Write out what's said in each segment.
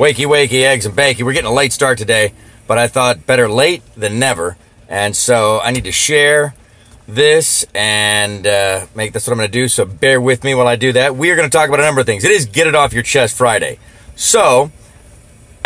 Wakey, wakey, eggs and bakey. We're getting a late start today, but I thought better late than never. And so I need to share this and that's what I'm going to do. So bear with me while I do that. We are going to talk about a number of things. It is Get It Off Your Chest Friday. So,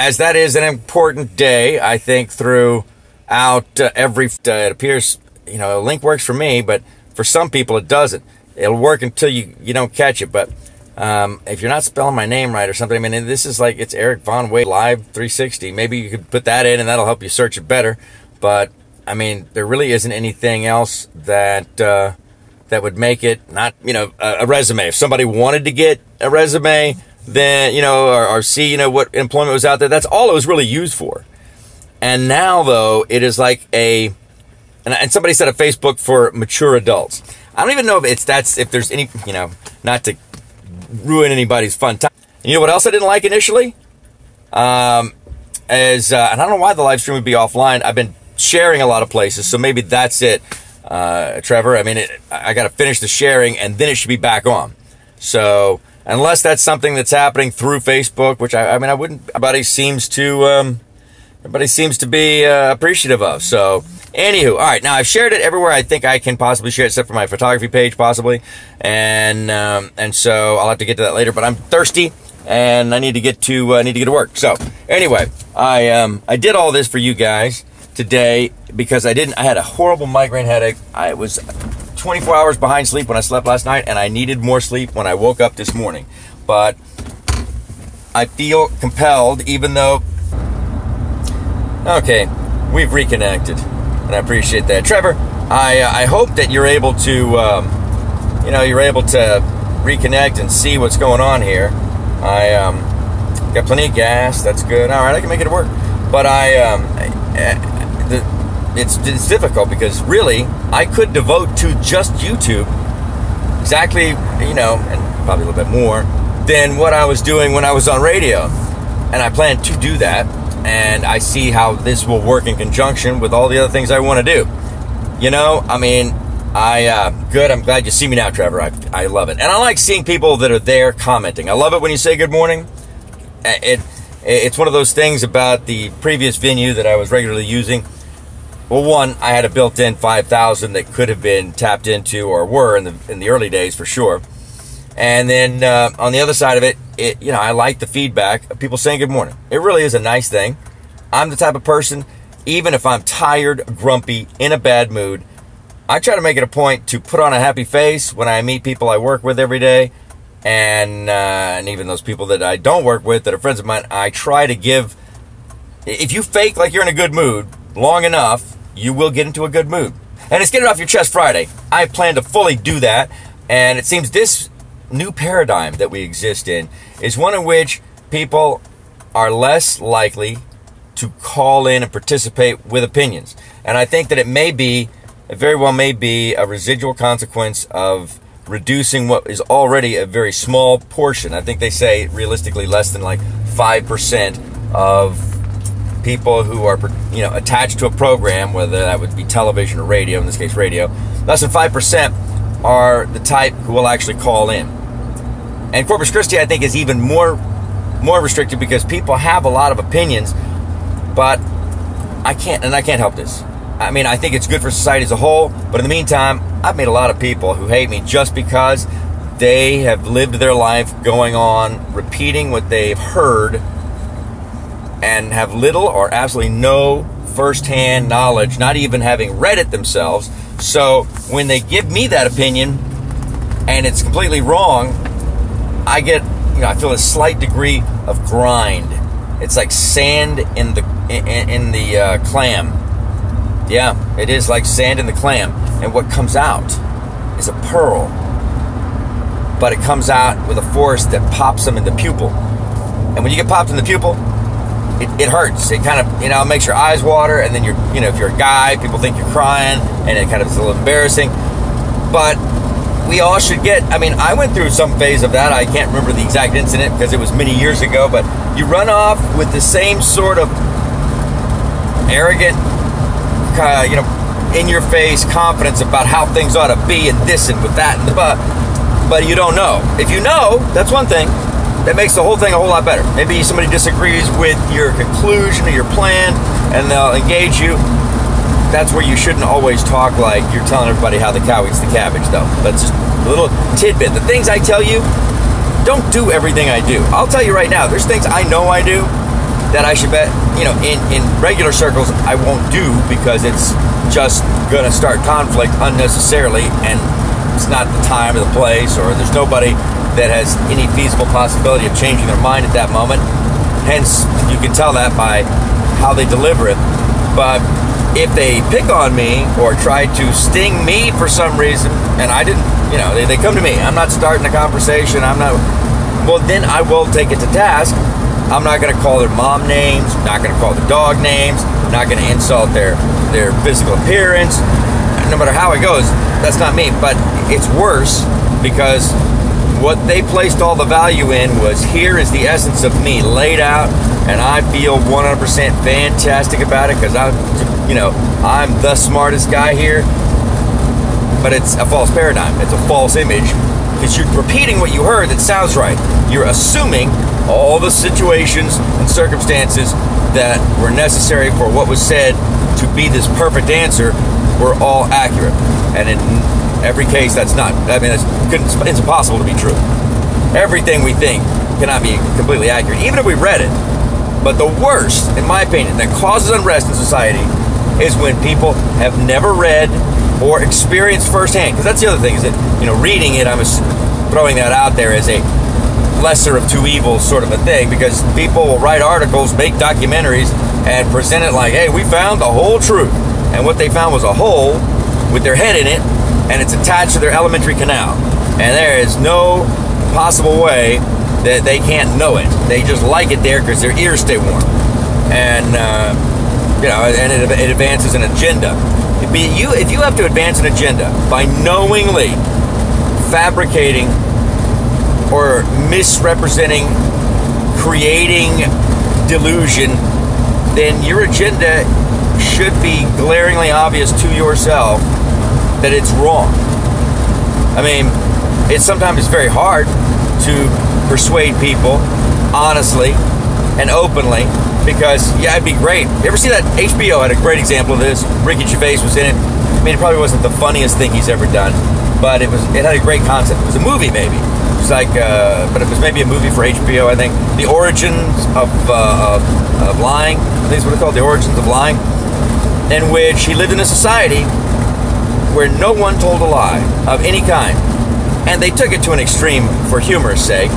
as that is an important day, I think throughout it appears, a link works for me, but for some people it doesn't. It'll work until you don't catch it, but if you're not spelling my name right or something, I mean, this is like, it's Eric Von Wade Live 360. Maybe you could put that in and that'll help you search it better. But, I mean, there really isn't anything else that would make it not, a resume. If somebody wanted to get a resume, then, or see, what employment was out there, that's all it was really used for. And now, though, it is like and somebody said a Facebook for mature adults. I don't even know if there's any, not to ruin anybody's fun time. And you know what else I didn't like initially? And I don't know why the live stream would be offline. I've been sharing a lot of places, so maybe that's it, Trevor. I mean, I got to finish the sharing, and then it should be back on. So, unless that's something that's happening through Facebook, which I wouldn't. Everybody seems to be appreciative of. So, anywho, all right. Now I've shared it everywhere I think I can possibly share it, except for my photography page, possibly. And so I'll have to get to that later. But I'm thirsty, and I need to get to work. So anyway, I did all this for you guys today because I had a horrible migraine headache. I was 24 hours behind sleep when I slept last night, and I needed more sleep when I woke up this morning. But I feel compelled, even though. Okay, we've reconnected, and I appreciate that, Trevor. I hope that you're able to, reconnect and see what's going on here. I got plenty of gas. That's good. All right, I can make it work. But it's difficult because really I could devote to just YouTube exactly, and probably a little bit more than what I was doing when I was on radio, and I plan to do that. And I see how this will work in conjunction with all the other things I want to do. Good. I'm glad you see me now, Trevor. I love it. And I like seeing people that are there commenting. I love it when you say good morning. It's one of those things about the previous venue that I was regularly using. Well, one, I had a built-in 5,000 that could have been tapped into, or were in the early days for sure. And then on the other side of it, I like the feedback of people saying good morning. It really is a nice thing. I'm the type of person, even if I'm tired, grumpy, in a bad mood, I try to make it a point to put on a happy face when I meet people I work with every day. And even those people that I don't work with that are friends of mine, I try to give. If you fake like you're in a good mood long enough, you will get into a good mood. And it's Get It Off Your Chest Friday. I plan to fully do that. And it seems this new paradigm that we exist in is one in which people are less likely to call in and participate with opinions. And I think that it very well may be a residual consequence of reducing what is already a very small portion. I think they say realistically less than like 5% of people who are, attached to a program, whether that would be television or radio, in this case radio, less than 5% are the type who will actually call in. And Corpus Christi, I think, is even more restricted because people have a lot of opinions, but I can't help this. I mean, I think it's good for society as a whole, but in the meantime, I've made a lot of people who hate me just because they have lived their life going on, repeating what they've heard, and have little or absolutely no firsthand knowledge, not even having read it themselves. So when they give me that opinion and it's completely wrong, I feel a slight degree of grind. It's like sand in the clam. Yeah, it is like sand in the clam. And what comes out is a pearl. But it comes out with a force that pops them in the pupil. And when you get popped in the pupil, it hurts. It kind of, it makes your eyes water. And then if you're a guy, people think you're crying. And it kind of is a little embarrassing. But we all should I went through some phase of that. I can't remember the exact incident because it was many years ago, but you run off with the same sort of arrogant, in your face confidence about how things ought to be and this and with that and the but you don't know. If you know, that's one thing, that makes the whole thing a whole lot better. Maybe somebody disagrees with your conclusion or your plan, and they'll engage you. That's where you shouldn't always talk like you're telling everybody how the cow eats the cabbage, though. That's just a little tidbit. The things I tell you, don't do everything I do. I'll tell you right now, there's things I know I do that I should bet, in regular circles I won't do, because it's just gonna start conflict unnecessarily, and it's not the time or the place, or there's nobody that has any feasible possibility of changing their mind at that moment. Hence, you can tell that by how they deliver it. But if they pick on me or try to sting me for some reason, and I didn't, they come to me, I'm not starting a conversation, well, then I will take it to task. I'm not going to call their mom names, not going to call their dog names, not going to insult their physical appearance. No matter how it goes, that's not me. But it's worse, because what they placed all the value in was, here is the essence of me laid out, and I feel 100% fantastic about it, because I'm the smartest guy here. But it's a false paradigm. It's a false image, because you're repeating what you heard that sounds right. You're assuming all the situations and circumstances that were necessary for what was said to be this perfect answer were all accurate. And in every case, that's not. It's impossible to be true. Everything we think cannot be completely accurate, even if we read it. But the worst, in my opinion, that causes unrest in society is when people have never read or experienced firsthand. Because that's the other thing, is that, reading it, I'm throwing that out there as a lesser of two evils sort of a thing, because people will write articles, make documentaries, and present it like, hey, we found the whole truth. And what they found was a hole with their head in it, and it's attached to their alimentary canal. And there is no possible way that they can't know it. They just like it there because their ears stay warm. And, and it advances an agenda. If you have to advance an agenda by knowingly fabricating or misrepresenting, creating delusion, then your agenda should be glaringly obvious to yourself that it's wrong. It's sometimes very hard to persuade people honestly and openly, because it'd be great. You ever see that? HBO had a great example of this. Ricky Gervais was in it. It probably wasn't the funniest thing he's ever done, but it had a great concept. It was a movie, maybe. It was but it was maybe a movie for HBO, I think. The Origins of Lying. I think that's what it's called, The Origins of Lying. In which he lived in a society where no one told a lie of any kind. And they took it to an extreme for humor's sake.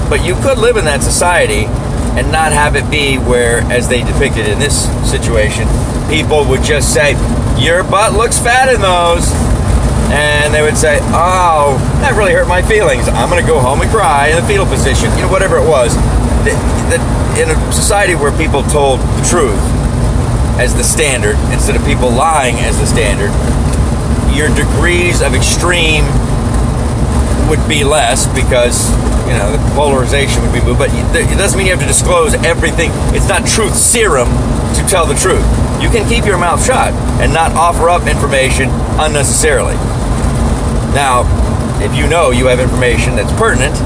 But you could live in that society and not have it be where, as they depicted in this situation, people would just say, your butt looks fat in those. And they would say, oh, that really hurt my feelings. I'm going to go home and cry in the fetal position. Whatever it was. In a society where people told the truth as the standard, instead of people lying as the standard, your degrees of extreme would be less, because the polarization would be moved. But it doesn't mean you have to disclose everything. It's not truth serum to tell the truth. You can keep your mouth shut and not offer up information unnecessarily. Now, if you have information that's pertinent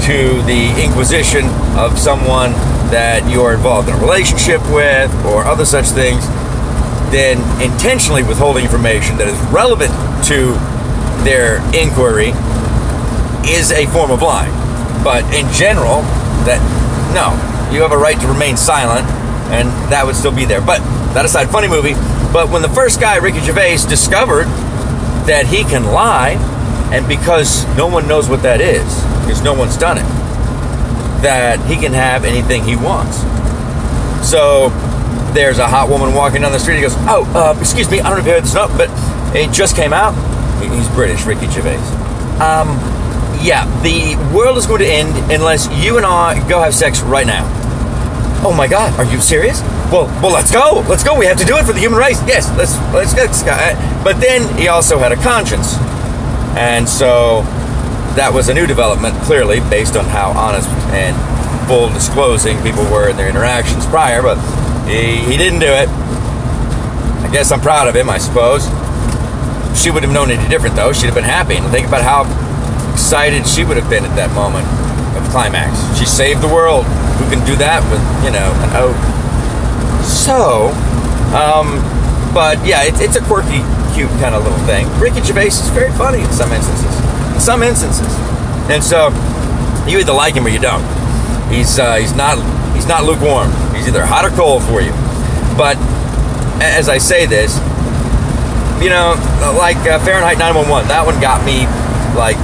to the inquisition of someone that you're involved in a relationship with or other such things, then intentionally withholding information that is relevant to their inquiry is a form of lying. But in general, no, you have a right to remain silent, and that would still be there. But that aside, funny movie. But when the first guy, Ricky Gervais, discovered that he can lie, and because no one knows what that is, because no one's done it, that he can have anything he wants. So there's a hot woman walking down the street. He goes, excuse me, I don't know if you heard this or not, but it just came out. He's British, Ricky Gervais. The world is going to end unless you and I go have sex right now. Oh my God, are you serious? Well, let's go. Let's go. We have to do it for the human race. Yes, let's go. But then he also had a conscience. And so that was a new development, clearly, based on how honest and full disclosing people were in their interactions prior. But he didn't do it. I guess I'm proud of him, I suppose. She wouldn't have known any different, though. She'd have been happy. And think about how excited she would have been at that moment. of climax. She saved the world. Who can do that with, an ode? So, but yeah, it's a quirky, cute kind of little thing. Ricky Gervais is very funny in some instances. And so, you either like him or you don't. He's not lukewarm. He's either hot or cold for you. But as I say this, like Fahrenheit 9/11, that one got me like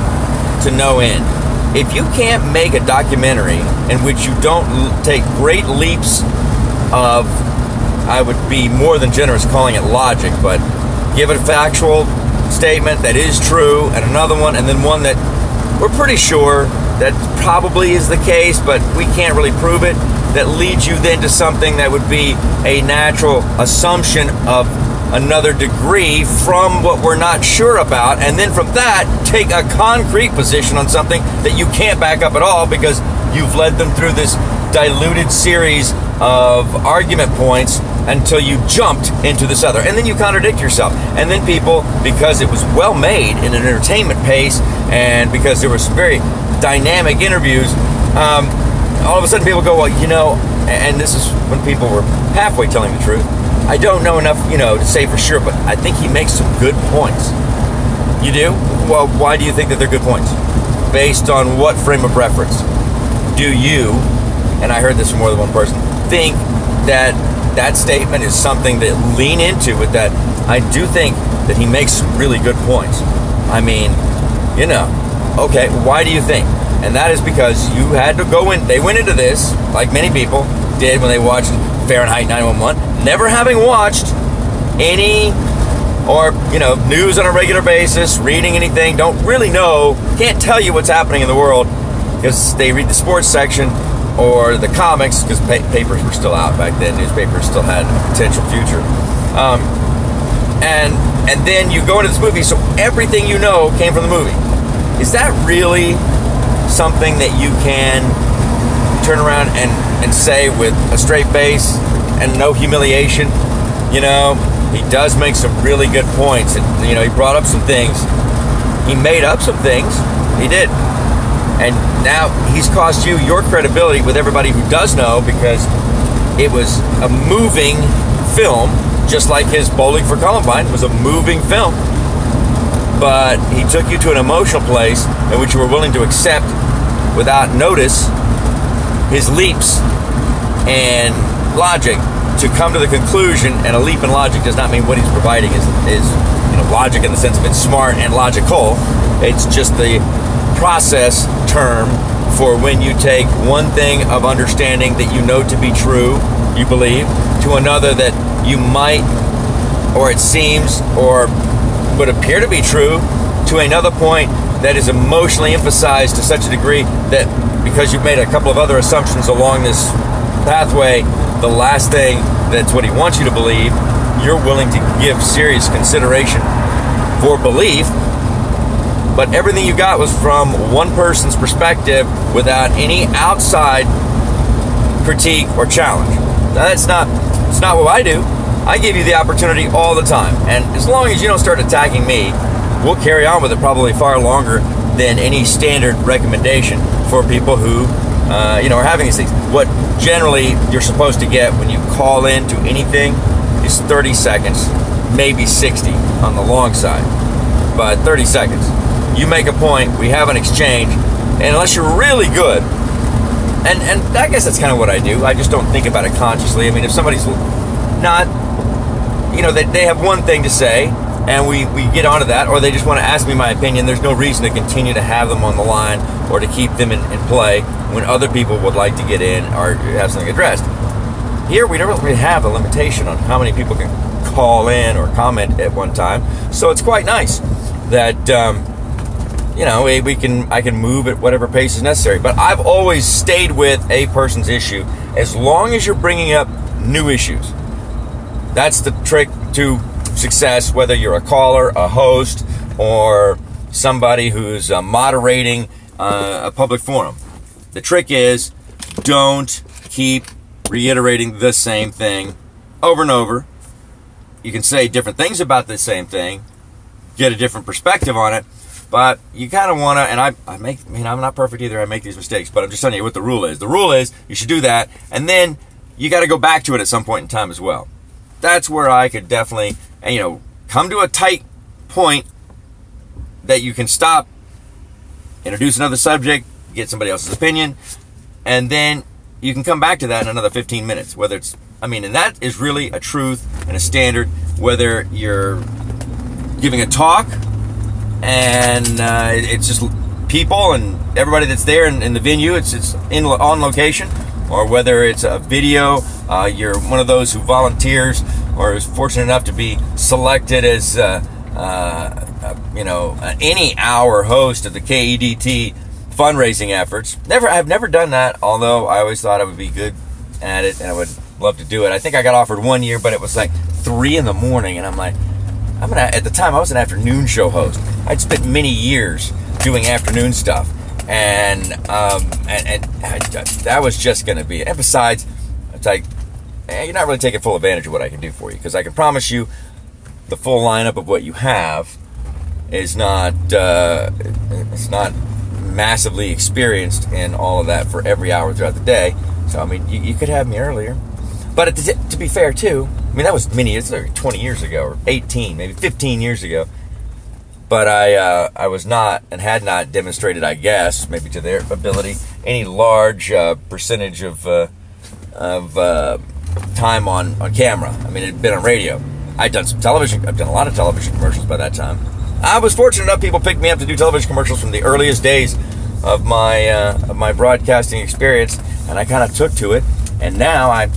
to no end. If you can't make a documentary in which you don't take great leaps of, I would be more than generous calling it logic, but give it a factual statement that is true, and another one, and then one that we're pretty sure that probably is the case, but we can't really prove it, that leads you then to something that would be a natural assumption of another degree from what we're not sure about, and then from that take a concrete position on something that you can't back up at all because you've led them through this diluted series of argument points until you jumped into this other, and then you contradict yourself, and then people, because it was well made in an entertainment pace and because there were some very dynamic interviews, all of a sudden people go, well, and this is when people were halfway telling the truth. I don't know enough, to say for sure, but I think he makes some good points. You do? Well, why do you think that they're good points? Based on what frame of reference? Do you, and I heard this from more than one person, think that that statement is something to lean into with that? I do think that he makes some really good points. I mean, okay, why do you think? And that is because you had to go in, they went into this, like many people did when they watched Fahrenheit 9/11, never having watched any or news on a regular basis, reading anything, don't really know, can't tell you what's happening in the world because they read the sports section or the comics, because papers were still out back then, newspapers still had a potential future, and then you go into this movie, so everything you know came from the movie. Is that really something that you can turn around and say with a straight face and no humiliation? He does make some really good points, and he brought up some things, he made up some things, he did, and now he's cost you your credibility with everybody who does know, because it was a moving film, just like his Bowling for Columbine was a moving film, but he took you to an emotional place in which you were willing to accept without notice his leaps and logic to come to the conclusion. And a leap in logic does not mean what he's providing is logic in the sense of it's smart and logical. It's just the process term for when you take one thing of understanding that you know to be true, you believe, to another that you might, or it seems, or would appear to be true, to another point that is emotionally emphasized to such a degree that because you've made a couple of other assumptions along this pathway, the last thing that's what he wants you to believe, you're willing to give serious consideration for belief, but everything you got was from one person's perspective without any outside critique or challenge. Now it's not what I do. I give you the opportunity all the time, and as long as you don't start attacking me, we'll carry on with it probably far longer than any standard recommendation for people who are having these things. What generally you're supposed to get when you call in to anything is 30 seconds, maybe 60 on the long side, but 30 seconds. You make a point, we have an exchange, and unless you're really good, and I guess that's kind of what I do, I just don't think about it consciously. I mean, if somebody's not, they have one thing to say, and we get onto that, or they just want to ask me my opinion, there's no reason to continue to have them on the line or to keep them in play when other people would like to get in or have something addressed. Here, we don't really have a limitation on how many people can call in or comment at one time, so it's quite nice that I can move at whatever pace is necessary. But I've always stayed with a person's issue as long as you're bringing up new issues. That's the trick to success, whether you're a caller, a host, or somebody who's moderating a public forum. The trick is, don't keep reiterating the same thing over and over. You can say different things about the same thing, get a different perspective on it, But you kind of want to, and I'm not perfect either. I make these mistakes, but I'm just telling you what the rule is. The rule is you should do that, and then you got to go back to it at some point in time as well. That's where I could definitely, come to a tight point that you can stop, introduce another subject, get somebody else's opinion, and then you can come back to that in another 15 minutes. Whether it's, and that is really a truth and a standard, whether you're giving a talk and it's just people and everybody that's there in the venue, it's on location, or whether it's a video, you're one of those who volunteers or is fortunate enough to be selected as any hour host of the KEDT fundraising efforts. I've never done that, although I always thought I would be good at it and I would love to do it. I think I got offered one year, but it was like 3 a.m, and I'm like, at the time I was an afternoon show host. I'd spent many years doing afternoon stuff, and that was just going to be it. And besides, it's like, you're not really taking full advantage of what I can do for you, because I can promise you the full lineup of what you have is not it's not massively experienced in all of that for every hour throughout the day. So you could have me earlier, but to be fair too, that was many years, like 20 years ago, or 18, maybe 15 years ago. But I was not and had not demonstrated, I guess, maybe to their ability, any large percentage of time on camera. It had been on radio. I'd done some television. I've done a lot of television commercials by that time. I was fortunate enough, people picked me up to do television commercials from the earliest days of my broadcasting experience, and I kind of took to it. And now I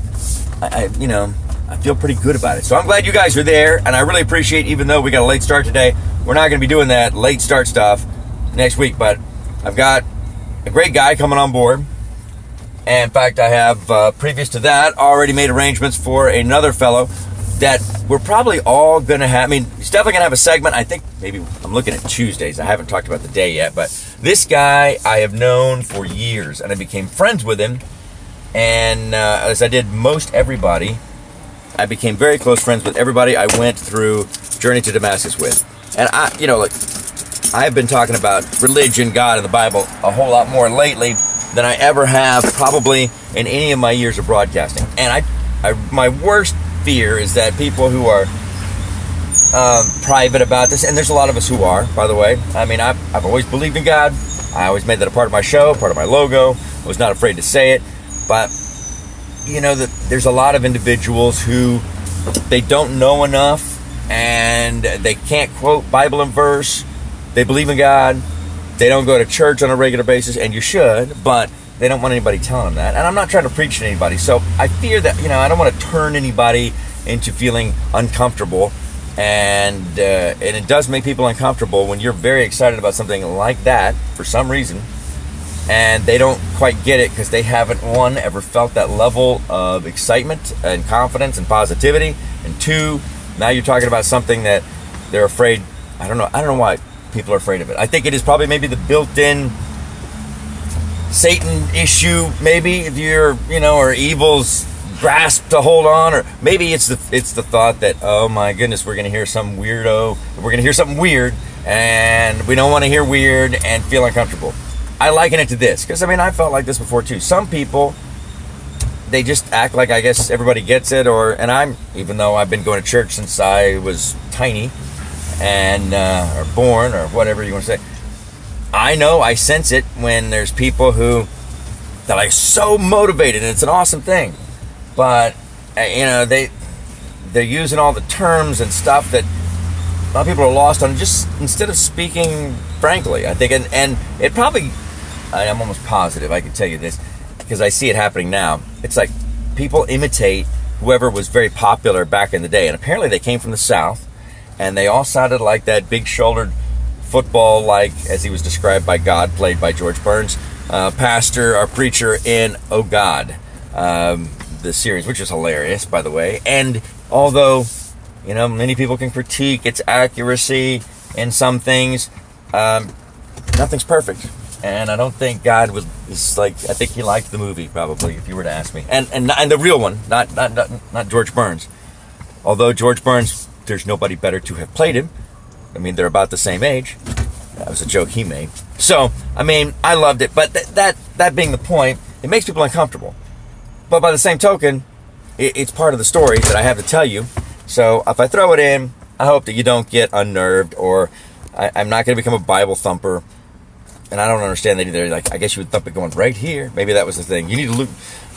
feel pretty good about it. So I'm glad you guys are there, and I really appreciate, even though we got a late start today, we're not going to be doing that late start stuff next week, but I've got a great guy coming on board. And in fact, I have, previous to that, already made arrangements for another fellow that we're probably all going to have. He's definitely going to have a segment. I think maybe I'm looking at Tuesdays. I haven't talked about the day yet, but this guy I have known for years, and I became friends with him. And as I did most everybody, I became very close friends with everybody I went through Journey to Damascus with. And I've been talking about religion, God, and the Bible a whole lot more lately than I ever have probably in any of my years of broadcasting. And my worst fear is that people who are private about this, and there's a lot of us who are, by the way. I've always believed in God. I always made that a part of my show, part of my logo. I was not afraid to say it. But there's a lot of individuals who they don't know enough, and they can't quote Bible and verse. They believe in God. They don't go to church on a regular basis, and you should, but they don't want anybody telling them that. And I'm not trying to preach to anybody, so I fear that I don't want to turn anybody into feeling uncomfortable. And it does make people uncomfortable when you're very excited about something like that for some reason, and they don't quite get it because they haven't, one, ever felt that level of excitement and confidence and positivity, and two, now you're talking about something that they're afraid. I don't know why people are afraid of it. I think it is probably maybe the built-in Satan issue, maybe, if you're, or evil's grasp to hold on, or maybe it's the thought that, oh my goodness, we're going to hear some weirdo, we're going to hear something weird, and we don't want to hear weird and feel uncomfortable. I liken it to this, because I felt like this before too. Some people, they just act like, I guess everybody gets it, even though I've been going to church since I was tiny, and or born, or whatever you want to say, I sense it when there's people who they're like so motivated, and it's an awesome thing, but they're using all the terms and stuff that a lot of people are lost on, just instead of speaking frankly. I think, and it probably, I'm almost positive I can tell you this, because I see it happening now. It's like people imitate whoever was very popular back in the day, and apparently they came from the South, and they all sounded like that big-shouldered football, like as he was described by God, played by George Burns, pastor or preacher in Oh God, the series, which is hilarious, by the way. And although many people can critique its accuracy in some things, nothing's perfect. And I don't think God is like, I think he liked the movie, probably, if you were to ask me. And the real one, not George Burns. Although George Burns, there's nobody better to have played him. They're about the same age. That was a joke he made. So, I mean, I loved it. But that being the point, it makes people uncomfortable. But by the same token, it's part of the story that I have to tell you. So if I throw it in, I hope that you don't get unnerved, or I'm not going to become a Bible thumper. And I don't understand that either. Like, I guess you would thump it going right here. Maybe that was the thing. You need to look.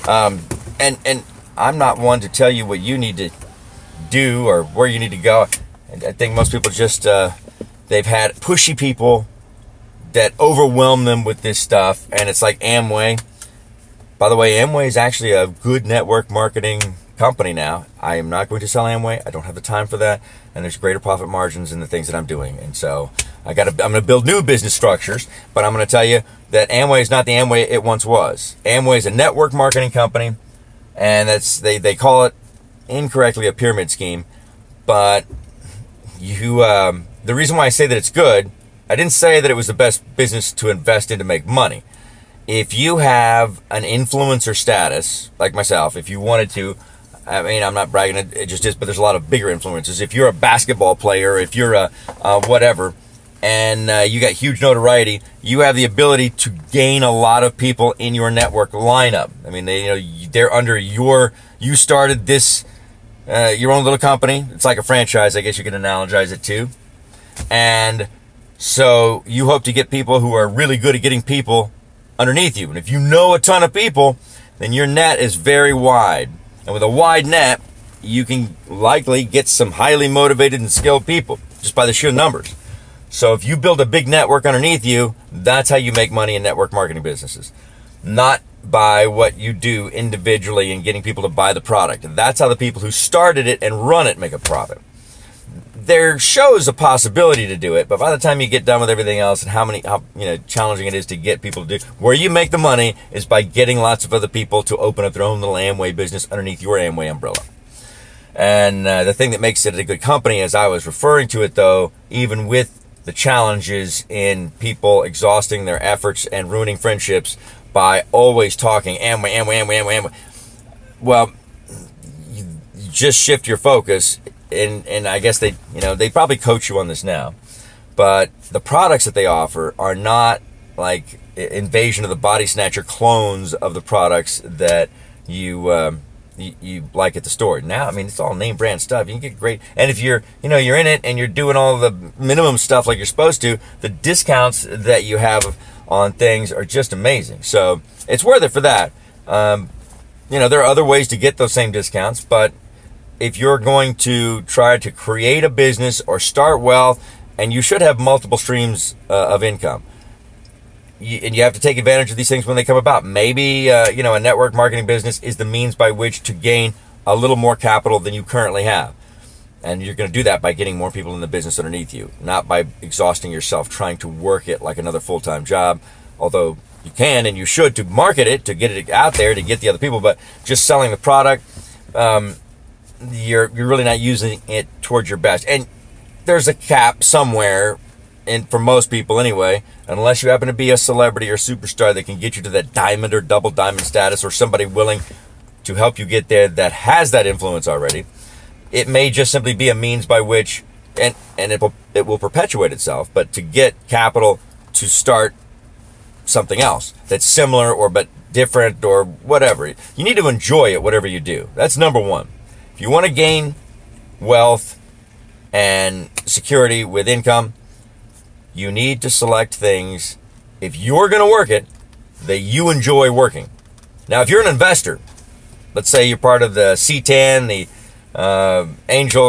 And I'm not one to tell you what you need to do or where you need to go. I think most people just, they've had pushy people that overwhelm them with this stuff. And it's like Amway. By the way, Amway is actually a good network marketing company now. I am not going to sell Amway. I don't have the time for that. And there's greater profit margins in the things that I'm doing. And so I'm going to build new business structures, but I'm going to tell you that Amway is not the Amway it once was. Amway is a network marketing company, and they call it incorrectly a pyramid scheme. But the reason why I say that it's good, I didn't say that it was the best business to invest in to make money. If you have an influencer status, like myself, if you wanted to, I mean, I'm not bragging, it just is, but there's a lot of bigger influencers. If you're a basketball player, if you're a whatever, and you got huge notoriety, you have the ability to gain a lot of people in your network lineup. I mean, they're under you started this, your own little company. It's like a franchise, I guess you can analogize it to. And so you hope to get people who are really good at getting people underneath you. And if you know a ton of people, then your net is very wide. And with a wide net, you can likely get some highly motivated and skilled people just by the sheer numbers. So if you build a big network underneath you, that's how you make money in network marketing businesses. Not by what you do individually and getting people to buy the product. That's how the people who started it and run it make a profit. There shows a possibility to do it, but by the time you get done with everything else and how challenging it is to get people to do, where you make the money is by getting lots of other people to open up their own little Amway business underneath your Amway umbrella. And the thing that makes it a good company, as I was referring to it though, even with the challenges in people exhausting their efforts and ruining friendships by always talking Amway. Well, you just shift your focus, and I guess they probably coach you on this now, but the products that they offer are not like Invasion of the Body Snatcher clones of the products that you like at the store. Now, I mean, it's all name brand stuff. You can get great, and if you're in it and you're doing all the minimum stuff like you're supposed to, the discounts that you have on things are just amazing. So it's worth it for that. There are other ways to get those same discounts, but if you're going to try to create a business or start wealth, and you should have multiple streams of income, and you have to take advantage of these things when they come about. Maybe, a network marketing business is the means by which to gain a little more capital than you currently have. And you're going to do that by getting more people in the business underneath you, not by exhausting yourself trying to work it like another full-time job, although you can and you should to market it, to get it out there, to get the other people. But just selling the product, you're really not using it towards your best. And there's a cap somewhere, and for most people anyway, unless you happen to be a celebrity or superstar that can get you to that diamond or double diamond status, or somebody willing to help you get there that has that influence already. It may just simply be a means by which, and it will perpetuate itself, but to get capital to start something else that's similar or but different or whatever. You need to enjoy it, whatever you do. That's number one. If you want to gain wealth and security with income, you need to select things, if you're going to work it, that you enjoy working. Now, if you're an investor, let's say you're part of the C10, the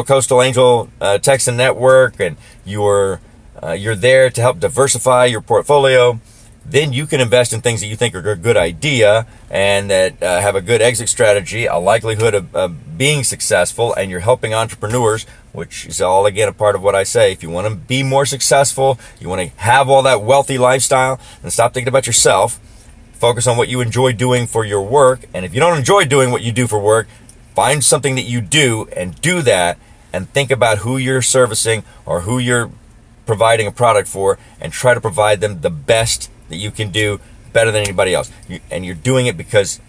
Coastal Angel Texan Network, and you're there to help diversify your portfolio, then you can invest in things that you think are a good idea and that have a good exit strategy, a likelihood of being successful, and you're helping entrepreneurs, which is all, again, a part of what I say. If you want to be more successful, you want to have all that wealthy lifestyle, then stop thinking about yourself. Focus on what you enjoy doing for your work. And if you don't enjoy doing what you do for work, find something that you do and do that, and think about who you're servicing or who you're providing a product for, and try to provide them the best that you can do, better than anybody else. And you're doing it because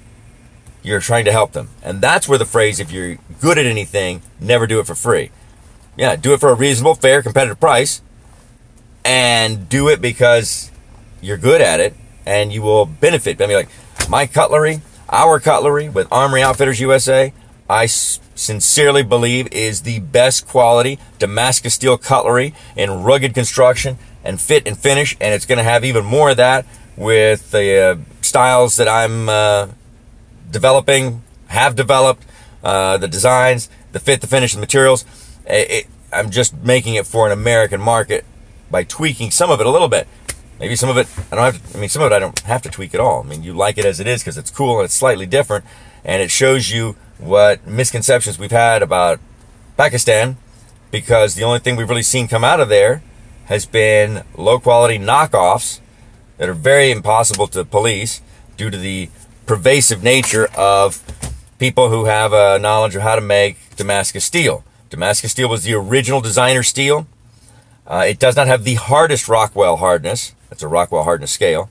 you're trying to help them. And that's where the phrase, if you're good at anything, never do it for free. Yeah, do it for a reasonable, fair, competitive price. and do it because you're good at it and you will benefit. I mean, like my cutlery, our cutlery with Armory Outfitters USA, I sincerely believe is the best quality Damascus steel cutlery in rugged construction and fit and finish, and it's going to have even more of that with the styles that I'm developing, have developed, the designs, the fit, the finish, the materials. I'm just making it for an American market by tweaking some of it a little bit. Maybe some of it some of it I don't have to tweak at all. I mean, you like it as it is because it's cool and it's slightly different, and it shows you what misconceptions we've had about Pakistan, because the only thing we've really seen come out of there has been low-quality knockoffs that are very impossible to police due to the pervasive nature of people who have a knowledge of how to make Damascus steel. Damascus steel was the original designer steel. It does not have the hardest Rockwell hardness. That's a Rockwell hardness scale.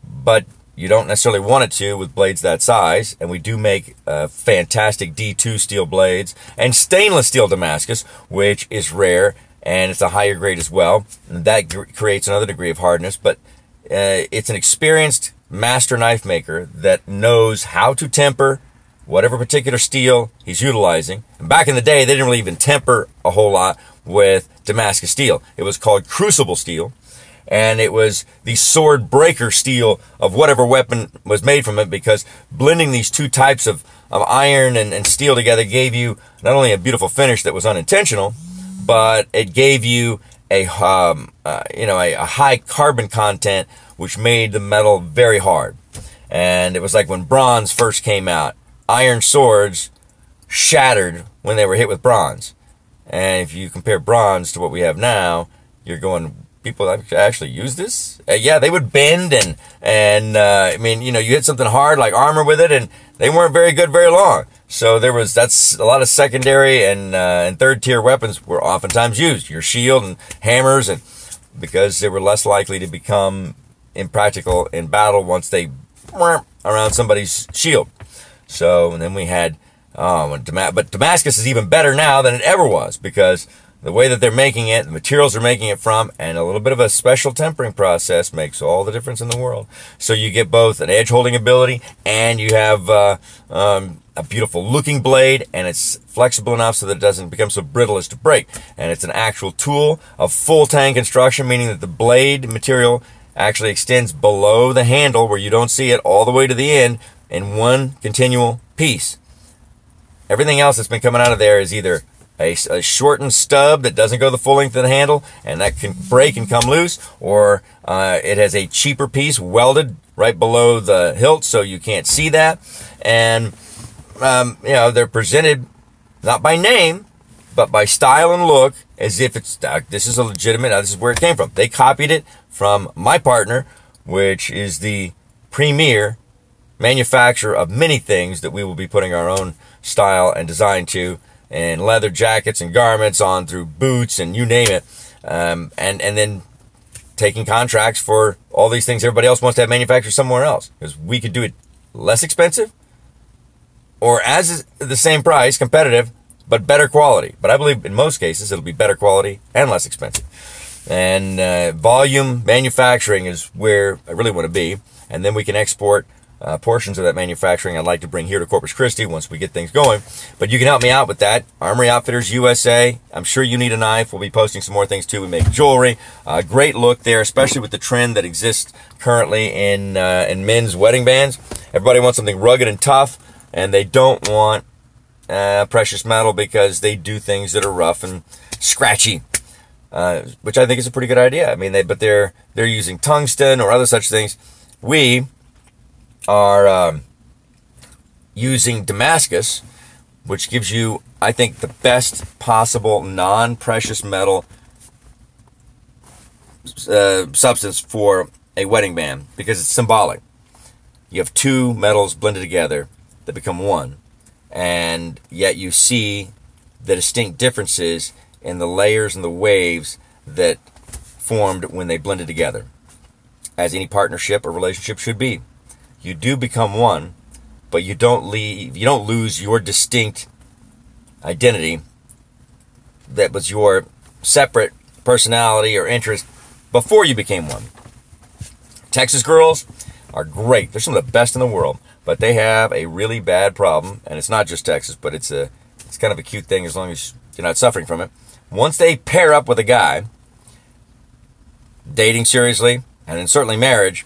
But you don't necessarily want it to with blades that size. And we do make fantastic D2 steel blades and stainless steel Damascus, which is rare, and it's a higher grade as well. And that creates another degree of hardness. But it's an experienced master knife maker that knows how to temper whatever particular steel he's utilizing. And back in the day, they didn't really even temper a whole lot with Damascus steel. It was called crucible steel, and it was the sword breaker steel of whatever weapon was made from it, because blending these two types of iron and steel together gave you not only a beautiful finish that was unintentional, but it gave you a high carbon content, which made the metal very hard. And it was like when bronze first came out. Iron swords shattered when they were hit with bronze. And if you compare bronze to what we have now, you're going, people actually use this? Yeah, they would bend and you hit something hard like armor with it, and they weren't very good very long. So that's a lot of secondary and third tier weapons were oftentimes used. Your shield and hammers, and because they were less likely to become impractical in battle once they around somebody's shield. So, and then we had, but Damascus is even better now than it ever was, because the way that they're making it, the materials they're making it from, and a little bit of a special tempering process makes all the difference in the world. So you get both an edge holding ability, and you have a beautiful looking blade, and it's flexible enough so that it doesn't become so brittle as to break. And it's an actual tool of full tang construction, meaning that the blade material actually extends below the handle where you don't see it all the way to the end in one continual piece. Everything else that's been coming out of there is either a shortened stub that doesn't go the full length of the handle, and that can break and come loose, or it has a cheaper piece welded right below the hilt so you can't see that. And they're presented not by name but by style and look, as if it's this is a legitimate, this is where it came from. They copied it from my partner, which is the premier manufacturer of many things that we will be putting our own style and design to, and leather jackets and garments on through boots and you name it, and then taking contracts for all these things everybody else wants to have manufactured somewhere else, because we could do it less expensive or as the same price, competitive, but better quality. But I believe in most cases it'll be better quality and less expensive. And volume manufacturing is where I really want to be, and then we can export portions of that manufacturing I'd like to bring here to Corpus Christi once we get things going. But you can help me out with that. Armory Outfitters USA. I'm sure you need a knife. We'll be posting some more things too. We make jewelry. Great look there, especially with the trend that exists currently in men's wedding bands. Everybody wants something rugged and tough, and they don't want precious metal because they do things that are rough and scratchy, which I think is a pretty good idea. I mean, they're using tungsten or other such things. We are using Damascus, which gives you, I think, the best possible non-precious metal substance for a wedding band, because it's symbolic. You have two metals blended together that become one, and yet you see the distinct differences in the layers and the waves that formed when they blended together, as any partnership or relationship should be. You do become one, but you don't lose your distinct identity that was your separate personality or interest before you became one. Texas girls are great. They're some of the best in the world, but they have a really bad problem, and it's not just Texas, but it's kind of a cute thing as long as you're not suffering from it. Once they pair up with a guy, dating seriously, and then certainly marriage,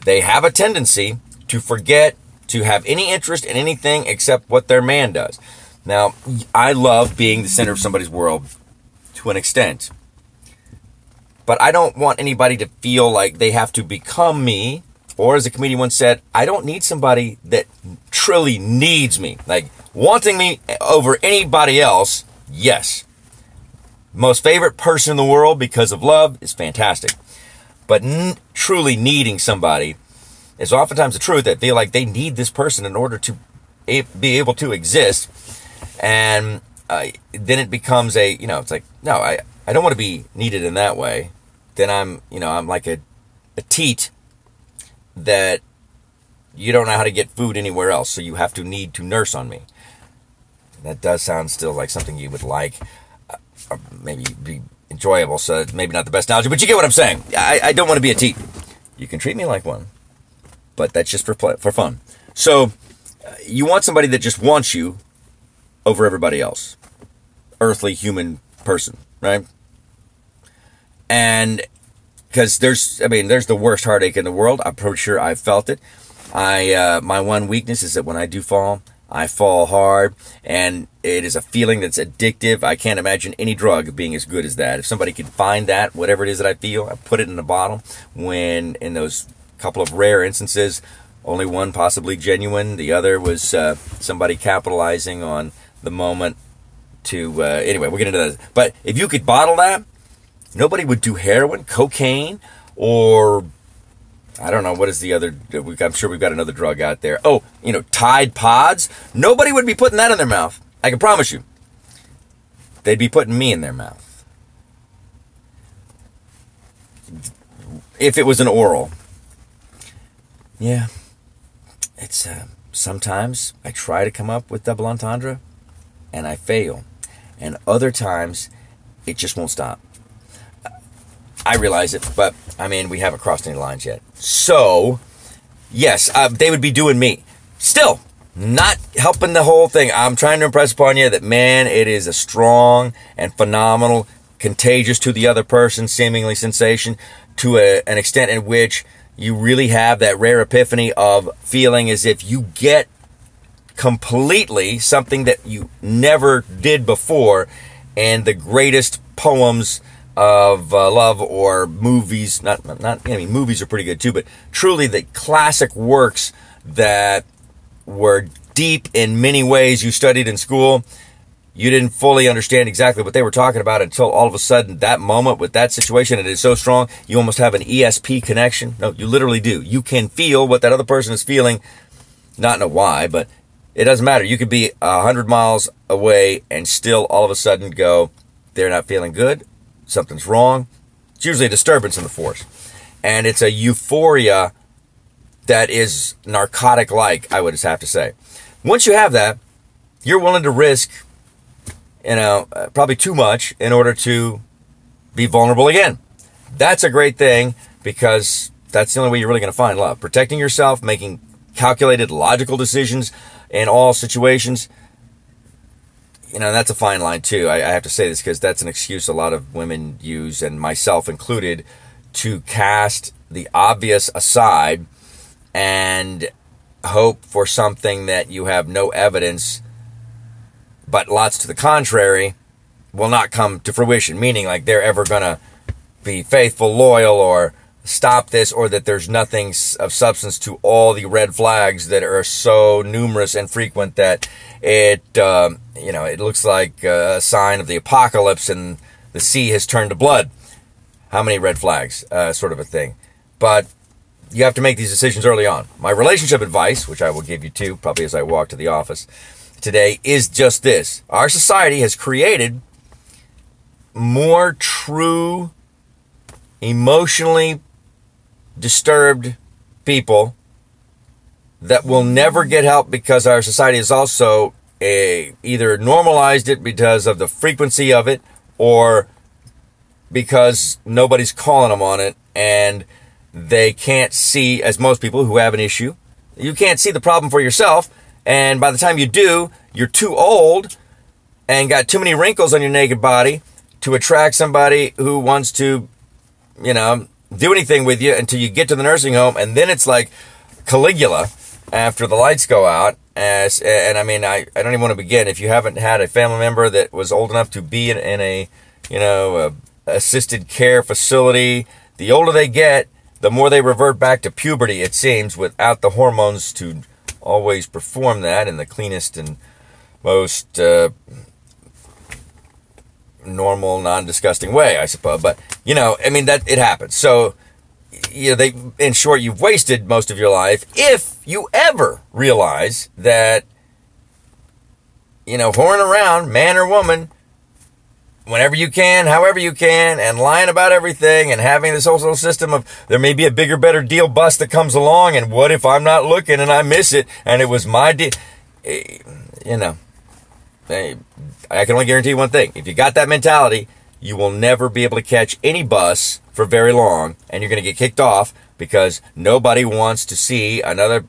they have a tendency to forget to have any interest in anything except what their man does. Now, I love being the center of somebody's world to an extent, but I don't want anybody to feel like they have to become me, or as a comedian once said, I don't need somebody that truly needs me. Like, wanting me over anybody else, yes. Most favorite person in the world because of love is fantastic. But truly needing somebody is oftentimes the truth, that feel like they need this person in order to be able to exist. And then it becomes it's like, no, I don't want to be needed in that way. Then I'm like a teat that you don't know how to get food anywhere else, so you have to need to nurse on me. That does sound still like something you would like, or maybe be enjoyable, so maybe not the best analogy, but you get what I'm saying. I don't want to be a teat. You can treat me like one, but that's just for fun. So you want somebody that just wants you over everybody else. Earthly human person, right? And because there's the worst heartache in the world. I'm pretty sure I've felt it. My one weakness is that when I do fall, I fall hard, and it is a feeling that's addictive. I can't imagine any drug being as good as that. If somebody could find that, whatever it is that I feel, I put it in a bottle. When in those couple of rare instances, only one possibly genuine, the other was somebody capitalizing on the moment to, anyway, we'll get into that. But if you could bottle that, nobody would do heroin, cocaine, or I don't know, what is the other, I'm sure we've got another drug out there. Oh, Tide Pods. Nobody would be putting that in their mouth. I can promise you. They'd be putting me in their mouth. If it was an oral. Yeah. It's, sometimes I try to come up with double entendre, and I fail. And other times, it just won't stop. I realize it, but, we haven't crossed any lines yet. So, yes, they would be doing me. Still, not helping the whole thing. I'm trying to impress upon you that, man, it is a strong and phenomenal, contagious to the other person, seemingly sensation, to an extent in which you really have that rare epiphany of feeling as if you get completely something that you never did before, and the greatest poems of love, or movies, movies are pretty good too, but truly the classic works that were deep in many ways you studied in school, you didn't fully understand exactly what they were talking about until all of a sudden that moment with that situation, it is so strong, you almost have an ESP connection. No, you literally do. You can feel what that other person is feeling, not know why, but it doesn't matter. You could be 100 miles away and still all of a sudden go, they're not feeling good. Something's wrong. It's usually a disturbance in the force. And it's a euphoria that is narcotic-like, I would just have to say. Once you have that, you're willing to risk, probably too much in order to be vulnerable again. That's a great thing, because that's the only way you're really going to find love. Protecting yourself, making calculated, logical decisions in all situations. That's a fine line too. I have to say this because that's an excuse a lot of women use, and myself included, to cast the obvious aside and hope for something that you have no evidence, but lots to the contrary, will not come to fruition. Meaning, like, they're ever going to be faithful, loyal, or stop this, or that there's nothing of substance to all the red flags that are so numerous and frequent that it looks like a sign of the apocalypse and the sea has turned to blood. How many red flags? Sort of a thing. But you have to make these decisions early on. My relationship advice, which I will give you too, probably as I walk to the office today, is just this. Our society has created more true, emotionally disturbed people that will never get help, because our society has also either normalized it because of the frequency of it, or because nobody's calling them on it, and they can't see, as most people who have an issue, you can't see the problem for yourself, and by the time you do, you're too old and got too many wrinkles on your naked body to attract somebody who wants to, do anything with you until you get to the nursing home, and then it's like Caligula after the lights go out. I don't even want to begin. If you haven't had a family member that was old enough to be in a assisted care facility, the older they get, the more they revert back to puberty, it seems, without the hormones to always perform that in the cleanest and most normal, non-disgusting way, I suppose. But, that it happens. So, in short, you've wasted most of your life if you ever realize that, whoring around, man or woman, whenever you can, however you can, and lying about everything, and having this whole system of there may be a bigger, better deal bust that comes along, and what if I'm not looking and I miss it, and it was my deal? I can only guarantee you one thing. If you got that mentality, you will never be able to catch any bus for very long, and you're going to get kicked off because nobody wants to see another,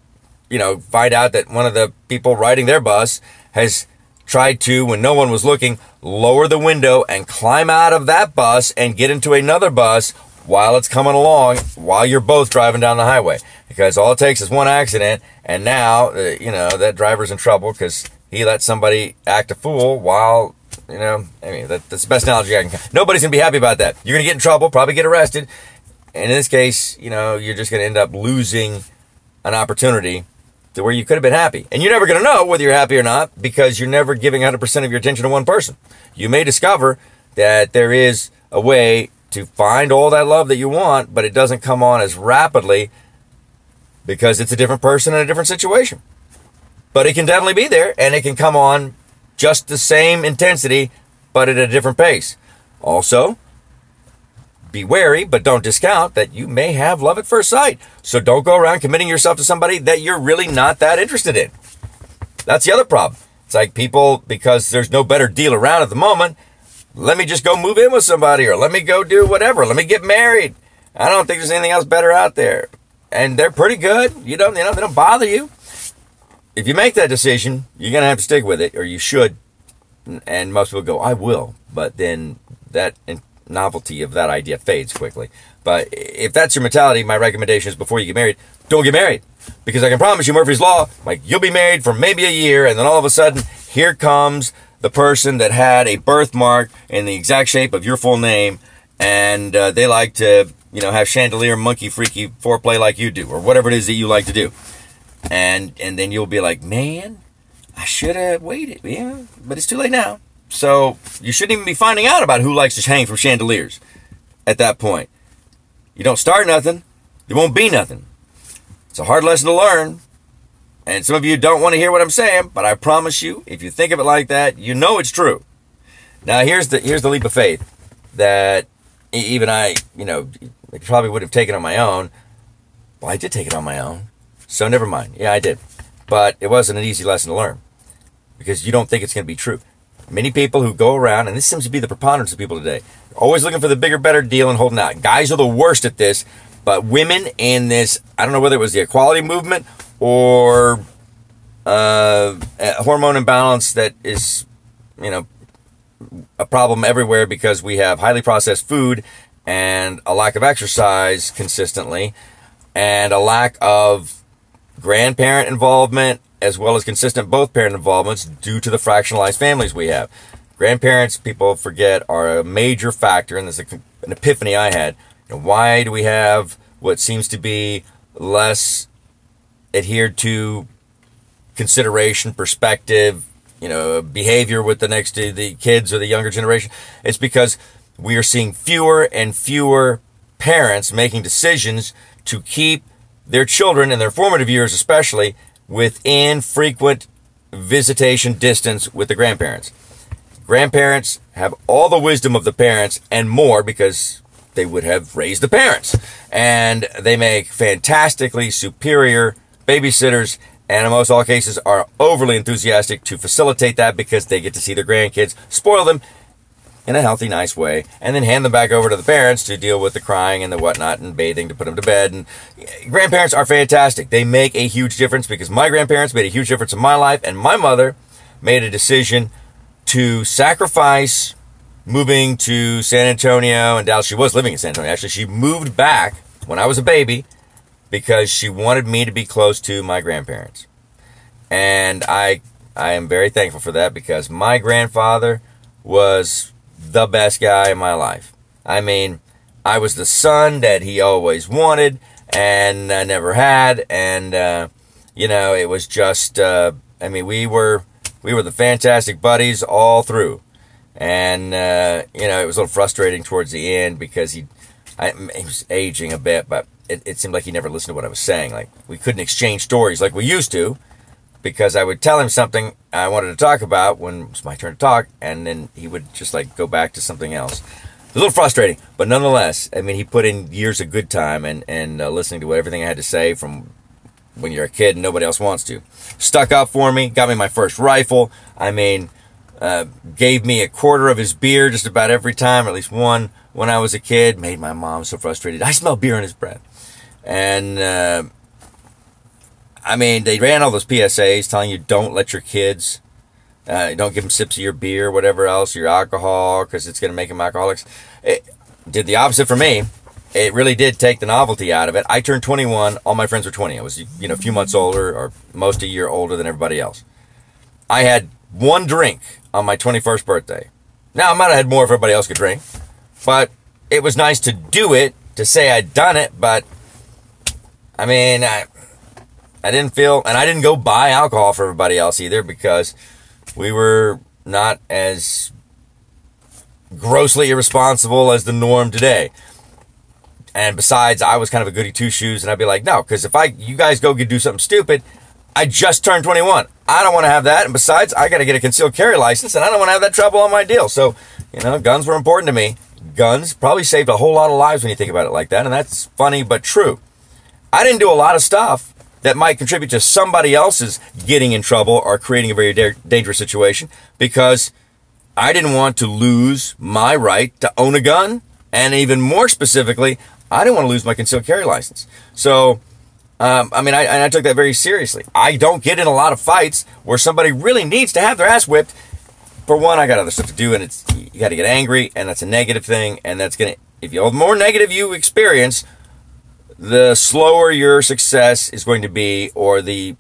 find out that one of the people riding their bus has tried to, when no one was looking, lower the window and climb out of that bus and get into another bus while it's coming along, while you're both driving down the highway. Because all it takes is one accident, and now, that driver's in trouble because he let somebody act a fool while, that's the best analogy I can. Nobody's going to be happy about that. You're going to get in trouble, probably get arrested. And in this case, you're just going to end up losing an opportunity to where you could have been happy. And you're never going to know whether you're happy or not because you're never giving 100% of your attention to one person. You may discover that there is a way to find all that love that you want, but it doesn't come on as rapidly because it's a different person in a different situation. But it can definitely be there, and it can come on just the same intensity, but at a different pace. Also, be wary, but don't discount that you may have love at first sight. So don't go around committing yourself to somebody that you're really not that interested in. That's the other problem. It's like people, because there's no better deal around at the moment, let me just go move in with somebody, or let me go do whatever. Let me get married. I don't think there's anything else better out there. And they're pretty good. They don't bother you. If you make that decision, you're going to have to stick with it, or you should. And most people go, I will. But then that novelty of that idea fades quickly. But if that's your mentality, my recommendation is before you get married, don't get married. Because I can promise you, Murphy's Law, you'll be married for maybe a year, and then all of a sudden, here comes the person that had a birthmark in the exact shape of your full name, and they like to, have chandelier, monkey, freaky foreplay like you do, or whatever it is that you like to do. And then you'll be like, man, I should have waited. Yeah, but it's too late now. So you shouldn't even be finding out about who likes to hang from chandeliers at that point. You don't start nothing, there won't be nothing. It's a hard lesson to learn. And some of you don't want to hear what I'm saying, but I promise you, if you think of it like that, it's true. Now here's the leap of faith that even I, probably would have taken on my own. Well, I did take it on my own. So never mind. Yeah, I did. But it wasn't an easy lesson to learn because you don't think it's going to be true. Many people who go around, and this seems to be the preponderance of people today, always looking for the bigger, better deal and holding out. Guys are the worst at this, but women in this, I don't know whether it was the equality movement or hormone imbalance that is, a problem everywhere because we have highly processed food and a lack of exercise consistently and a lack of grandparent involvement as well as consistent both parent involvements due to the fractionalized families we have. Grandparents, people forget, are a major factor, and there's an epiphany I had. Why do we have what seems to be less adhered to consideration, perspective, behavior with the kids or the younger generation? It's because we are seeing fewer and fewer parents making decisions to keep their children in their formative years especially within frequent visitation distance with the grandparents. Grandparents have all the wisdom of the parents and more because they would have raised the parents. And they make fantastically superior babysitters, and in most all cases are overly enthusiastic to facilitate that because they get to see their grandkids, spoil them, in a healthy, nice way, and then hand them back over to the parents to deal with the crying and the whatnot and bathing to put them to bed. And grandparents are fantastic. They make a huge difference because my grandparents made a huge difference in my life, and my mother made a decision to sacrifice moving to San Antonio and Dallas. She was living in San Antonio. Actually, she moved back when I was a baby because she wanted me to be close to my grandparents. And I am very thankful for that because my grandfather was the best guy in my life. I mean, I was the son that he always wanted and I never had. And, it was just, we were the fantastic buddies all through. And, it was a little frustrating towards the end because he was aging a bit, but it seemed like he never listened to what I was saying. Like, we couldn't exchange stories like we used to because I would tell him something I wanted to talk about when it was my turn to talk, and then he would just, go back to something else. It was a little frustrating, but nonetheless, he put in years of good time and listening to everything I had to say from when you're a kid and nobody else wants to. Stuck up for me, got me my first rifle. Gave me a quarter of his beer just about every time, or at least one when I was a kid. Made my mom so frustrated. I smell beer in his breath. And, they ran all those PSAs telling you don't let your kids, don't give them sips of your beer, whatever else, your alcohol, because it's going to make them alcoholics. It did the opposite for me. It really did take the novelty out of it. I turned 21. All my friends were 20. I was, a few months older or most a year older than everybody else. I had one drink on my 21st birthday. Now, I might have had more if everybody else could drink, but it was nice to do it, to say I'd done it, but, I didn't feel, and I didn't go buy alcohol for everybody else either because we were not as grossly irresponsible as the norm today. And besides, I was kind of a goody two-shoes, and I'd be like, no, because if you guys go do something stupid, I just turned 21. I don't want to have that. And besides, I got to get a concealed carry license, and I don't want to have that trouble on my deal. So, guns were important to me. Guns probably saved a whole lot of lives when you think about it like that. And that's funny, but true. I didn't do a lot of stuff that might contribute to somebody else's getting in trouble or creating a very dangerous situation because I didn't want to lose my right to own a gun. And even more specifically, I didn't want to lose my concealed carry license. So, I took that very seriously. I don't get in a lot of fights where somebody really needs to have their ass whipped. For one, I got other stuff to do, and you got to get angry, and that's a negative thing, and that's going to, if the more negative you experience, the slower your success is going to be, or the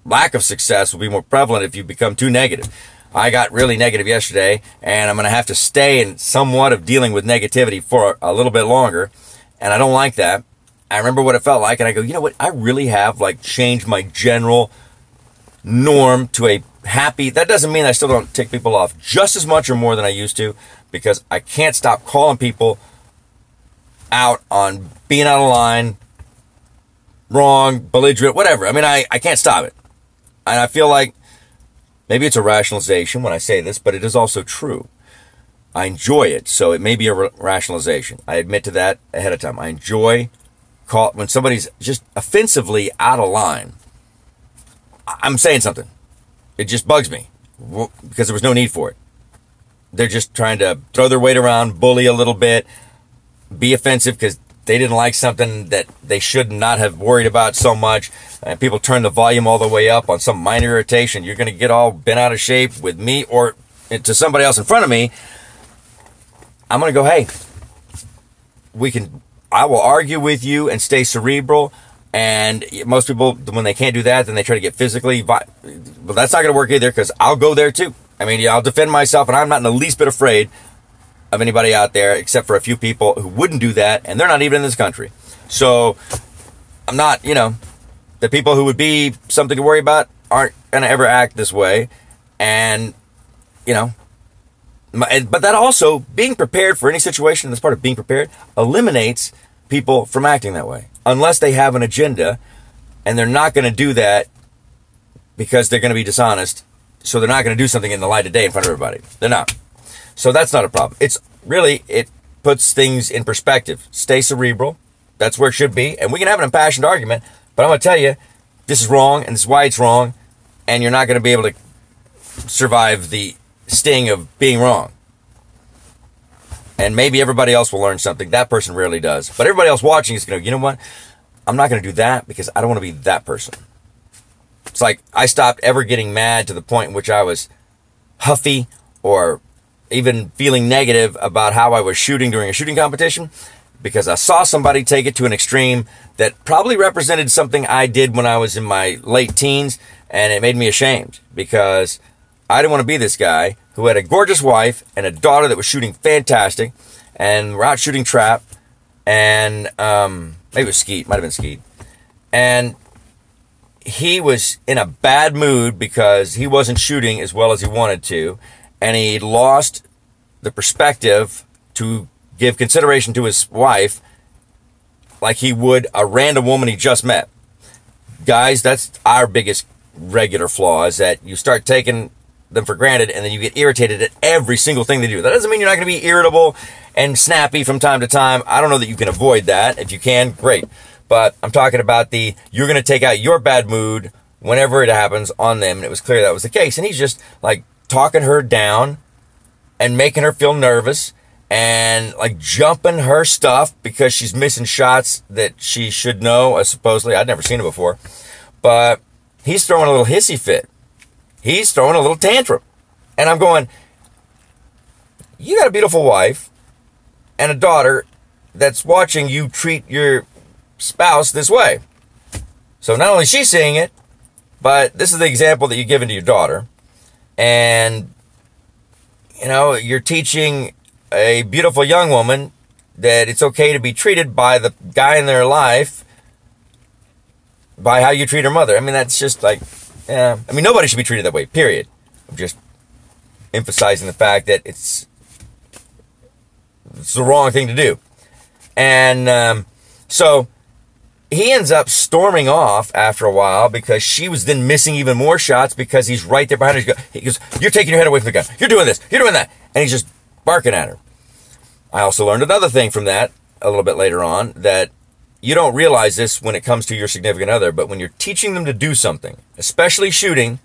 lack of success will be more prevalent if you become too negative. I got really negative yesterday, and I'm going to have to stay in somewhat of dealing with negativity for a little bit longer, and I don't like that. I remember what it felt like, and I go, you know what? I really have, changed my general norm to a happy. That doesn't mean I still don't tick people off just as much or more than I used to, because I can't stop calling people out on being out of line, wrong, belligerent, whatever. I can't stop it. And I feel like maybe it's a rationalization when I say this, but it is also true. I enjoy it, so it may be a rationalization. I admit to that ahead of time. I enjoy when somebody's just offensively out of line. I'm saying something. It just bugs me because there was no need for it. They're just trying to throw their weight around, bully a little bit, be offensive because they didn't like something that they should not have worried about so much. And people turn the volume all the way up on some minor irritation. You're going to get all bent out of shape with me or to somebody else in front of me. I'm going to go, hey, I will argue with you and stay cerebral. And most people, when they can't do that, then they try to get physically. But that's not going to work either because I'll go there too. I'll defend myself, and I'm not in the least bit afraid of anybody out there except for a few people who wouldn't do that, and they're not even in this country. So I'm not, the people who would be something to worry about aren't going to ever act this way. And, but that also, being prepared for any situation, that's part of being prepared, eliminates people from acting that way. Unless they have an agenda, and they're not going to do that because they're going to be dishonest. So they're not going to do something in the light of day in front of everybody. They're not. So that's not a problem. It puts things in perspective. Stay cerebral. That's where it should be. And we can have an impassioned argument, but I'm going to tell you, this is wrong, and this is why it's wrong, and you're not going to be able to survive the sting of being wrong. And maybe everybody else will learn something. That person rarely does. But everybody else watching is going to go, you know what? I'm not going to do that because I don't want to be that person. It's like I stopped ever getting mad to the point in which I was huffy or even feeling negative about how I was shooting during a shooting competition because I saw somebody take it to an extreme that probably represented something I did when I was in my late teens, and it made me ashamed because I didn't want to be this guy who had a gorgeous wife and a daughter that was shooting fantastic, and we're out shooting trap, and maybe it was skeet, might have been skeet, and he was in a bad mood because he wasn't shooting as well as he wanted to, and he lost the perspective to give consideration to his wife like he would a random woman he just met. Guys, that's our biggest regular flaw, is that you start taking them for granted and then you get irritated at every single thing they do. That doesn't mean you're not going to be irritable and snappy from time to time. I don't know that you can avoid that. If you can, great. But I'm talking about you're going to take out your bad mood whenever it happens on them, and it was clear that was the case. And he's just like talking her down and making her feel nervous and like jumping her stuff because she's missing shots that she should know, supposedly. I'd never seen it before. But he's throwing a little hissy fit. He's throwing a little tantrum. And I'm going, you got a beautiful wife and a daughter that's watching you treat your spouse this way. So not only is she seeing it, but this is the example that you're giving to your daughter. And, you know, you're teaching a beautiful young woman that it's okay to be treated by the guy in their life by how you treat her mother. I mean, that's just like, yeah. I mean, nobody should be treated that way, period. I'm just emphasizing the fact that it's the wrong thing to do. And so he ends up storming off after a while because she was then missing even more shots because he's right there behind her. He goes, you're taking your head away from the gun. You're doing this. You're doing that. And he's just barking at her. I also learned another thing from that a little bit later on, that you don't realize this when it comes to your significant other, but when you're teaching them to do something, especially shooting,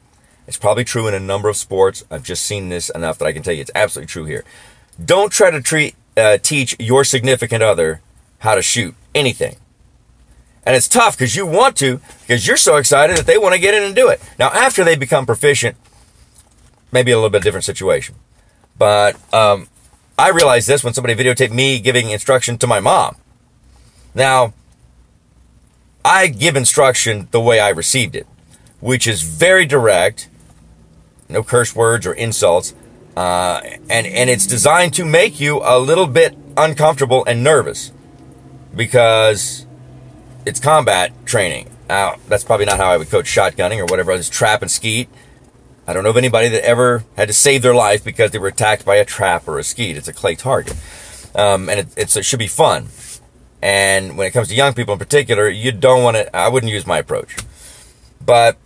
it's probably true in a number of sports. I've just seen this enough that I can tell you it's absolutely true here. Don't try to teach your significant other how to shoot anything. And it's tough because you want to, because you're so excited that they want to get in and do it. Now, after they become proficient, maybe a little bit different situation. But I realized this when somebody videotaped me giving instruction to my mom. Now, I give instruction the way I received it, which is very direct, no curse words or insults, and it's designed to make you a little bit uncomfortable and nervous because it's combat training. Now, that's probably not how I would coach shotgunning or whatever. It's trap and skeet. I don't know of anybody that ever had to save their life because they were attacked by a trap or a skeet. It's a clay target. And it should be fun. And when it comes to young people in particular, you don't want to, I wouldn't use my approach. But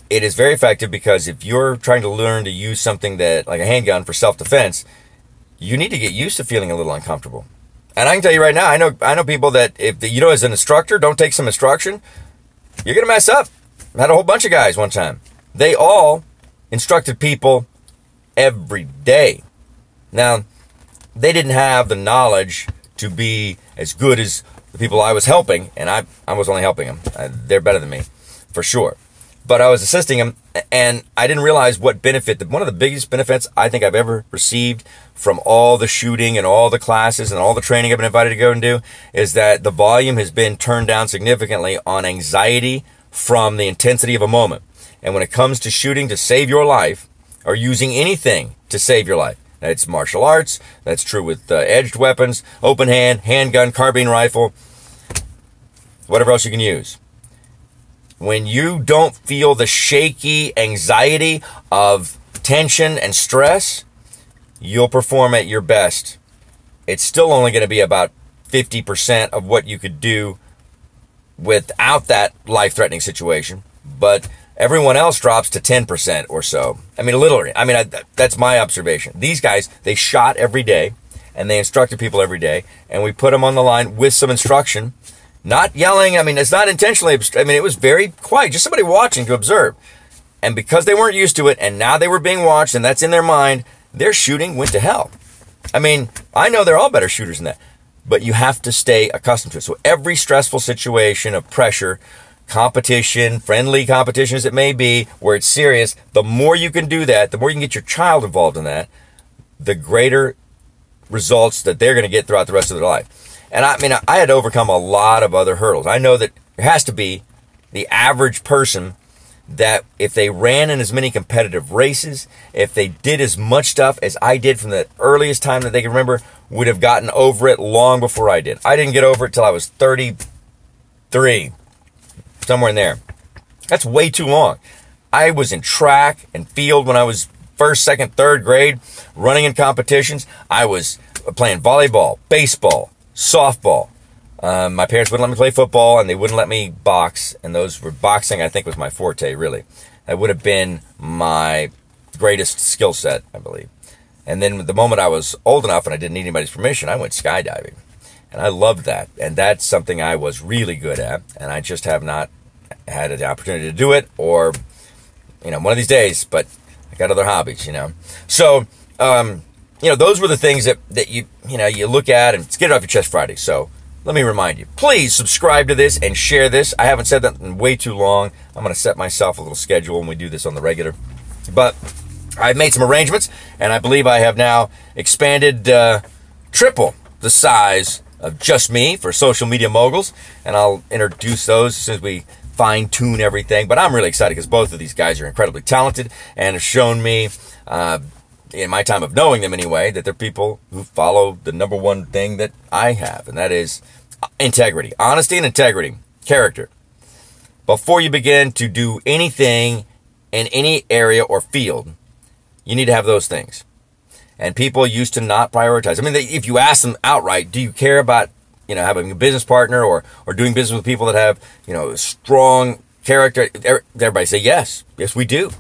it is very effective because if you're trying to learn to use something that, like a handgun for self-defense, you need to get used to feeling a little uncomfortable. And I can tell you right now, I know people that if you know, as an instructor, don't take some instruction, you're going to mess up. I had a whole bunch of guys one time. They all instructed people every day. Now, they didn't have the knowledge to be as good as the people I was helping, and I was only helping them. They're better than me, for sure. But I was assisting them, and I didn't realize what benefit, one of the biggest benefits I think I've ever received from all the shooting and all the classes and all the training I've been invited to go and do, is that the volume has been turned down significantly on anxiety from the intensity of a moment. And when it comes to shooting to save your life, or using anything to save your life, it's martial arts, that's true with edged weapons, open hand, handgun, carbine rifle, whatever else you can use. When you don't feel the shaky anxiety of tension and stress, you'll perform at your best. It's still only going to be about 50% of what you could do without that life-threatening situation, but everyone else drops to 10% or so. I mean, literally. I mean, that's my observation. These guys, they shot every day, and they instructed people every day, and we put them on the line with some instruction, not yelling. I mean, it's not intentionally. I mean, it was very quiet, just somebody watching to observe. And because they weren't used to it, and now they were being watched, and that's in their mind, their shooting went to hell. I mean, I know they're all better shooters than that, but you have to stay accustomed to it. So every stressful situation of pressure, competition, friendly competition as it may be, where it's serious, the more you can do that, the more you can get your child involved in that, the greater results that they're going to get throughout the rest of their life. And I mean, I had to overcome a lot of other hurdles. I know that there has to be the average person that if they ran in as many competitive races, if they did as much stuff as I did from the earliest time that they can remember, would have gotten over it long before I did. I didn't get over it till I was 33, somewhere in there. That's way too long. I was in track and field when I was first, second, third grade, running in competitions. I was playing volleyball, baseball, softball. My parents wouldn't let me play football, and they wouldn't let me box, and those were boxing, I think, was my forte, really. That would have been my greatest skill set, I believe. And then the moment I was old enough and I didn't need anybody's permission, I went skydiving. And I loved that. And that's something I was really good at, and I just have not had the opportunity to do it, or, one of these days, but I got other hobbies, So, those were the things that you look at, and it's Get It Off Your Chest Friday. So let me remind you, please subscribe to this and share this. I haven't said that in way too long. I'm going to set myself a little schedule when we do this on the regular. But I've made some arrangements, and I believe I have now expanded triple the size of Just Me for Social Media Moguls, and I'll introduce those as soon as we fine-tune everything. But I'm really excited because both of these guys are incredibly talented and have shown me, in my time of knowing them anyway, that they're people who follow the number one thing that I have, and that is integrity. Honesty and integrity. Character. Before you begin to do anything in any area or field, you need to have those things. And people used to not prioritize. I mean, if you ask them outright, do you care about, having a business partner or doing business with people that have, strong character? Everybody say, yes, we do.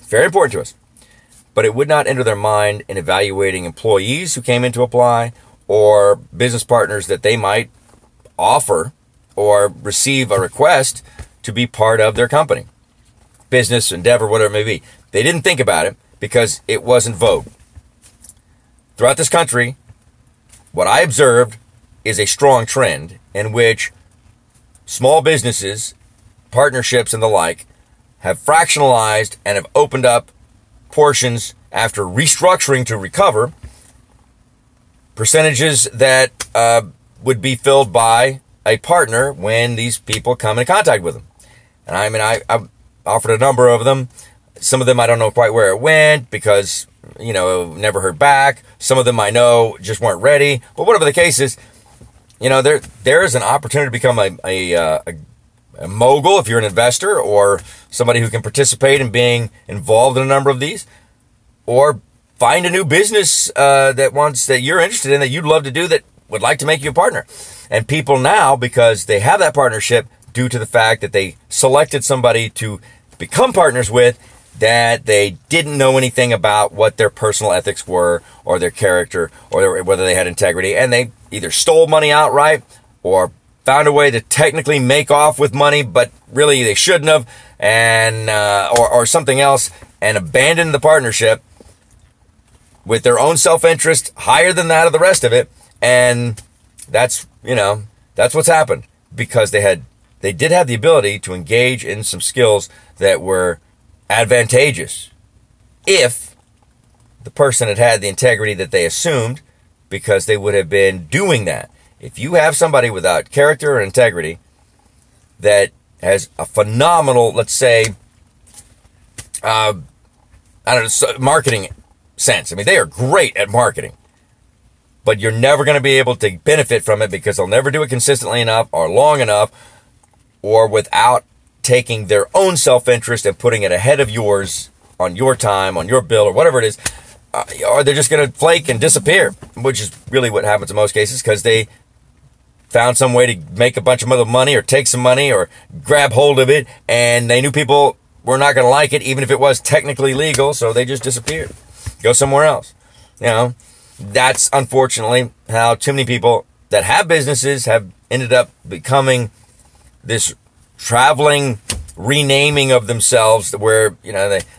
Very important to us. But it would not enter their mind in evaluating employees who came in to apply or business partners that they might offer or receive a request to be part of their company, business, endeavor, whatever it may be. They didn't think about it because it wasn't vogue. Throughout this country, what I observed is a strong trend in which small businesses, partnerships, and the like have fractionalized and have opened up portions after restructuring to recover, percentages that would be filled by a partner when these people come in contact with them. And I offered a number of them. Some of them I don't know quite where it went because, never heard back. Some of them I know just weren't ready. But whatever the case is, there is an opportunity to become a mogul if you're an investor or somebody who can participate in being involved in a number of these, or find a new business that you're interested in, that you'd love to do, that would like to make you a partner. And people now, because they have that partnership due to the fact that they selected somebody to become partners with, that they didn't know anything about what their personal ethics were or their character or whether they had integrity, and they either stole money outright or found a way to technically make off with money, but really they shouldn't have, and or something else, and abandoned the partnership with their own self-interest higher than that of the rest of it. And that's what's happened, because they did have the ability to engage in some skills that were advantageous if the person had had the integrity that they assumed, because they would have been doing that. If you have somebody without character or integrity that has a phenomenal, let's say, marketing sense. I mean, they are great at marketing, but you're never going to be able to benefit from it because they'll never do it consistently enough or long enough, or without taking their own self-interest and putting it ahead of yours on your time, on your bill, or whatever it is, or they're just going to flake and disappear, which is really what happens in most cases, because they found some way to make a bunch of other money or take some money or grab hold of it, and they knew people were not going to like it, even if it was technically legal, so they just disappeared. Go somewhere else. That's unfortunately how too many people that have businesses have ended up becoming this traveling renaming of themselves, where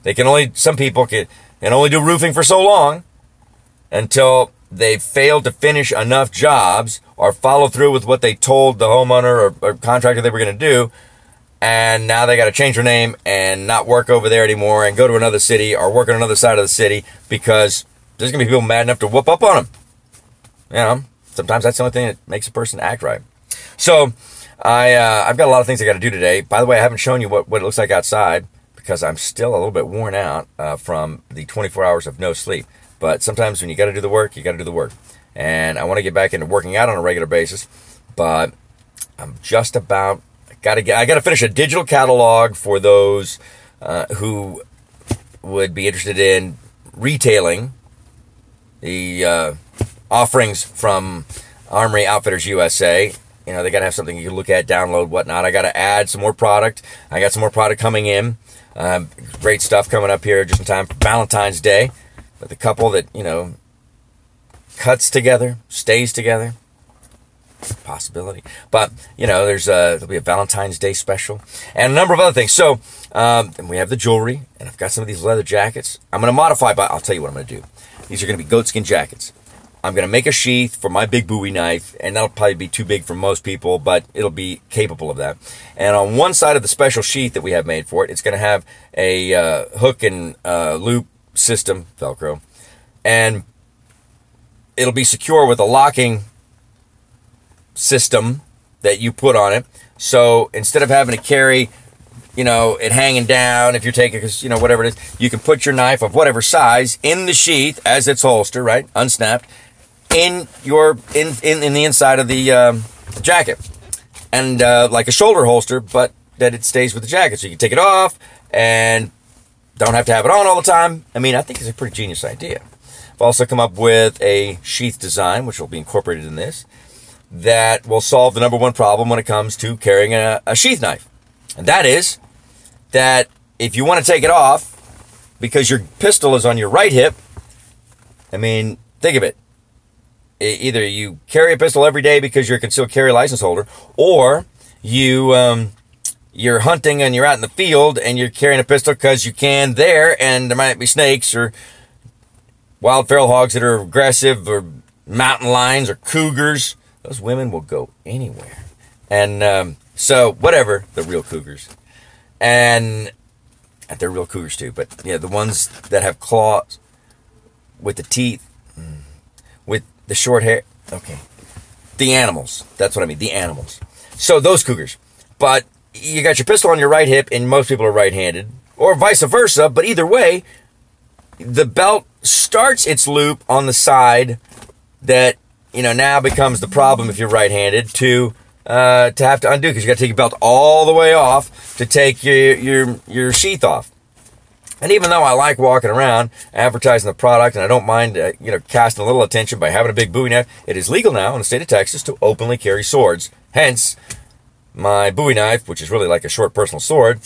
they can only, some people can only do roofing for so long until they failed to finish enough jobs or follow through with what they told the homeowner or contractor they were going to do. And now they got to change their name and not work over there anymore and go to another city or work on another side of the city because there's going to be people mad enough to whoop up on them. You know, sometimes that's the only thing that makes a person act right. So I've got a lot of things I got to do today. By the way, I haven't shown you what it looks like outside because I'm still a little bit worn out from the 24 hours of no sleep. But sometimes when you got to do the work, you got to do the work. And I want to get back into working out on a regular basis, but I'm just about... I got to finish a digital catalog for those who would be interested in retailing the offerings from Armory Outfitters USA. You know, they got to have something you can look at, download, whatnot. I got to add some more product. I got some more product coming in. Great stuff coming up here just in time for Valentine's Day. But the couple that, you know, cuts together, stays together. Possibility, but you know, there'll be a Valentine's Day special and a number of other things. So, and we have the jewelry, and I've got some of these leather jackets. I'm going to modify, but I'll tell you what I'm going to do. These are going to be goatskin jackets. I'm going to make a sheath for my big Bowie knife, and that'll probably be too big for most people, but it'll be capable of that. And on one side of the special sheath that we have made for it, it's going to have a hook and loop system, Velcro, and it'll be secure with a locking system that you put on it. So instead of having to carry, you know, it hanging down, if you're taking, because, you know, whatever it is, you can put your knife of whatever size in the sheath as it's holster, right, unsnapped, in the inside of the jacket, and like a shoulder holster, but that it stays with the jacket, so you can take it off and don't have to have it on all the time. I mean, I think it's a pretty genius idea. I've also come up with a sheath design, which will be incorporated in this, that will solve the number one problem when it comes to carrying a sheath knife. And that is that if you want to take it off because your pistol is on your right hip, I mean, think of it. Either you carry a pistol every day because you're a concealed carry license holder, or you're hunting and you're out in the field and you're carrying a pistol because you can there, and there might be snakes or wild feral hogs that are aggressive, or mountain lions or cougars. Those women will go anywhere. And so, whatever, the real cougars. And they're real cougars too, but yeah, the ones that have claws with the teeth, with the short hair. Okay. The animals. That's what I mean, the animals. So, those cougars. But you got your pistol on your right hip, and most people are right-handed, or vice versa, but either way, the belt starts its loop on the side that, you know, now becomes the problem if you're right-handed to have to undo, because you got to take your belt all the way off to take your sheath off. And even though I like walking around advertising the product, and I don't mind casting a little attention by having a big Bowie knife, it is legal now in the state of Texas to openly carry swords. Hence, my Bowie knife, which is really like a short personal sword,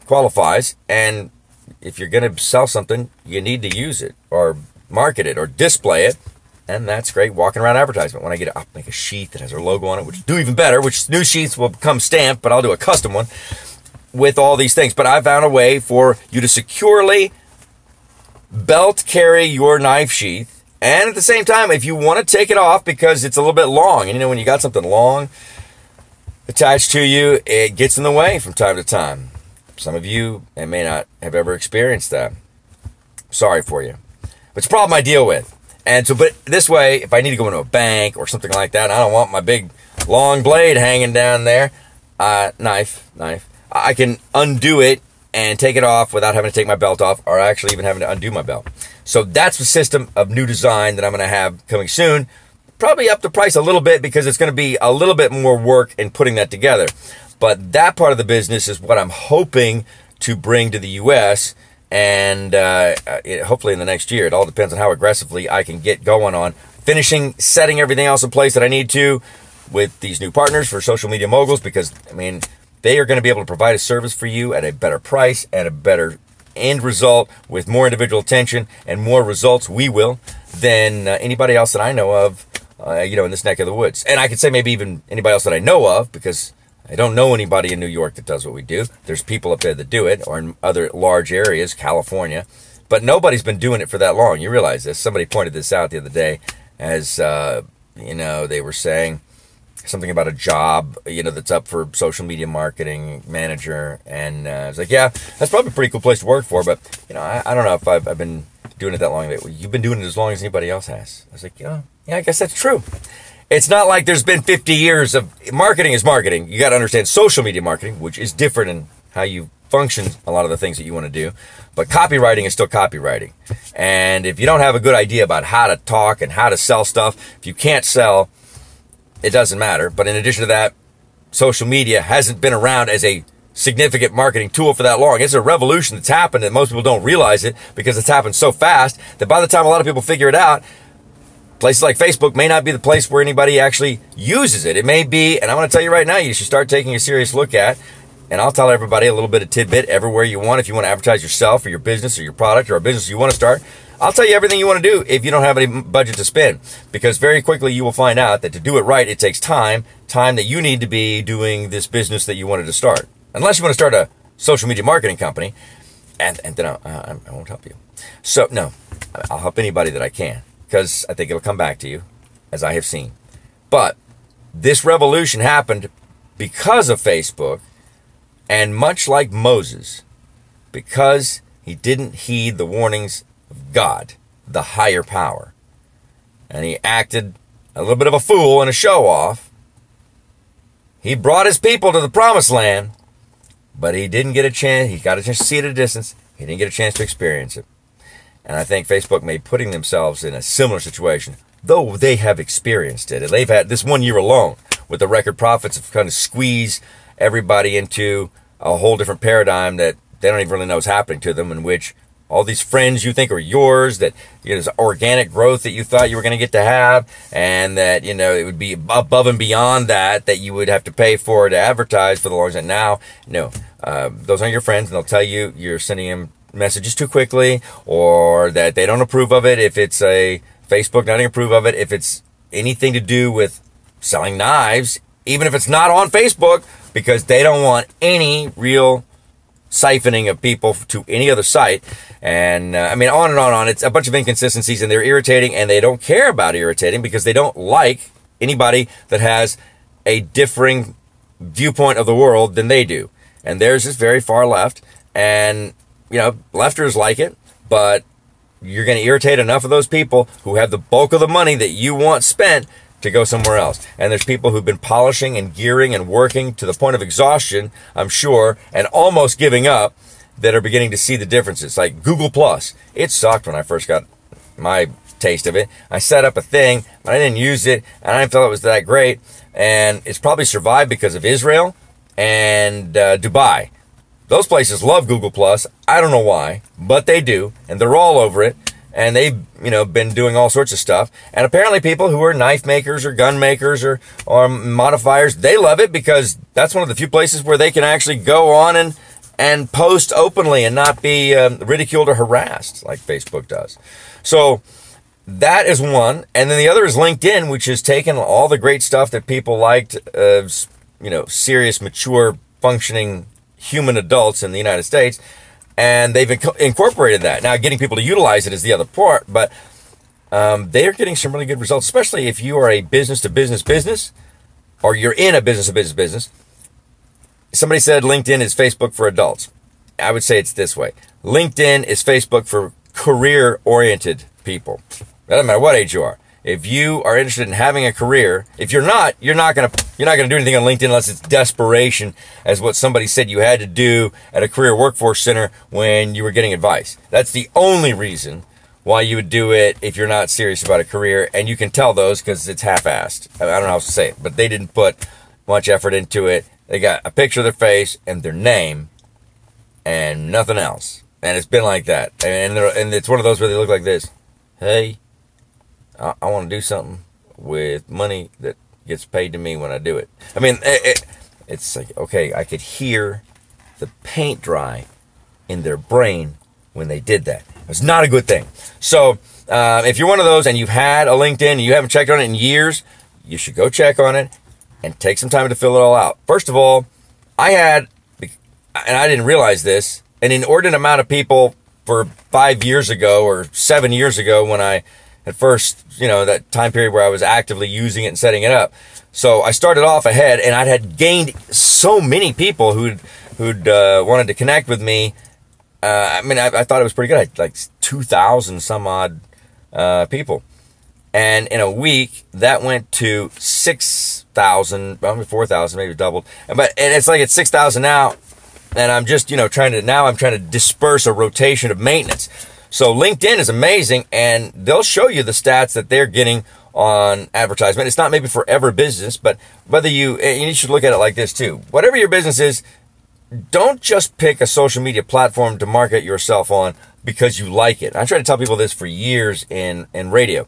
qualifies. And if you're going to sell something, you need to use it or market it or display it. And that's great walking around advertisement. When I get it, I'll make a sheath that has our logo on it, which do even better, which new sheaths will come stamped, but I'll do a custom one with all these things. But I found a way for you to securely belt carry your knife sheath. And at the same time, if you want to take it off because it's a little bit long, and you know, when you got something long attached to you, it gets in the way from time to time. Some of you may not have ever experienced that. Sorry for you. But it's a problem I deal with. And so, but this way, if I need to go into a bank or something like that, and I don't want my big long blade hanging down there, knife, I can undo it and take it off without having to take my belt off, or actually even having to undo my belt. So that's the system of new design that I'm going to have coming soon. Probably up the price a little bit because it's going to be a little bit more work in putting that together. But that part of the business is what I'm hoping to bring to the U.S., and hopefully in the next year. It all depends on how aggressively I can get going on finishing, setting everything else in place that I need to with these new partners for Social Media Moguls, because, I mean, they are going to be able to provide a service for you at a better price and a better end result with more individual attention and more results, we will, than anybody else that I know of, in this neck of the woods. And I could say maybe even anybody else that I know of, because I don't know anybody in New York that does what we do. There's people up there that do it, or in other large areas, California. But nobody's been doing it for that long. You realize this. Somebody pointed this out the other day, as, they were saying something about a job, that's up for social media marketing manager. And it's like, yeah, that's probably a pretty cool place to work for. But, I don't know if I've been doing it that long. You've been doing it as long as anybody else has. I was like, yeah, I guess that's true. It's not like there's been 50 years of marketing is marketing. You got to understand social media marketing, which is different in how you function, a lot of the things that you want to do. But copywriting is still copywriting. And if you don't have a good idea about how to talk and how to sell stuff, if you can't sell, it doesn't matter. But in addition to that, social media hasn't been around as a significant marketing tool for that long. It's a revolution that's happened and most people don't realize it because it's happened so fast that by the time a lot of people figure it out, places like Facebook may not be the place where anybody actually uses it. It may be, and I'm going to tell you right now, you should start taking a serious look at, and I'll tell everybody a little bit of tidbit everywhere you want. If you want to advertise yourself or your business or your product or a business you want to start, I'll tell you everything you want to do if you don't have any budget to spend. Because very quickly you will find out that to do it right, it takes time that you need to be doing this business that you wanted to start. Unless you want to start a social media marketing company, and then I won't help you. So, no, I'll help anybody that I can. Because I think it'll come back to you, as I have seen. But this revolution happened because of Facebook, and much like Moses, because he didn't heed the warnings of God, the higher power. And he acted a little bit of a fool and a show-off. He brought his people to the promised land, but he didn't get a chance. He got a chance to see it at a distance. He didn't get a chance to experience it. And I think Facebook may be putting themselves in a similar situation, though they have experienced it. And they've had this 1 year alone with the record profits of kind of squeeze everybody into a whole different paradigm that they don't even really know is happening to them, in which all these friends you think are yours, that there's organic growth that you thought you were going to get to have, and that, it would be above and beyond that you would have to pay for to advertise for the long time. Now, no, those aren't your friends, and they'll tell you you're sending them messages too quickly, or that they don't approve of it if it's a Facebook not approve of it if it's anything to do with selling knives, even if it's not on Facebook, because they don't want any real siphoning of people to any other site. And on and on. It's a bunch of inconsistencies, and they're irritating, and they don't care about irritating because they don't like anybody that has a differing viewpoint of the world than they do. And theirs is very far left, and lefters like it, but you're going to irritate enough of those people who have the bulk of the money that you want spent to go somewhere else. And there's people who've been polishing and gearing and working to the point of exhaustion, I'm sure, and almost giving up, that are beginning to see the differences. Like Google Plus. It sucked when I first got my taste of it. I set up a thing, but I didn't use it, and I didn't feel it was that great. And it's probably survived because of Israel and Dubai. Those places love Google Plus. I don't know why, but they do, and they're all over it. And they've, been doing all sorts of stuff. And apparently people who are knife makers or gun makers or modifiers, they love it because that's one of the few places where they can actually go on and post openly and not be ridiculed or harassed like Facebook does. So that is one. And then the other is LinkedIn, which has taken all the great stuff that people liked, serious, mature, functioning human adults in the United States, and they've incorporated that. Now, getting people to utilize it is the other part, but they are getting some really good results, especially if you are a business-to-business business, or you're in a business-to-business business. Somebody said LinkedIn is Facebook for adults. I would say it's this way. LinkedIn is Facebook for career-oriented people. That doesn't matter what age you are. If you are interested in having a career, if you're not gonna do anything on LinkedIn unless it's desperation, as what somebody said you had to do at a career workforce center when you were getting advice. That's the only reason why you would do it if you're not serious about a career, and you can tell those because it's half-assed. I don't know how else to say it, but they didn't put much effort into it. They got a picture of their face and their name and nothing else. And it's been like that. And it's one of those where they look like this. Hey, I want to do something with money that gets paid to me when I do it. It's like, okay, I could hear the paint dry in their brain when they did that. It's not a good thing. So if you're one of those and you've had a LinkedIn and you haven't checked on it in years, you should go check on it and take some time to fill it all out. First of all, I had, and I didn't realize this, an inordinate amount of people for 5 years ago or 7 years ago when I at first, that time period where I was actively using it and setting it up. So I started off ahead, and I had gained so many people who'd wanted to connect with me. I thought it was pretty good. I had like 2,000 some odd people. And in a week, that went to 6,000, 4,000, maybe doubled. And it's like it's 6,000 now. And I'm just, trying to disperse a rotation of maintenance. So LinkedIn is amazing, and they'll show you the stats that they're getting on advertisement. It's not maybe for every business, but you should look at it like this too. Whatever your business is, don't just pick a social media platform to market yourself on because you like it. I try to tell people this for years in radio.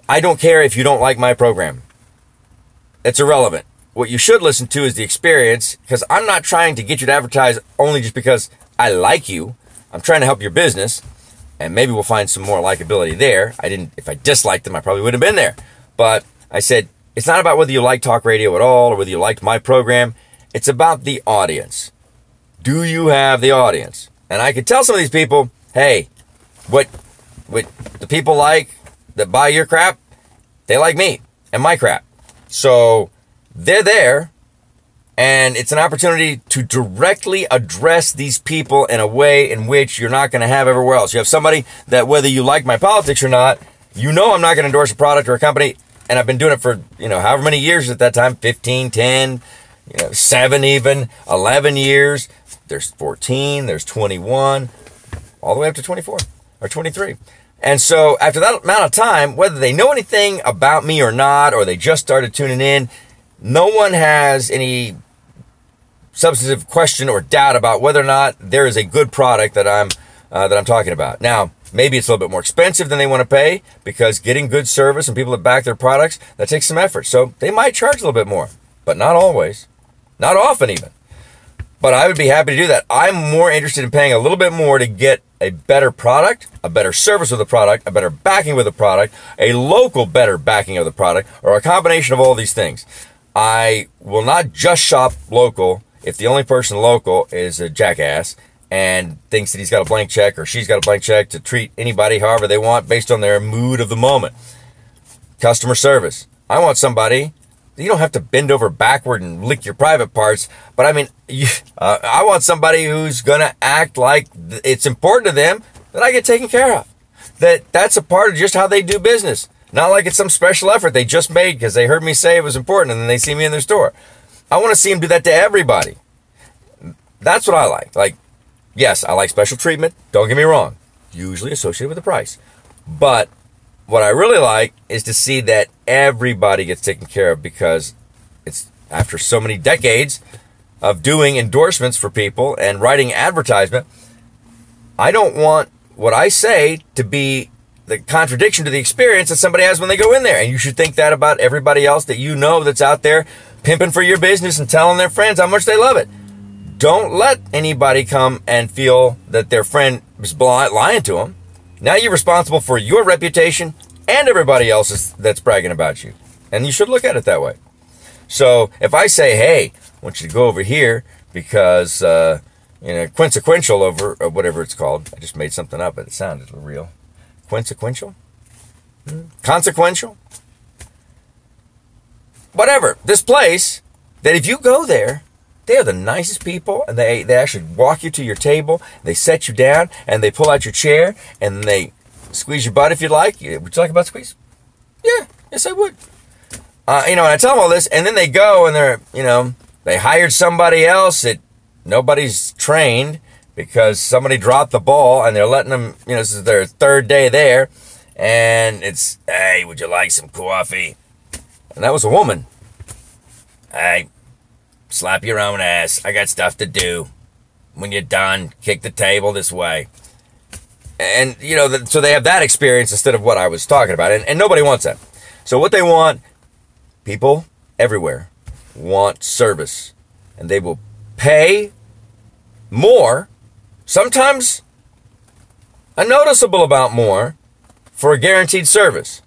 I don't care if you don't like my program. It's irrelevant. What you should listen to is the experience, because I'm not trying to get you to advertise only just because I like you. I'm trying to help your business, and maybe we'll find some more likability there. If I disliked them, I probably wouldn't have been there. But I said, it's not about whether you like talk radio at all or whether you liked my program. It's about the audience. Do you have the audience? And I could tell some of these people, hey, what the people like that buy your crap, they like me and my crap. So they're there, and it's an opportunity to directly address these people in a way in which you're not going to have everywhere else. You have somebody that, whether you like my politics or not, I'm not going to endorse a product or a company, and I've been doing it for, however many years at that time, 15, 10, 7 even, 11 years. There's 14, there's 21, all the way up to 24 or 23. And so after that amount of time, whether they know anything about me or not, or they just started tuning in, no one has any substantive question or doubt about whether or not there is a good product that I'm talking about. Now, maybe it's a little bit more expensive than they want to pay, because getting good service and people that back their products, that takes some effort. So they might charge a little bit more, but not always, not often even. But I would be happy to do that. I'm more interested in paying a little bit more to get a better product, a better service with the product, a better backing with the product, a local better backing of the product, or a combination of all these things. I will not just shop local if the only person local is a jackass and thinks that he's got a blank check or she's got a blank check to treat anybody however they want based on their mood of the moment. Customer service. I want somebody. You don't have to bend over backward and lick your private parts, but I want somebody who's going to act like it's important to them that I get taken care of. That's a part of just how they do business. Not like it's some special effort they just made because they heard me say it was important and then they see me in their store. I want to see them do that to everybody. That's what I like. Like, yes, I like special treatment. Don't get me wrong. Usually associated with the price. But what I really like is to see that everybody gets taken care of, because it's after so many decades of doing endorsements for people and writing advertisement. I don't want what I say to be the contradiction to the experience that somebody has when they go in there. And you should think that about everybody else that that's out there pimping for your business and telling their friends how much they love it. Don't let anybody come and feel that their friend is lying to them. Now you're responsible for your reputation and everybody else's that's bragging about you. And you should look at it that way. So if I say, hey, I want you to go over here because, consequential over, or whatever it's called. I just made something up, but it sounded real. Consequential? Consequential? Whatever. This place, that if you go there, they are the nicest people, and they actually walk you to your table, they set you down, and they pull out your chair, and they squeeze your butt if you'd like. Would you like a butt squeeze? Yeah, yes I would. And I tell them all this, and then they go, and they hired somebody else that nobody's trained because somebody dropped the ball, and they're letting them, this is their third day there, and it's, hey, would you like some coffee? And that was a woman. Hey, slap your own ass. I got stuff to do. When you're done, kick the table this way. And, so they have that experience instead of what I was talking about. And nobody wants that. So what they want, people everywhere want service. And they will pay more, sometimes a noticeable amount more, for a guaranteed service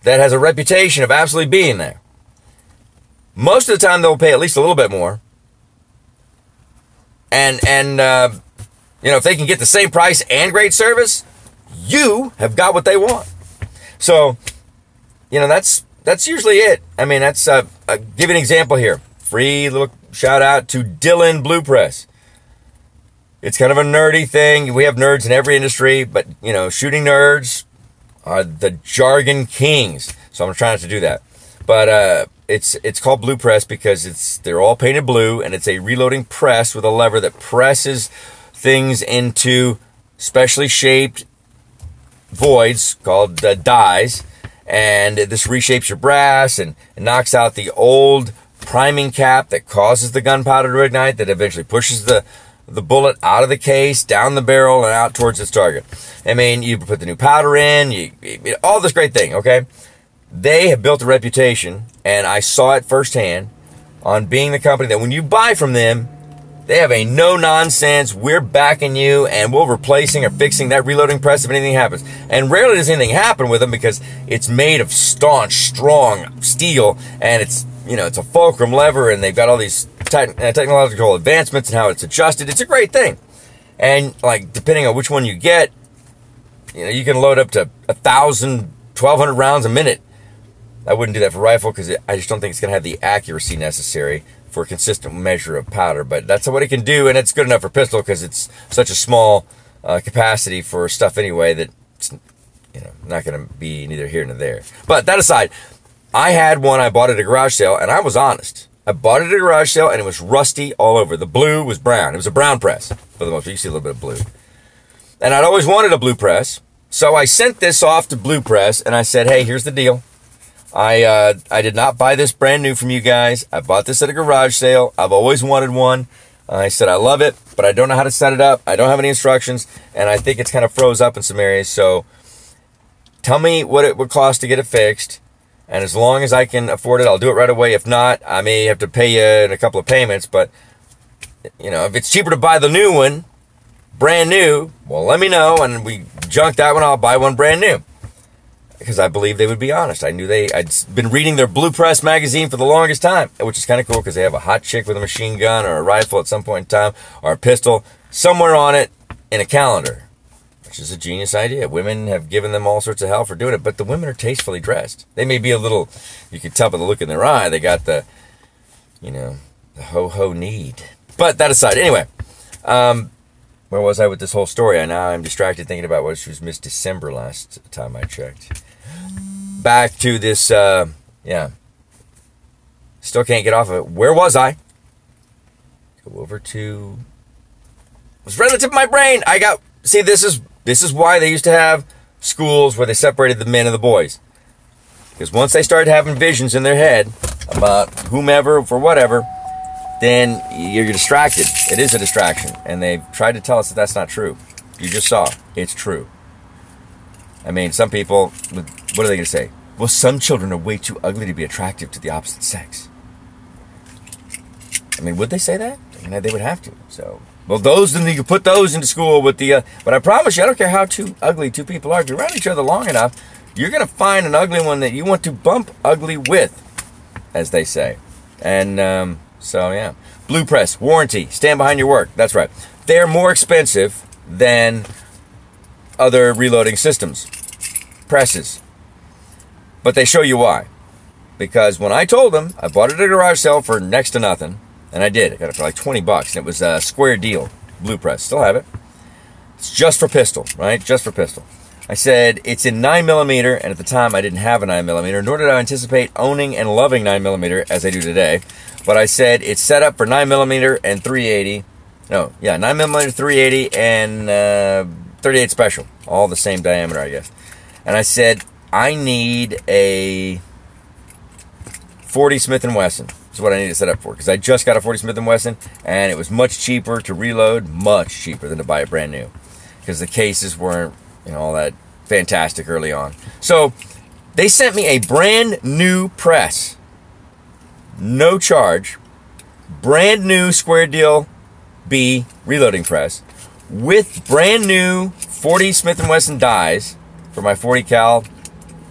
that has a reputation of absolutely being there. Most of the time, they'll pay at least a little bit more. And if they can get the same price and great service, you have got what they want. So, that's usually it. I mean, that's I'll give you an example here. Free little shout out to Dylan Blue Press. It's kind of a nerdy thing. We have nerds in every industry, but shooting nerds are the jargon kings. So I'm trying not to do that. But it's called Blue Press because they're all painted blue, and it's a reloading press with a lever that presses things into specially shaped voids called dies, and this reshapes your brass and knocks out the old priming cap that causes the gunpowder to ignite, that eventually pushes the bullet out of the case, down the barrel, and out towards its target. I mean, you put the new powder in, all this great thing, okay? They have built a reputation, and I saw it firsthand on being the company that when you buy from them, they have a no-nonsense, we're backing you, and we're replacing or fixing that reloading press if anything happens. And rarely does anything happen with them because it's made of staunch, strong steel, and it's a fulcrum lever, and they've got all these technological advancements and how it's adjusted. It's a great thing. And, depending on which one you get, you can load up to 1,000, 1,200 rounds a minute. I wouldn't do that for rifle because I just don't think it's going to have the accuracy necessary for a consistent measure of powder, but that's what it can do, and it's good enough for pistol because it's such a small capacity for stuff anyway that it's not going to be neither here nor there. But that aside, I had one I bought at a garage sale, and I was honest. I bought it at a garage sale, and it was rusty all over. The blue was brown. It was a brown press for the most part. You see a little bit of blue. And I'd always wanted a blue press, so I sent this off to Blue Press, and I said, hey, here's the deal. I did not buy this brand new from you guys. I bought this at a garage sale. I've always wanted one. I said, I love it, but I don't know how to set it up. I don't have any instructions, and I think it's kind of froze up in some areas. So tell me what it would cost to get it fixed, and as long as I can afford it, I'll do it right away. If not, I may have to pay you in a couple of payments, but if it's cheaper to buy the new one, brand new, well, let me know, and we junk that one, I'll buy one brand new. Because I believe they would be honest. I knew I'd been reading their Blue Press magazine for the longest time, which is kind of cool because they have a hot chick with a machine gun or a rifle at some point in time, or a pistol, somewhere on it in a calendar, which is a genius idea. Women have given them all sorts of hell for doing it, but the women are tastefully dressed. They may be a little, you can tell by the look in their eye, they got the ho-ho need. But that aside, anyway, where was I with this whole story? Now I'm distracted thinking about what she was Miss December last time I checked. Back to this, still can't get off of it. Where was I? Go over to, it was right on the tip of my brain. See, this is why they used to have schools where they separated the men and the boys. Because once they started having visions in their head about whomever, for whatever, then you're distracted. It is a distraction. And they've tried to tell us that that's not true. You just saw. It's true. I mean, some people, what are they going to say? Well, some children are way too ugly to be attractive to the opposite sex. I mean, would they say that? I mean, they would have to. So, well, then you can put those into school with the, but I promise you, I don't care how too ugly two people are. If you're around each other long enough, you're going to find an ugly one that you want to bump ugly with, as they say. And, so, yeah. Blue Press, warranty, stand behind your work. That's right. They're more expensive than other reloading systems, presses. But they show you why. Because when I told them, I bought it at a garage sale for next to nothing, and I did. I got it for like $20, and it was a square deal, Blue Press. Still have it. It's just for pistol, right? Just for pistol. I said, it's in 9mm, and at the time I didn't have a 9mm, nor did I anticipate owning and loving 9mm as I do today. But I said, it's set up for 9mm and 380. No, yeah, 9mm, 380, and 38 special. All the same diameter, I guess. And I said, I need a 40 Smith & Wesson. That's what I need to set up for. Because I just got a 40 Smith & Wesson, and it was much cheaper to reload, much cheaper than to buy it brand new. Because the cases weren't, all that fantastic early on. So, they sent me a brand new press. No charge. Brand new square deal B reloading press. With brand new 40 Smith & Wesson dies for my 40 cal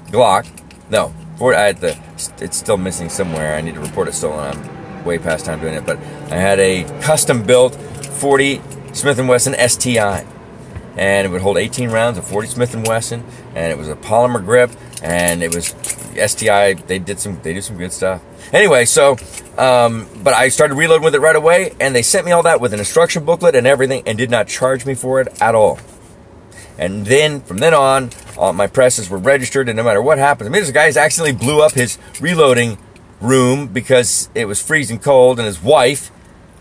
Glock. No, it's still missing somewhere. I need to report it stolen. I'm way past time doing it. But I had a custom built 40 Smith & Wesson STI. and it would hold 18 rounds of 40 Smith & Wesson, and it was a polymer grip, and it was STI. They do some good stuff. Anyway, so but I started reloading with it right away, and they sent me all that with an instruction booklet and everything, and did not charge me for it at all. And then from then on, all my presses were registered, and no matter what happens, I mean, this guy accidentally blew up his reloading room because it was freezing cold, and his wife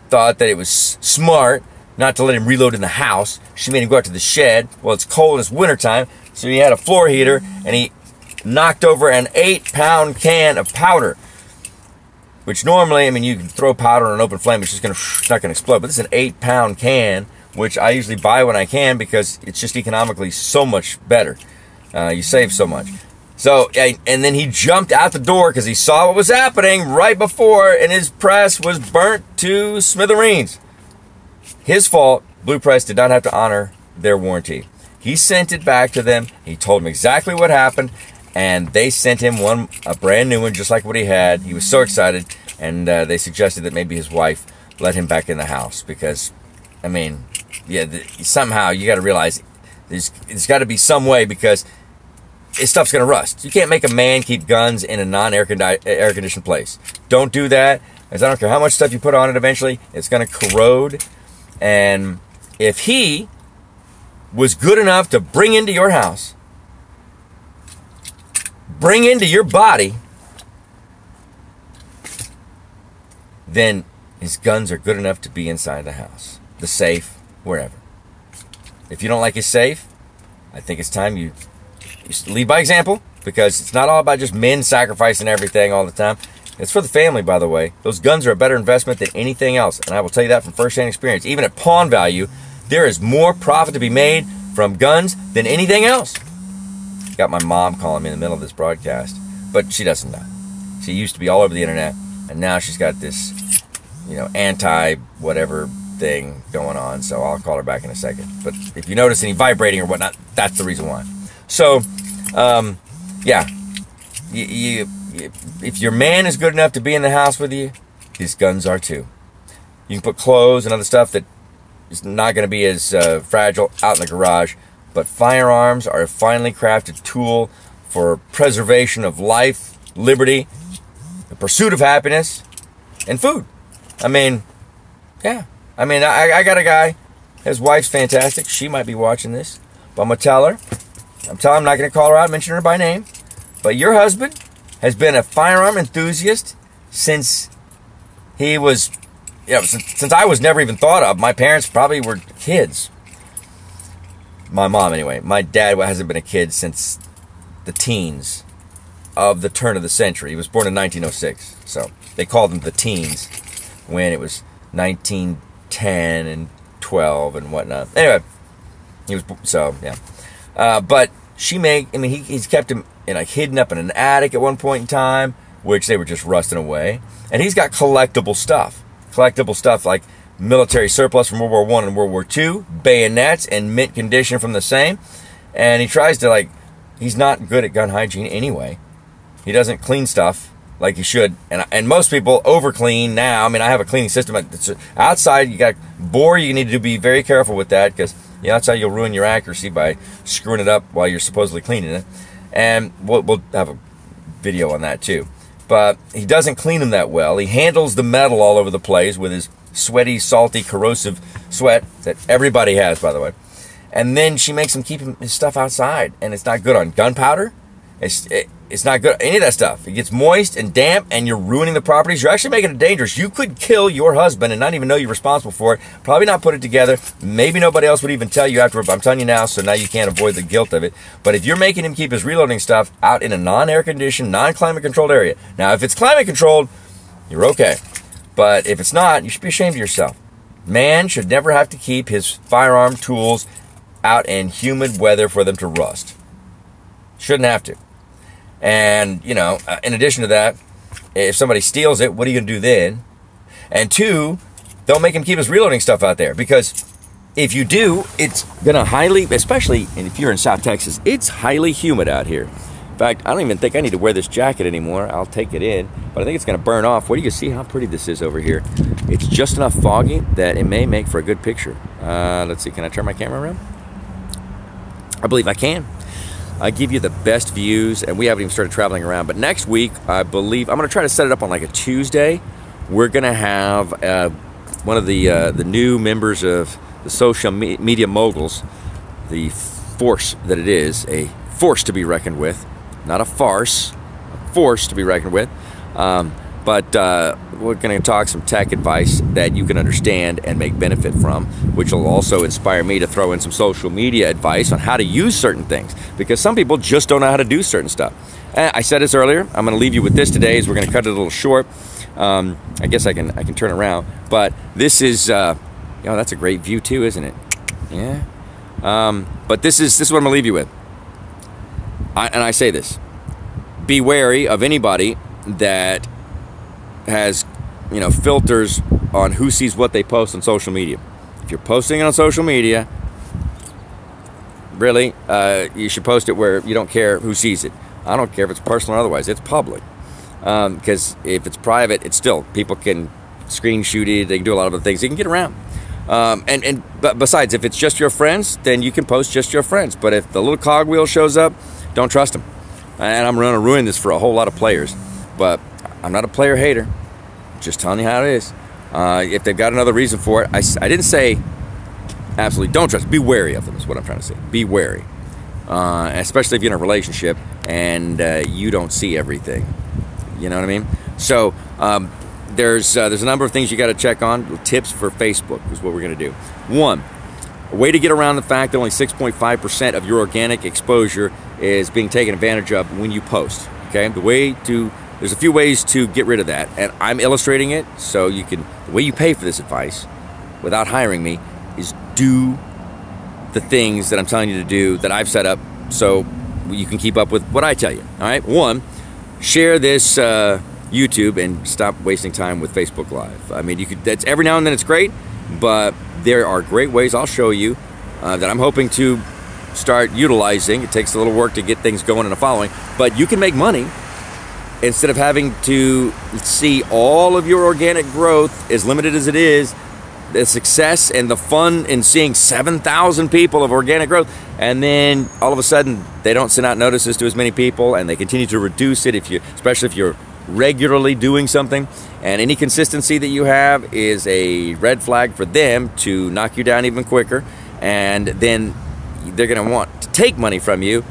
thought that it was smart not to let him reload in the house. She made him go out to the shed. Well, it's cold, it's wintertime, so he had a floor heater, and he knocked over an 8-pound can of powder, which normally, I mean, you can throw powder on an open flame, it's not gonna explode, but this is an 8-pound can, which I usually buy when I can because it's just economically so much better. You save so much. So, and then he jumped out the door because he saw what was happening right before, and his press was burnt to smithereens. His fault. Blue Press did not have to honor their warranty. He sent it back to them. He told them exactly what happened, and they sent him a brand new one, just like what he had. He was so excited, and they suggested that maybe his wife let him back in the house because, I mean, yeah, somehow you got to realize there's got to be some way because this stuff's going to rust. You can't make a man keep guns in a non-air conditioned place. Don't do that, because I don't care how much stuff you put on it, eventually it's going to corrode. And if he was good enough to bring into your house, bring into your body, then his guns are good enough to be inside the house, the safe, wherever. If you don't like his safe, I think it's time you lead by example, because it's not all about just men sacrificing everything all the time. It's for the family, by the way. Those guns are a better investment than anything else, and I will tell you that from first-hand experience. Even at pawn value, there is more profit to be made from guns than anything else. Got my mom calling me in the middle of this broadcast, but she doesn't know. She used to be all over the internet, and now she's got this, anti-whatever thing going on, so I'll call her back in a second. But if you notice any vibrating or whatnot, that's the reason why. So, if your man is good enough to be in the house with you, his guns are too. You can put clothes and other stuff that is not going to be as fragile out in the garage, but firearms are a finely crafted tool for preservation of life, liberty, the pursuit of happiness, and food. I mean, yeah. I mean, I got a guy, his wife's fantastic. She might be watching this, but I'm going to tell her. I'm not going to call her out, mention her by name, but your husband has been a firearm enthusiast since he was, since I was never even thought of. My parents probably were kids. My mom, anyway. My dad hasn't been a kid since the teens of the turn of the century. He was born in 1906, so they called him the teens when it was 1910 and 12 and whatnot. Anyway, he was, so, yeah. But he's kept him hidden up in an attic at one point in time, which they were just rusting away. And he's got collectible stuff like military surplus from World War I and World War II, bayonets in mint condition from the same. And he tries to, he's not good at gun hygiene anyway. He doesn't clean stuff like he should. And most people over clean now. I mean, I have a cleaning system. Outside, you got bore. You need to be very careful with that, because that's how you'll ruin your accuracy, by screwing it up while you're supposedly cleaning it. And we'll have a video on that too. But he doesn't clean them that well. He handles the metal all over the place with his sweaty, salty, corrosive sweat that everybody has, by the way. And then she makes him keep his stuff outside, and it's not good on gunpowder. It's not good, any of that stuff. It gets moist and damp, and you're ruining the properties. You're actually making it dangerous. You could kill your husband and not even know you're responsible for it. Probably not put it together. Maybe nobody else would even tell you afterward, but I'm telling you now, so now you can't avoid the guilt of it. But if you're making him keep his reloading stuff out in a non-air conditioned, non-climate controlled area. Now, if it's climate controlled, you're okay. But if it's not, you should be ashamed of yourself. Man should never have to keep his firearm tools out in humid weather for them to rust. Shouldn't have to. And, in addition to that, if somebody steals it, what are you going to do then? And two, don't make him keep his reloading stuff out there, because if you do, it's going to highly, especially if you're in South Texas, it's highly humid out here. In fact, I don't even think I need to wear this jacket anymore. I'll take it in, but I think it's going to burn off. What do you see how pretty this is over here? It's just enough foggy that it may make for a good picture. Let's see, can I turn my camera around? I believe I can. I give you the best views, and we haven't even started traveling around. But next week, I believe, I'm going to try to set it up on like a Tuesday. We're going to have one of the new members of the social media moguls, the force that it is, a force to be reckoned with, not a farce, a force to be reckoned with. But we're going to talk some tech advice that you can understand and make benefit from, which will also inspire me to throw in some social media advice on how to use certain things, because some people just don't know how to do certain stuff. I said this earlier. I'm going to leave you with this today, as we're going to cut it a little short. I guess I can turn around, but this is, that's a great view too, isn't it? Yeah. But this is what I'm going to leave you with. And I say this: be wary of anybody that has, filters on who sees what they post on social media. If you're posting it on social media, really, you should post it where you don't care who sees it. I don't care if it's personal or otherwise. It's public. Because if it's private, it's still, people can screen shoot it. They can do a lot of other things. They can get around. But besides, if it's just your friends, then you can post just your friends. But if the little cogwheel shows up, don't trust them. And I'm going to ruin this for a whole lot of players. But I'm not a player hater. Just telling you how it is. If they've got another reason for it, I didn't say absolutely don't trust. Be wary of them is what I'm trying to say. Be wary. Especially if you're in a relationship and you don't see everything. You know what I mean? So there's a number of things you got to check on. Tips for Facebook is what we're going to do. One, a way to get around the fact that only 6.5% of your organic exposure is being taken advantage of when you post. Okay, there's a few ways to get rid of that, and I'm illustrating it so you can. The way you pay for this advice, without hiring me, is do the things that I'm telling you to do that I've set up, so you can keep up with what I tell you. All right. One, share this YouTube and stop wasting time with Facebook Live. I mean, that's every now and then it's great, but there are great ways I'll show you that I'm hoping to start utilizing. It takes a little work to get things going in a following, but you can make money instead of having to see all of your organic growth, as limited as it is, the success and the fun in seeing 7,000 people of organic growth, and then all of a sudden they don't send out notices to as many people, and they continue to reduce it, especially if you're regularly doing something, and any consistency that you have is a red flag for them to knock you down even quicker, and then they're going to want to take money from you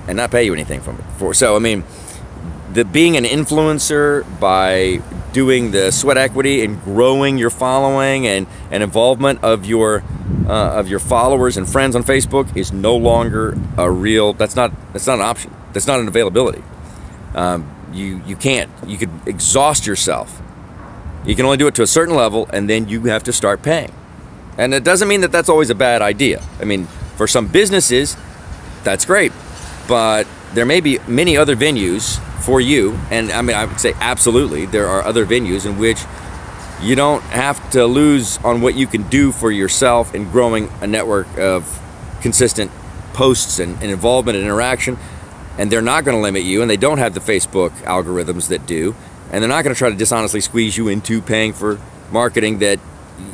and not pay you anything for it. So I mean, being an influencer by doing the sweat equity and growing your following and involvement of your followers and friends on Facebook is no longer a real. That's not an option. That's not an availability. You can't. You could exhaust yourself. You can only do it to a certain level, and then you have to start paying. And it doesn't mean that that's always a bad idea. I mean, for some businesses, that's great, but there may be many other venues for you, and I mean, I would say absolutely there are other venues in which you don't have to lose on what you can do for yourself in growing a network of consistent posts and involvement and interaction, and they're not going to limit you, and they don't have the Facebook algorithms that do, and they're not going to try to dishonestly squeeze you into paying for marketing that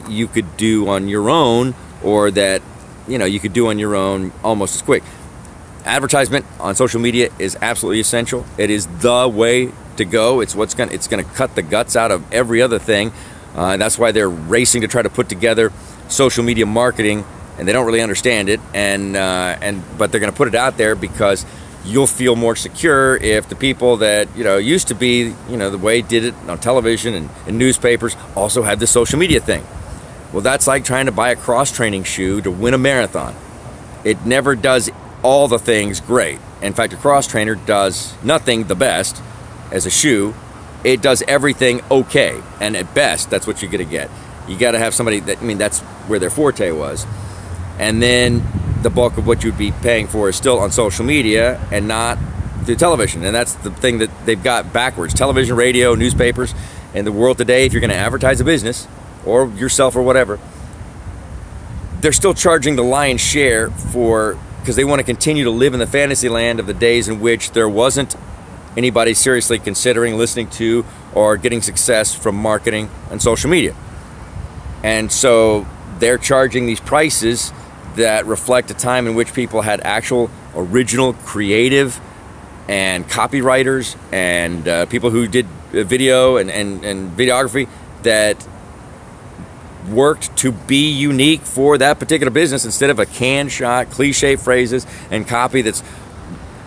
you could do on your own, or that you could do on your own almost as quick. Advertisement on social media is absolutely essential. It is the way to go. It's going to cut the guts out of every other thing. And that's why they're racing to try to put together social media marketing, and they don't really understand it. But they're going to put it out there because you'll feel more secure if the people that used to be the way did it on television and newspapers also had this social media thing. Well, that's like trying to buy a cross-training shoe to win a marathon. It never does all the things great. In fact, a cross trainer does nothing the best as a shoe. It does everything okay, and at best, that's what you're going to get. You got to have somebody that's where their forte was. And then the bulk of what you'd be paying for is still on social media and not through television. And that's the thing that they've got backwards. Television, radio, newspapers, and the world today, if you're going to advertise a business or yourself or whatever, they're still charging the lion's share because they want to continue to live in the fantasy land of the days in which there wasn't anybody seriously considering listening to or getting success from marketing and social media. And so they're charging these prices that reflect a time in which people had actual original creative and copywriters and people who did video and videography that worked to be unique for that particular business instead of a canned shot, cliche phrases and copy that's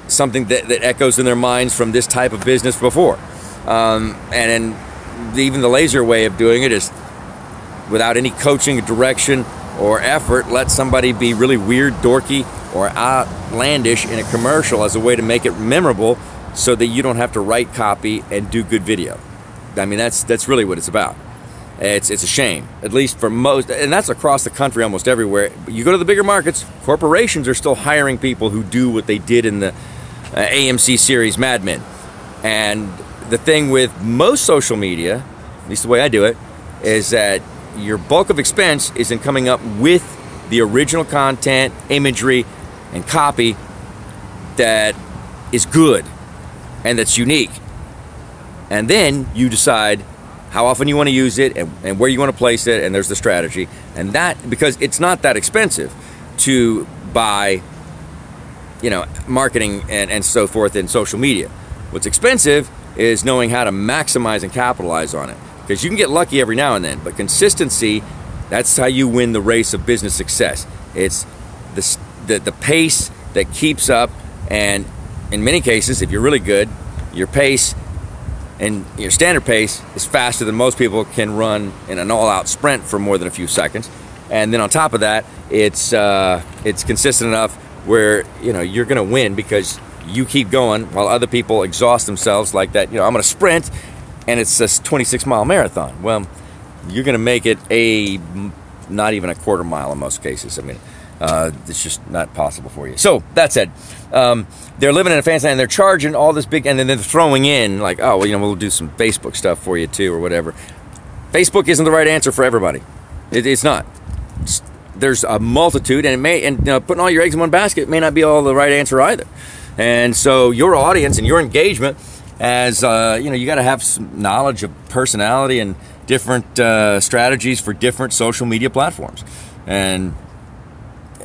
something that echoes in their minds from this type of business before. And even the lazier way of doing it is without any coaching, direction, or effort, let somebody be really weird, dorky, or outlandish in a commercial as a way to make it memorable so that you don't have to write copy and do good video. I mean, that's really what it's about. It's a shame, at least for most, and that's across the country almost everywhere. You go to the bigger markets, corporations are still hiring people who do what they did in the AMC series Mad Men. And the thing with most social media, at least the way I do it, is that your bulk of expense is in coming up with the original content, imagery, and copy that is good and that's unique. And then you decide how often you want to use it and where you want to place it, and there's the strategy. And that, because it's not that expensive to buy, marketing and so forth in social media. What's expensive is knowing how to maximize and capitalize on it. Because you can get lucky every now and then, but consistency, that's how you win the race of business success. It's the pace that keeps up, and in many cases, if you're really good, your pace and your standard pace is faster than most people can run in an all-out sprint for more than a few seconds. And then on top of that, it's consistent enough where you're going to win because you keep going while other people exhaust themselves like that. I'm going to sprint, and it's a 26-mile marathon. Well, you're going to make it not even a quarter mile in most cases. I mean, it's just not possible for you. So that said, they're living in a fancy land, and they're charging all this big, and then they're throwing in like, oh, well, we'll do some Facebook stuff for you too, or whatever. Facebook isn't the right answer for everybody. It's not. There's a multitude, and putting all your eggs in one basket may not be all the right answer either. And so your audience and your engagement, as you got to have some knowledge of personality and different strategies for different social media platforms. And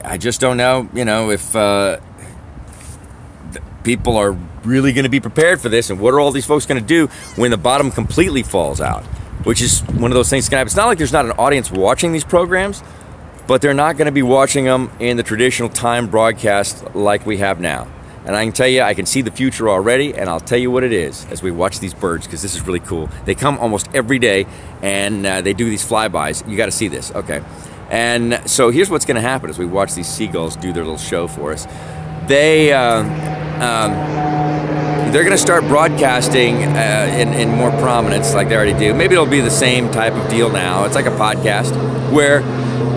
I just don't know, if people are really going to be prepared for this, and what are all these folks going to do when the bottom completely falls out, which is one of those things that can happen. It's not like there's not an audience watching these programs, but they're not going to be watching them in the traditional time broadcast like we have now. And I can tell you, I can see the future already, and I'll tell you what it is as we watch these birds, because this is really cool. They come almost every day, and they do these flybys. You got to see this, okay? And so here's what's going to happen as we watch these seagulls do their little show for us. They're going to start broadcasting in more prominence like they already do. Maybe it'll be the same type of deal now. It's like a podcast where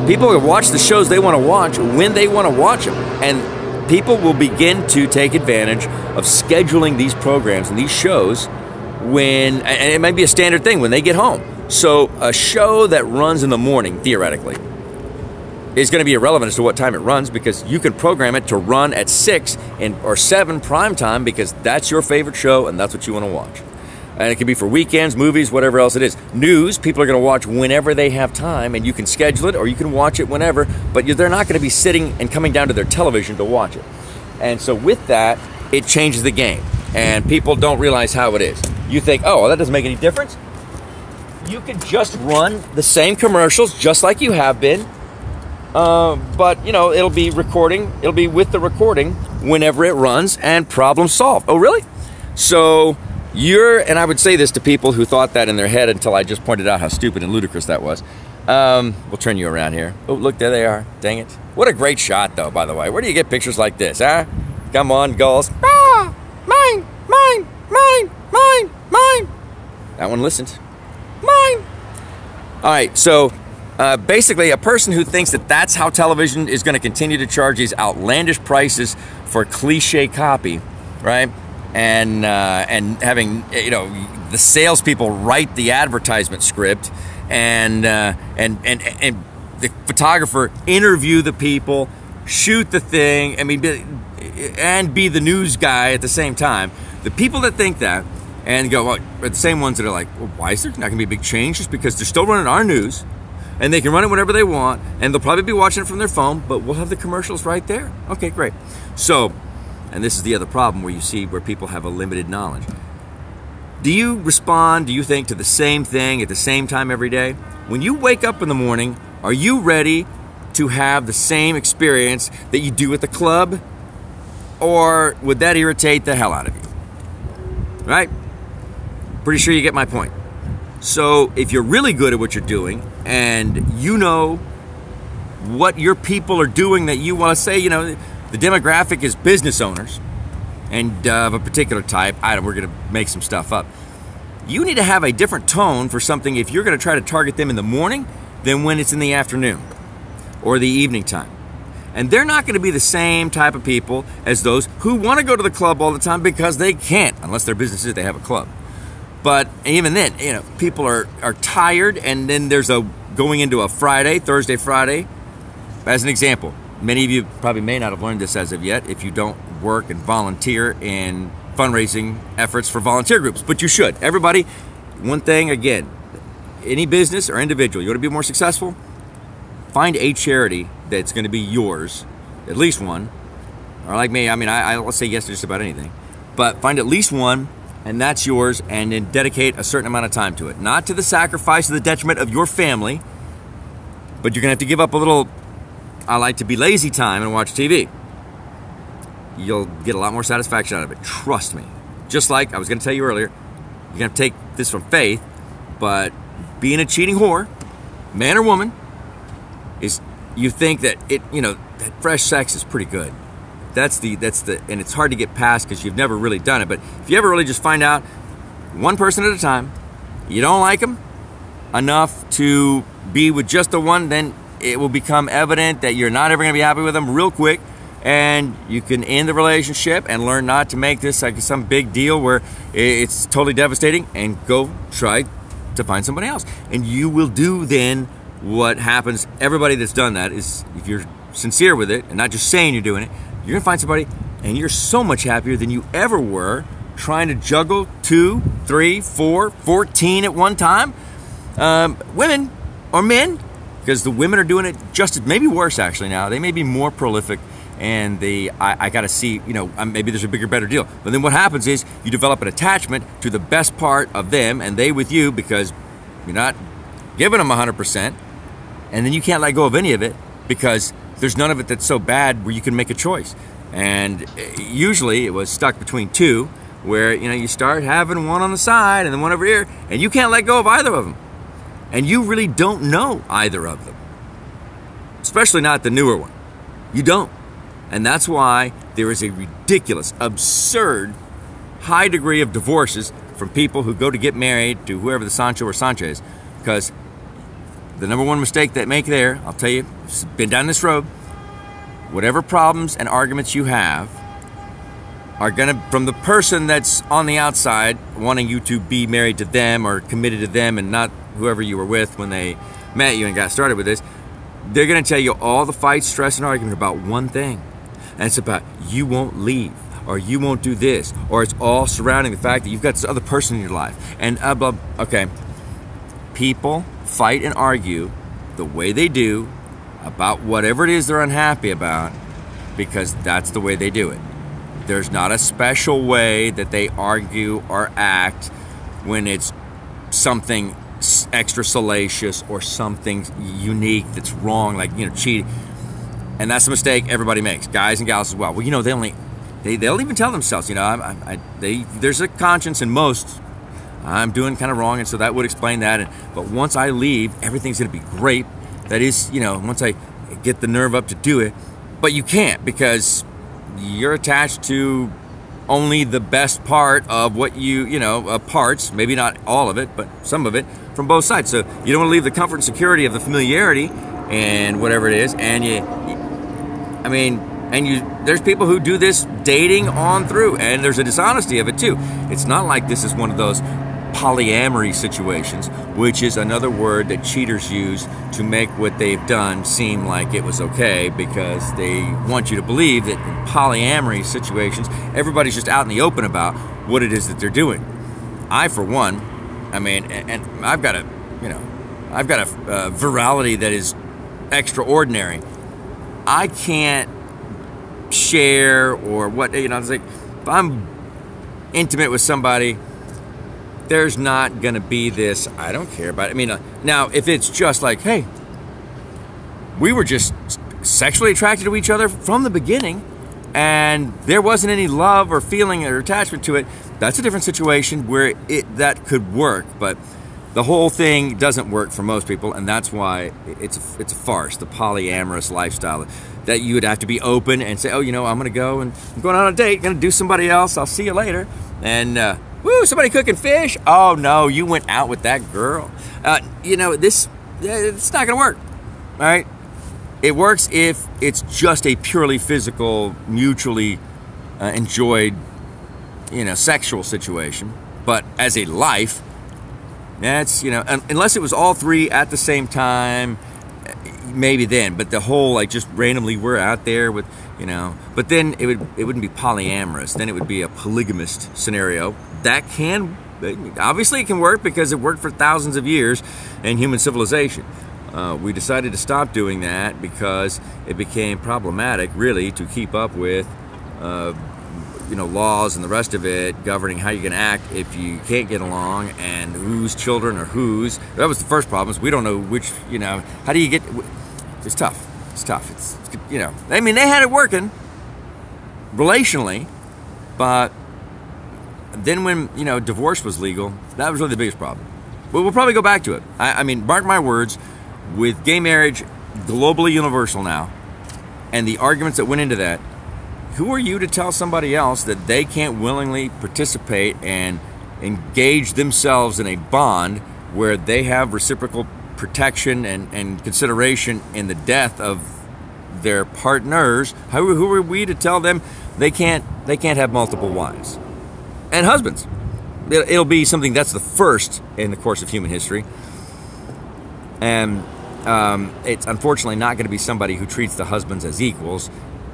people can watch the shows they want to watch when they want to watch them. And people will begin to take advantage of scheduling these programs and these shows and it might be a standard thing when they get home. So a show that runs in the morning, theoretically, is going to be irrelevant as to what time it runs, because you can program it to run at 6 or 7 prime time, because that's your favorite show and that's what you want to watch. And it can be for weekends, movies, whatever else it is. News, people are going to watch whenever they have time, and you can schedule it or you can watch it whenever, but they're not going to be sitting and coming down to their television to watch it. And so with that, it changes the game, and people don't realize how it is. You think, oh, well, that doesn't make any difference. You can just run the same commercials just like you have been, but it'll be recording. It'll be with the recording whenever it runs, and problem solved. Oh, really? So and I would say this to people who thought that in their head until I just pointed out how stupid and ludicrous that was. We'll turn you around here. Oh, look, there they are. Dang it. What a great shot, though, by the way. Where do you get pictures like this, huh? Come on, gulls. Ah, mine, mine, mine, mine, mine. That one listened. Mine. All right, so basically, a person who thinks that that's how television is going to continue to charge these outlandish prices for cliche copy, right? And having the salespeople write the advertisement script, and the photographer interview the people, shoot the thing. And be the news guy at the same time. The people that think that and go, well, are the same ones that are like, well, why is there not going to be a big change? Just because they're still running our news, and they can run it whenever they want, and they'll probably be watching it from their phone, but we'll have the commercials right there. Okay, great. So, and this is the other problem where you see where people have a limited knowledge. Do you respond, do you think, to the same thing at the same time every day? When you wake up in the morning, are you ready to have the same experience that you do at the club? Or would that irritate the hell out of you? Right? Pretty sure you get my point. So if you're really good at what you're doing and you know what your people are doing that you want to say, the demographic is business owners and of a particular type. We're going to make some stuff up. You need to have a different tone for something if you're going to try to target them in the morning than when it's in the afternoon or the evening time. And they're not going to be the same type of people as those who want to go to the club all the time because they can't, unless their business is they have a club. But even then, people are tired, and then there's going into a Thursday, Friday. As an example, many of you probably may not have learned this as of yet if you don't work and volunteer in fundraising efforts for volunteer groups, but you should. Everybody, one thing, again, any business or individual, you want to be more successful? Find a charity that's going to be yours, at least one. Or like me, I'll say yes to just about anything. But find at least one, and that's yours, and then dedicate a certain amount of time to it. Not to the sacrifice or the detriment of your family, but you're going to have to give up a little, I like to be lazy time and watch TV. You'll get a lot more satisfaction out of it. Trust me. Just like I was going to tell you earlier, you're going to take this from faith, but being a cheating whore, man or woman, is you think that that fresh sex is pretty good. That's the and it's hard to get past because you've never really done it. But if you ever really just find out one person at a time, you don't like them enough to be with just the one, then it will become evident that you're not ever going to be happy with them real quick, and you can end the relationship and learn not to make this like some big deal where it's totally devastating, and go try to find somebody else. And you will do then what happens. Everybody that's done that is, if you're sincere with it and not just saying you're doing it, you're gonna find somebody and you're so much happier than you ever were trying to juggle 2, 3, 4, 14 at one time. Women or men, because the women are doing it just as, maybe worse actually now. They may be more prolific, and I gotta see, maybe there's a bigger, better deal. But then what happens is you develop an attachment to the best part of them and they with you, because you're not giving them 100%. And then you can't let go of any of it because there's none of it that's so bad where you can make a choice. And usually it was stuck between two, where you start having one on the side and then one over here, and you can't let go of either of them. And you really don't know either of them, especially not the newer one. You don't. And that's why there is a ridiculous, absurd, high degree of divorces from people who go to get married to whoever the Sancho or Sancha is, because the number one mistake they make there, I'll tell you, I've been down this road, whatever problems and arguments you have are gonna, from the person that's on the outside wanting you to be married to them or committed to them and not whoever you were with when they met you and got started with this, they're gonna tell you all the fight, stress, and argument about one thing. And it's about you won't leave, or you won't do this, or it's all surrounding the fact that you've got this other person in your life. And blah, okay. People fight and argue the way they do about whatever it is they're unhappy about because that's the way they do it. There's not a special way that they argue or act when it's something extra salacious or something unique that's wrong, like cheating. And that's a mistake everybody makes, guys and gals as well. Well, they'll even tell themselves, there's a conscience in most. I'm doing kind of wrong, and so that would explain that. But once I leave, everything's going to be great. That is, once I get the nerve up to do it. But you can't, because you're attached to only the best part of what parts, maybe not all of it, but some of it, from both sides. So you don't want to leave the comfort and security of the familiarity and whatever it is. And there's people who do this dating on through, and there's a dishonesty of it too. It's not like this is one of those polyamory situations, which is another word that cheaters use to make what they've done seem like it was okay, because they want you to believe that in polyamory situations, everybody's just out in the open about what it is that they're doing. I, for one, and I've got I've got a virality that is extraordinary. I can't share or what, it's like, if I'm intimate with somebody, there's not gonna be this, I don't care about it. I mean, now if it's just like, hey, we were just sexually attracted to each other from the beginning and there wasn't any love or feeling or attachment to it, that's a different situation where that could work. But the whole thing doesn't work for most people, and that's why it's a farce, the polyamorous lifestyle. That you would have to be open and say, oh, I'm going to go and I'm going on a date, going to do somebody else, I'll see you later. And, woo, somebody cooking fish? Oh, no, you went out with that girl. It's not going to work, all right? It works if it's just a purely physical, mutually enjoyed, sexual situation. But as a life, that's, unless it was all three at the same time, maybe then. But the whole, just randomly we're out there with, but then it wouldn't be polyamorous. Then it would be a polygamist scenario. That obviously it can work because it worked for thousands of years in human civilization. We decided to stop doing that because it became problematic, really, to keep up with, laws and the rest of it governing how you can act if you can't get along and whose children are whose. That was the first problem. Is we don't know which, how do you get? It's tough. It's tough. It's I mean, they had it working relationally, but then when divorce was legal, that was really the biggest problem. But we'll probably go back to it. I mean, mark my words. With gay marriage globally universal now, and the arguments that went into that, who are you to tell somebody else that they can't willingly participate and engage themselves in a bond where they have reciprocal protection and consideration in the death of their partners? Who are we to tell them they can't have multiple wives and husbands? It'll be something that's the first in the course of human history. And it's unfortunately not going to be somebody who treats the husbands as equals.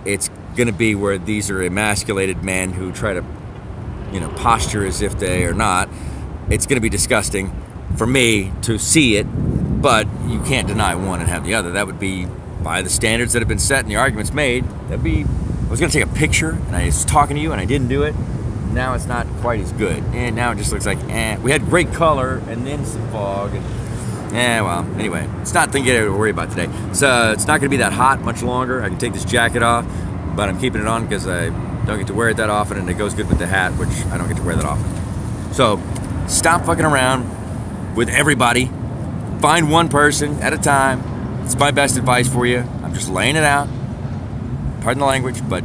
It's going to be where these are emasculated men who try to, posture as if they are not. It's going to be disgusting for me to see it, but you can't deny one and have the other. That would be, by the standards that have been set and the arguments made, that'd be, I was going to take a picture and I was talking to you and I didn't do it. Now it's not quite as good. And now it just looks like, we had great color and then some fog. Well, anyway, it's not thing to worry about today. So it's not going to be that hot much longer. I can take this jacket off, but I'm keeping it on because I don't get to wear it that often, and it goes good with the hat, which I don't get to wear that often. So stop fucking around with everybody. Find one person at a time. It's my best advice for you. I'm just laying it out. Pardon the language, but,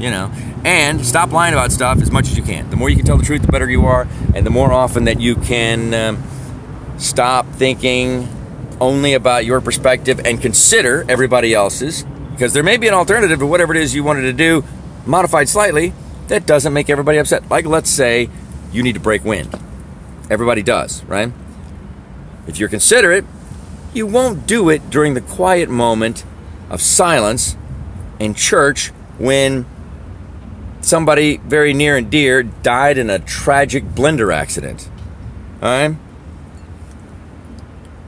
and stop lying about stuff as much as you can. The more you can tell the truth, the better you are, and the more often that you can stop thinking only about your perspective and consider everybody else's, because there may be an alternative to whatever it is you wanted to do, modified slightly, that doesn't make everybody upset. Like, let's say you need to break wind. Everybody does, right? If you're considerate, you won't do it during the quiet moment of silence in church when somebody very near and dear died in a tragic blender accident. All right?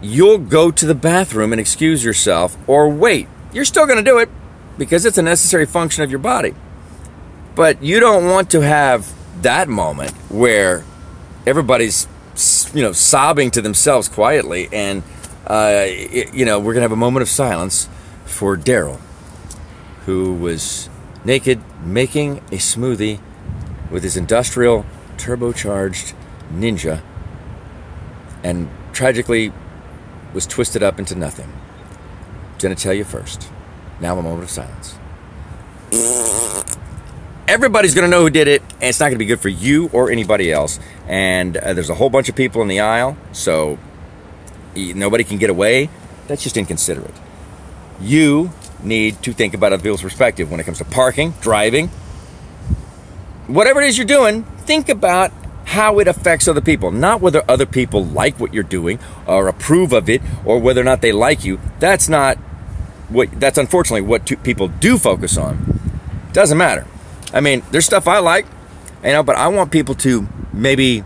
You'll go to the bathroom and excuse yourself or wait. You're still going to do it because it's a necessary function of your body. But you don't want to have that moment where everybody's, sobbing to themselves quietly and, we're going to have a moment of silence for Daryl, who was naked making a smoothie with his industrial turbocharged Ninja and tragically was twisted up into nothing. I'm going to tell you first. Now a moment of silence. Everybody's going to know who did it, and it's not going to be good for you or anybody else. And there's a whole bunch of people in the aisle, so nobody can get away. That's just inconsiderate. You need to think about other people's perspective when it comes to parking, driving. Whatever it is you're doing, think about how it affects other people. Not whether other people like what you're doing or approve of it or whether or not they like you. That's unfortunately what people do focus on. Doesn't matter. I mean, there's stuff I like, but I want people to maybe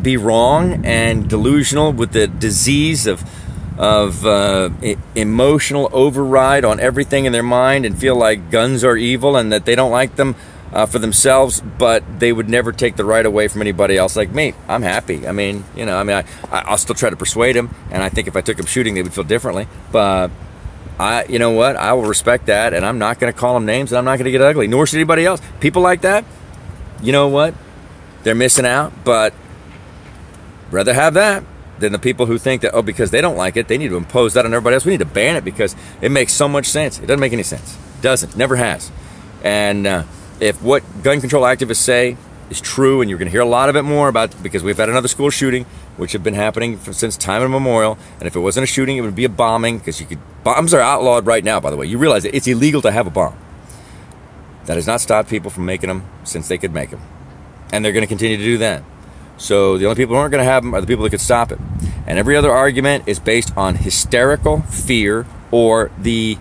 be wrong and delusional with the disease of emotional override on everything in their mind and feel like guns are evil and that they don't like them for themselves, but they would never take the right away from anybody else like me. I'm happy. I'll still try to persuade them, and I think if I took them shooting, they would feel differently. But you know what? I will respect that, and I'm not going to call them names, and I'm not going to get ugly, nor should anybody else. People like that, you know what? They're missing out, but rather have that than the people who think that, because they don't like it, they need to impose that on everybody else. We need to ban it because it makes so much sense. It doesn't make any sense. It doesn't. Never has. And if what gun control activists say is true, and you're going to hear a lot of it more about, because we've had another school shooting, which have been happening since time immemorial, and if it wasn't a shooting, it would be a bombing, because bombs are outlawed right now, by the way. You realize that it's illegal to have a bomb. That has not stopped people from making them since they could make them. And they're going to continue to do that. So the only people who aren't going to have them are the people that could stop it. And every other argument is based on hysterical fear or the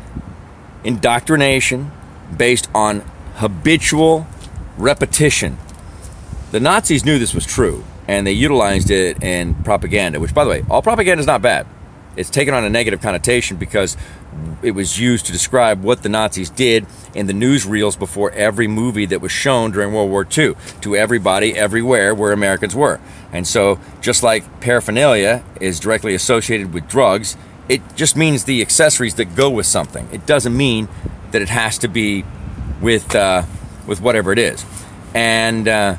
indoctrination based on habitual repetition. The Nazis knew this was true, and they utilized it in propaganda, which, by the way, all propaganda is not bad. It's taken on a negative connotation because it was used to describe what the Nazis did in the newsreels before every movie that was shown during World War II to everybody everywhere where Americans were. And so just like paraphernalia is directly associated with drugs, it just means the accessories that go with something. It doesn't mean that it has to be with whatever it is. And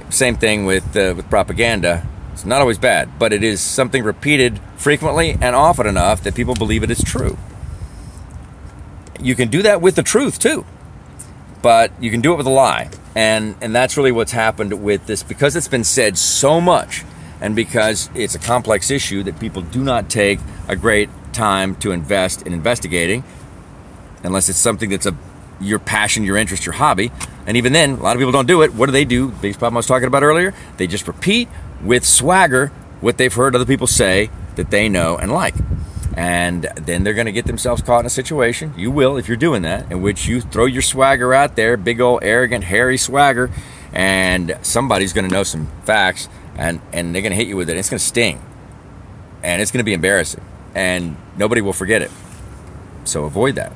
same thing with propaganda. It's not always bad, but it is something repeated frequently and often enough that people believe it is true. You can do that with the truth too, but you can do it with a lie. And that's really what's happened with this, because it's been said so much, and because it's a complex issue that people do not take a great time to invest in investigating, unless it's something that's your passion, your interest, your hobby. And even then, a lot of people don't do it. What do? Biggest problem I was talking about earlier, they just repeat with swagger what they've heard other people say that they know and like. And then they're going to get themselves caught in a situation, you will if you're doing that, in which you throw your swagger out there, big old arrogant, hairy swagger, and somebody's going to know some facts, and they're going to hit you with it. It's going to sting, and it's going to be embarrassing, and nobody will forget it. So avoid that.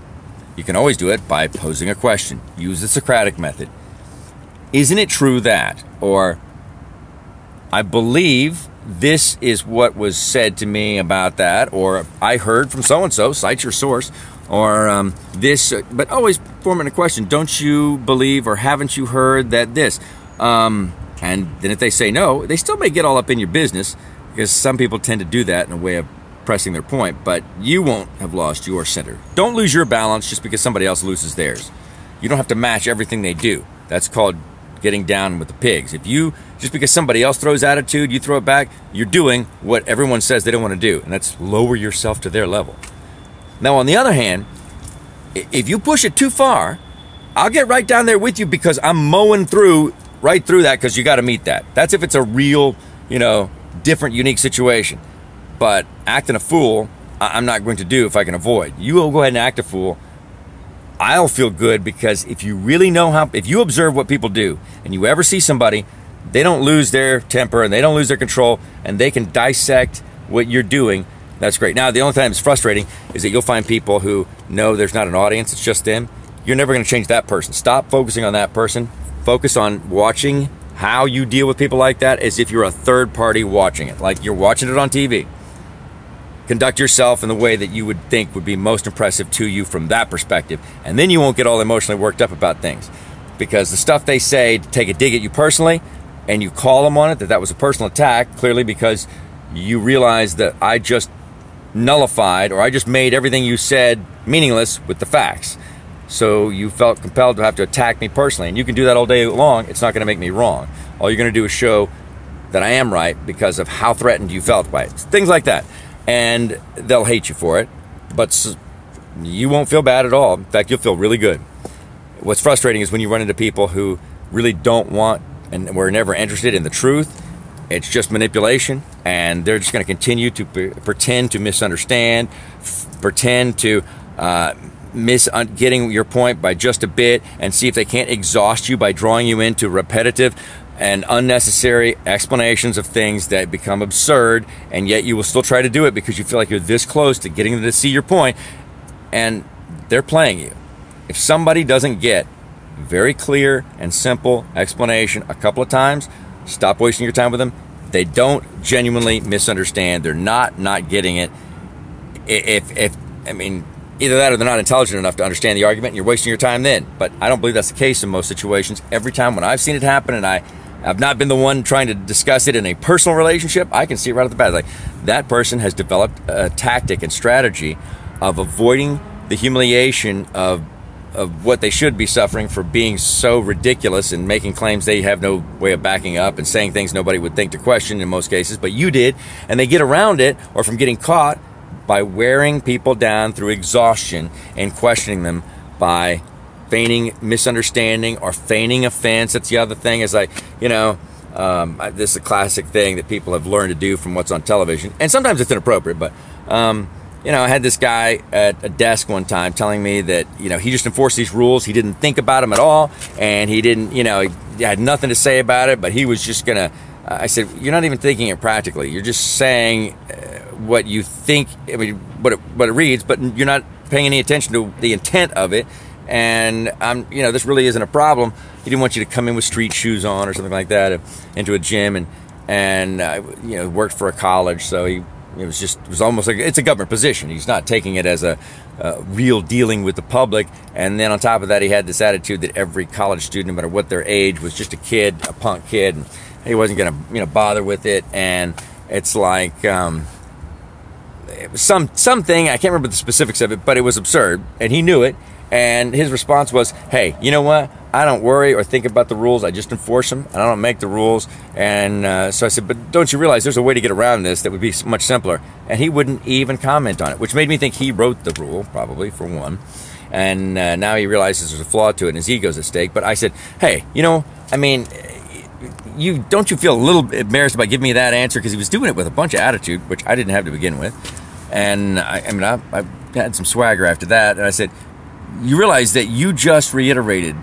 You can always do it by posing a question. Use the Socratic method. Isn't it true that? Or, I believe this is what was said to me about that. Or, I heard from so-and-so, cite your source. Or, this, but always forming a question. Don't you believe, or haven't you heard that this? And then if they say no, they still may get all up in your business, because some people tend to do that in a way of pressing their point, but you won't have lost your center. Don't lose your balance just because somebody else loses theirs. You don't have to match everything they do. That's called getting down with the pigs. If you, just because somebody else throws attitude, you throw it back, you're doing what everyone says they don't want to do, and that's lower yourself to their level. Now, on the other hand, if you push it too far, I'll get right down there with you, because I'm mowing right through that, because you got to meet that. That's if it's a real, different, unique situation. But acting a fool, I'm not going to do if I can avoid. You will go ahead and act a fool. I'll feel good, because if you really know if you observe what people do, and you ever see somebody, they don't lose their temper and they don't lose their control, and they can dissect what you're doing, that's great. Now, the only time it's frustrating is that you'll find people who know there's not an audience, it's just them. You're never going to change that person. Stop focusing on that person. Focus on watching how you deal with people like that as if you're a third party watching it, like you're watching it on TV. Conduct yourself in the way that you would think would be most impressive to you from that perspective, and then you won't get all emotionally worked up about things, because the stuff they say to take a dig at you personally, and you call them on it, that was a personal attack, clearly because you realize that I just nullified, or I just made everything you said meaningless with the facts. So you felt compelled to have to attack me personally, and you can do that all day long. It's not going to make me wrong. All you're going to do is show that I am right because of how threatened you felt by it. Things like that. And they'll hate you for it, but you won't feel bad at all. In fact, you'll feel really good. What's frustrating is when you run into people who really don't want and were never interested in the truth. It's just manipulation, and they're just going to continue to pretend to misunderstand, pretend to miss getting your point by just a bit, and see if they can't exhaust you by drawing you into repetitive and unnecessary explanations of things that become absurd, and yet you will still try to do it because you feel like you're this close to getting them to see your point, and they're playing you. If somebody doesn't get very clear and simple explanation a couple of times, stop wasting your time with them. They don't genuinely misunderstand. They're not getting it. I mean, either that or they're not intelligent enough to understand the argument, and you're wasting your time then. But I don't believe that's the case in most situations. Every time when I've seen it happen, and I've not been the one trying to discuss it in a personal relationship, I can see it right off the bat. Like, that person has developed a tactic and strategy of avoiding the humiliation of what they should be suffering for being so ridiculous and making claims they have no way of backing up and saying things nobody would think to question in most cases, but you did, and they get around it or from getting caught by wearing people down through exhaustion and questioning them by feigning misunderstanding or feigning offense. That's the other thing, is like, this is a classic thing that people have learned to do from what's on television, and sometimes it's inappropriate, but I had this guy at a desk one time telling me that, he just enforced these rules. He didn't think about them at all. And he didn't, he had nothing to say about it, but he was just going to, I said, you're not even thinking it practically. You're just saying what you think, what it reads, but you're not paying any attention to the intent of it. And this really isn't a problem. He didn't want you to come in with street shoes on or something like that into a gym and worked for a college. So it was almost like it's a government position. He's not taking it as a real dealing with the public. And then on top of that, he had this attitude that every college student, no matter what their age, was just a kid, a punk kid, and he wasn't going to bother with it. And it's like it was something, I can't remember the specifics of it, but it was absurd, and he knew it. And his response was, hey, you know what? I don't worry or think about the rules. I just enforce them, and I don't make the rules. And so I said, but don't you realize there's a way to get around this that would be much simpler? And he wouldn't even comment on it, which made me think he wrote the rule, probably, for one. And now he realizes there's a flaw to it, and his ego's at stake. But I said, hey, don't you feel a little embarrassed about giving me that answer? Because he was doing it with a bunch of attitude, which I didn't have to begin with. And I had some swagger after that. And I said, you realize that you just reiterated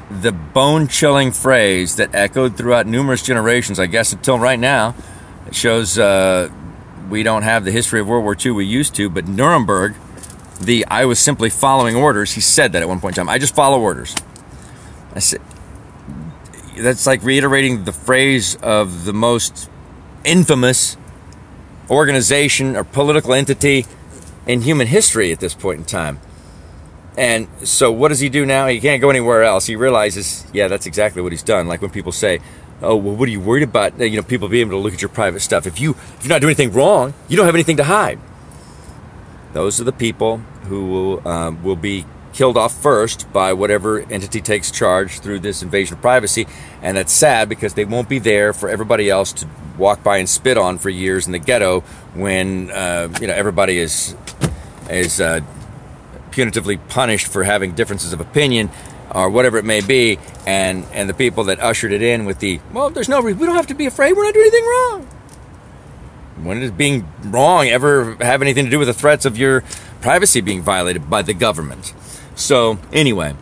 the bone-chilling phrase that echoed throughout numerous generations, I guess until right now. It shows we don't have the history of World War II we used to, but Nuremberg, I was simply following orders. He said that at one point in time. I just follow orders. I said, that's like reiterating the phrase of the most infamous organization or political entity in human history at this point in time. And so what does he do now? He can't go anywhere else. He realizes, yeah, that's exactly what he's done. Like when people say, oh, well, what are you worried about? People being able to look at your private stuff. If you're not doing anything wrong, you don't have anything to hide. Those are the people who will be killed off first by whatever entity takes charge through this invasion of privacy. And that's sad because they won't be there for everybody else to walk by and spit on for years in the ghetto when everybody is punitively punished for having differences of opinion or whatever it may be, and the people that ushered it in with there's no reason, we don't have to be afraid, we're not doing anything wrong. When does being wrong ever have anything to do with the threats of your privacy being violated by the government? So anyway,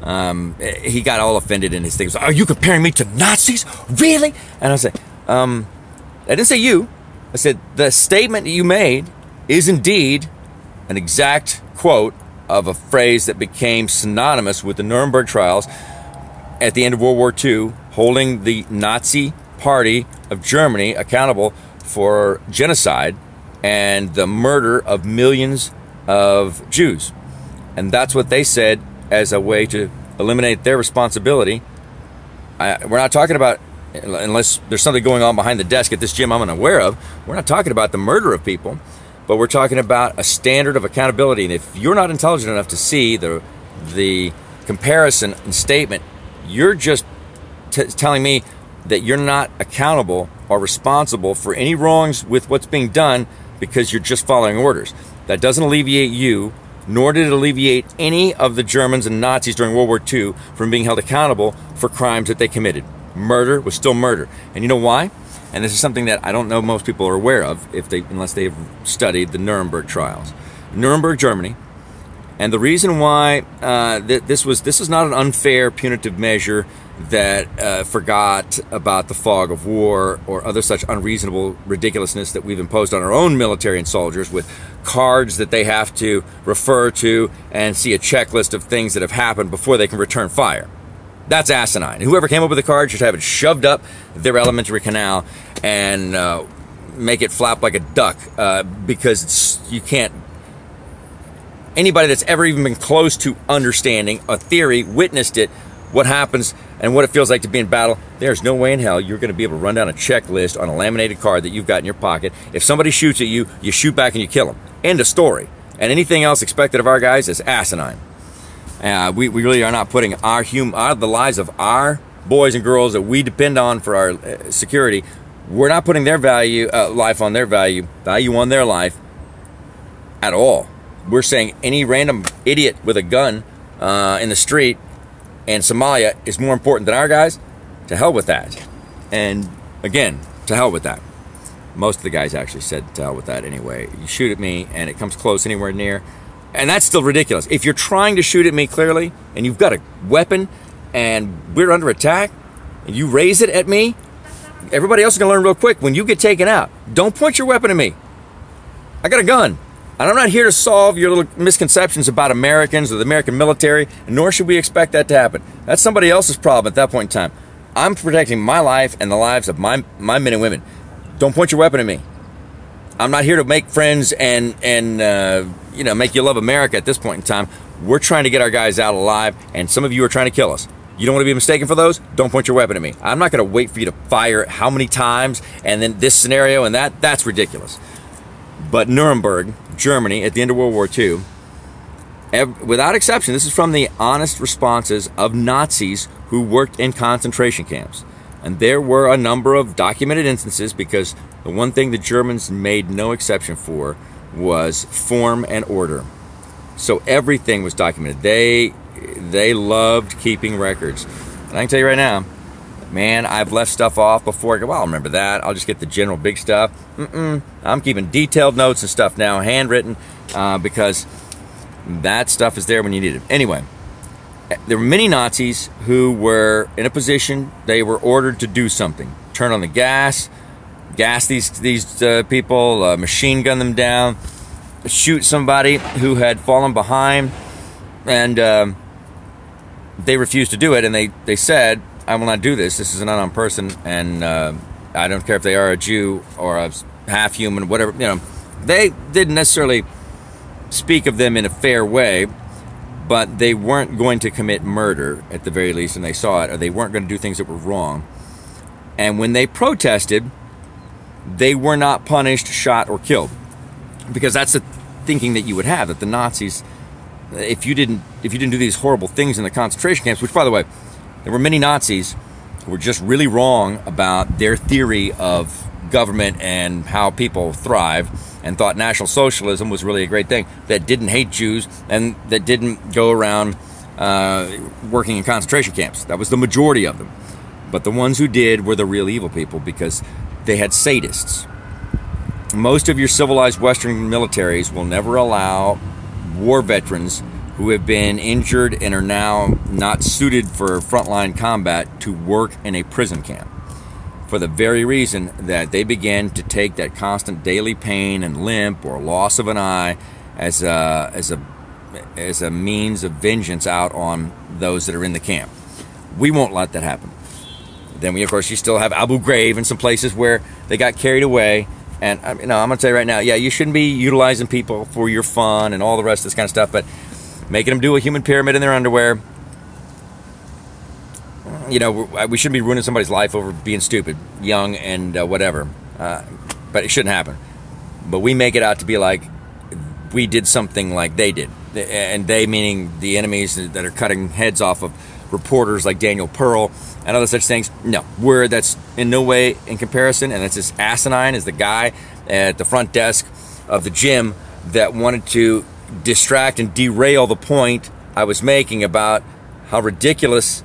he got all offended in his thing. He was like, are you comparing me to Nazis? Really? And I said, I didn't say you. I said, the statement that you made is indeed an exact quote of a phrase that became synonymous with the Nuremberg trials at the end of World War II, holding the Nazi Party of Germany accountable for genocide and the murder of millions of Jews. And that's what they said as a way to eliminate their responsibility. We're not talking about, unless there's something going on behind the desk at this gym I'm unaware of, we're not talking about the murder of people. But we're talking about a standard of accountability. And if you're not intelligent enough to see the comparison and statement, you're just telling me that you're not accountable or responsible for any wrongs with what's being done because you're just following orders. That doesn't alleviate you, nor did it alleviate any of the Germans and Nazis during World War II from being held accountable for crimes that they committed. Murder was still murder. And you know why? And this is something that I don't know most people are aware of unless they have studied the Nuremberg trials. Nuremberg, Germany. And the reason why this is not an unfair punitive measure that forgot about the fog of war or other such unreasonable ridiculousness that we've imposed on our own military and soldiers, with cards that they have to refer to and see a checklist of things that have happened before they can return fire. That's asinine. Whoever came up with the card should have it shoved up their alimentary canal and make it flap like a duck, because you can't. Anybody that's ever even been close to understanding a theory, witnessed it, what happens and what it feels like to be in battle, there's no way in hell you're going to be able to run down a checklist on a laminated card that you've got in your pocket. If somebody shoots at you, you shoot back and you kill them. End of story. And anything else expected of our guys is asinine. We really are not putting the lives of our boys and girls that we depend on for our security. We're not putting their life on their value on their life at all. We're saying any random idiot with a gun in the street in Somalia is more important than our guys. To hell with that. And again, to hell with that. Most of the guys actually said to hell with that anyway. You shoot at me and it comes close anywhere near, and that's still ridiculous. If you're trying to shoot at me clearly and you've got a weapon and we're under attack and you raise it at me, everybody else is going to learn real quick. When you get taken out, don't point your weapon at me. I got a gun. And I'm not here to solve your little misconceptions about Americans or the American military, nor should we expect that to happen. That's somebody else's problem at that point in time. I'm protecting my life and the lives of my men and women. Don't point your weapon at me. I'm not here to make friends and make you love America at this point in time. We're trying to get our guys out alive, and some of you are trying to kill us. You don't want to be mistaken for those? Don't point your weapon at me. I'm not going to wait for you to fire how many times and then this scenario and that. That's ridiculous. But Nuremberg, Germany, at the end of World War II, without exception, this is from the honest responses of Nazis who worked in concentration camps. And there were a number of documented instances, because the one thing the Germans made no exception for was form and order. So everything was documented. They loved keeping records. And I can tell you right now, man, I've left stuff off before. I go, well, I'll remember that. I'll just get the general big stuff. I'm keeping detailed notes and stuff now, handwritten, because that stuff is there when you need it. Anyway, there were many Nazis who were in a position, they were ordered to do something. Turn on the gas these people, machine gun them down, shoot somebody who had fallen behind, and they refused to do it, and they said, I will not do this. This is an unarmed person, and I don't care if they are a Jew or a half human, whatever. They didn't necessarily speak of them in a fair way, but they weren't going to commit murder at the very least, and they saw it, or they weren't going to do things that were wrong. And when they protested, they were not punished, shot, or killed, because that's the thinking that you would have, that the Nazis, if you didn't do these horrible things in the concentration camps, which, by the way, there were many Nazis who were just really wrong about their theory of government and how people thrive, and thought National Socialism was really a great thing, that didn't hate Jews and that didn't go around working in concentration camps. That was the majority of them. But the ones who did were the real evil people, because they had sadists. Most of your civilized Western militaries will never allow war veterans who have been injured and are now not suited for frontline combat to work in a prison camp, for the very reason that they begin to take that constant daily pain and limp or loss of an eye as a means of vengeance out on those that are in the camp. We won't let that happen. Then you still have Abu Ghraib and some places where they got carried away. And I'm going to tell you right now, yeah, you shouldn't be utilizing people for your fun and all the rest of this kind of stuff, but making them do a human pyramid in their underwear, we shouldn't be ruining somebody's life over being stupid, young, and whatever. But it shouldn't happen. But we make it out to be like we did something like they did. And they meaning the enemies that are cutting heads off of reporters like Daniel Pearl and other such things. No, that's in no way in comparison, and that's as asinine as the guy at the front desk of the gym that wanted to distract and derail the point I was making about how ridiculous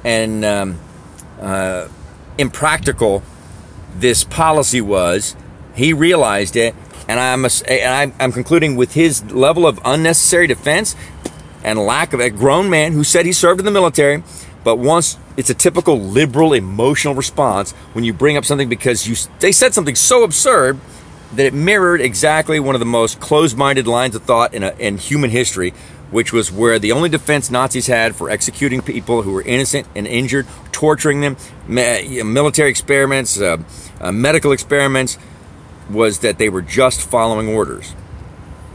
and impractical this policy was. He realized it, and I'm concluding with his level of unnecessary defense and lack of a grown man who said he served in the military, But once it's a typical liberal emotional response when you bring up something because they said something so absurd that it mirrored exactly one of the most closed-minded lines of thought in human history, which was where the only defense Nazis had for executing people who were innocent and injured, torturing them, military experiments, medical experiments, was that they were just following orders.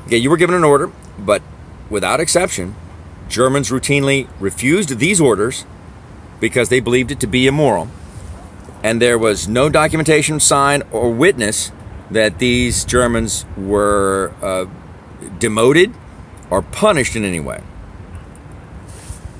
Yeah, you were given an order, but without exception, Germans routinely refused these orders because they believed it to be immoral. And there was no documentation, sign, or witness that these Germans were demoted or punished in any way.